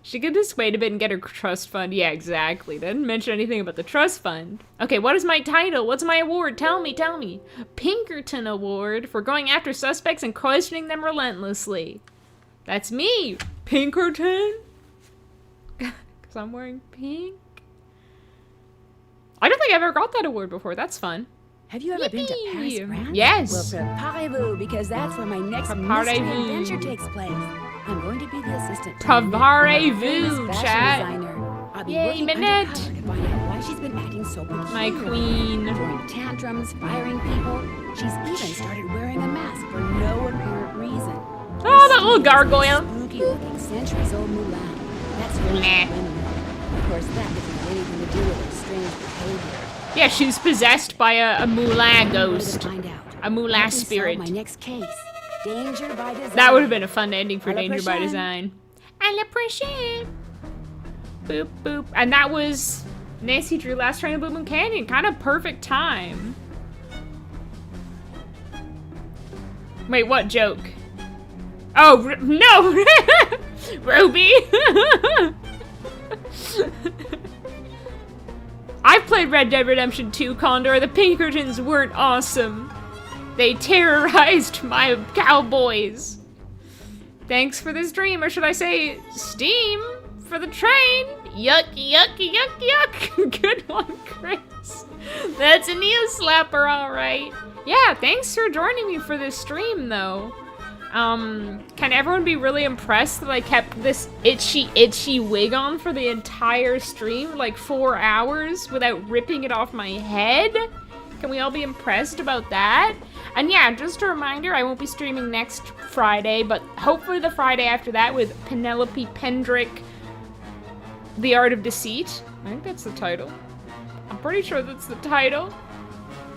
She could dissuade a bit and get her trust fund. Yeah, exactly. Didn't mention anything about the trust fund. Okay, what is my title? What's my award? Tell me, tell me. Pinkerton Award for going after suspects and questioning them relentlessly. That's me, Pinkerton. Because I'm wearing pink. I don't think I've ever got that award before. That's fun. Have you ever been to Paris, France? Yes. Well, preparez-vous, because that's where my next mystery adventure takes place. I'm going to be the assistant. Preparez-vous, chat. I'll be Yay, working Minette. undercover to find out why she's been acting so peculiar. My queen. Throwing tantrums, firing people. She's even started wearing a mask for no apparent reason. Oh, that little gargoyle. Spooky-looking centuries-old Mulan. That's her name. Of course, that doesn't have anything to do with her strange behavior. Yeah, she's possessed by a Mulan ghost. A Mulan spirit. My next case. Danger by design. That would have been a fun ending for Danger by Design. À la prochaine. Boop, boop. And that was Nancy Drew Last Train to Blue Moon Canyon. Kind of perfect time. Wait, what joke? Oh, no! Ruby! I've played Red Dead Redemption 2, Condor. The Pinkertons weren't awesome. They terrorized my cowboys. Thanks for this dream, or should I say Steam for the train. Yuck, yuck, yuck, yuck. Good one, Chris. That's a Neo Slapper, all right. Yeah, thanks for joining me for this stream, though. Can everyone be really impressed that I kept this itchy wig on for the entire stream, like 4 hours, without ripping it off my head? Can we all be impressed about that? And yeah, just a reminder, I won't be streaming next Friday, but hopefully the Friday after that with Penelope Pendrick, The Art of Deceit. I think that's the title. I'm pretty sure that's the title.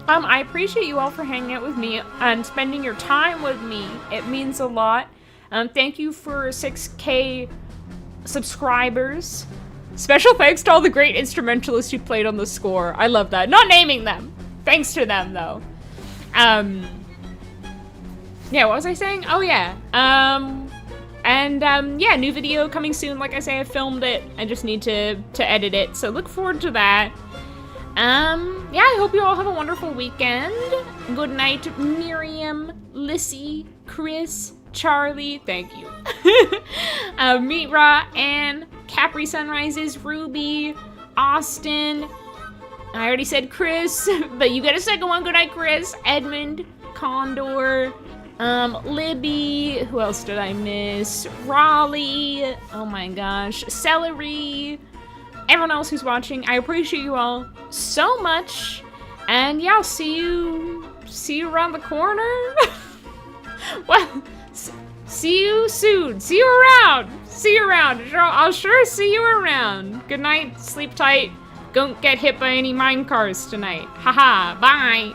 I appreciate you all for hanging out with me and spending your time with me. It means a lot. Thank you for 6K subscribers. Special thanks to all the great instrumentalists who played on the score. I love that. Not naming them. Thanks to them, though. Yeah, what was I saying? Oh, yeah. Yeah, new video coming soon. Like I say, I filmed it. I just need to edit it. So look forward to that. Yeah, I hope you all have a wonderful weekend. Good night, Miriam, Lissy, Chris, Charlie, thank you. Meetra, Anne, Capri Sunrises, Ruby, Austin. I already said Chris, but you get a second one. Good night, Chris, Edmund, Condor, Libby, who else did I miss? Raleigh, oh my gosh, Celery, everyone else who's watching. I appreciate you all so much. And yeah, I'll see you around the corner. Well, see you soon. See you around. See you around. I'll sure see you around. Good night. Sleep tight. Don't get hit by any minecars tonight. Haha. Bye.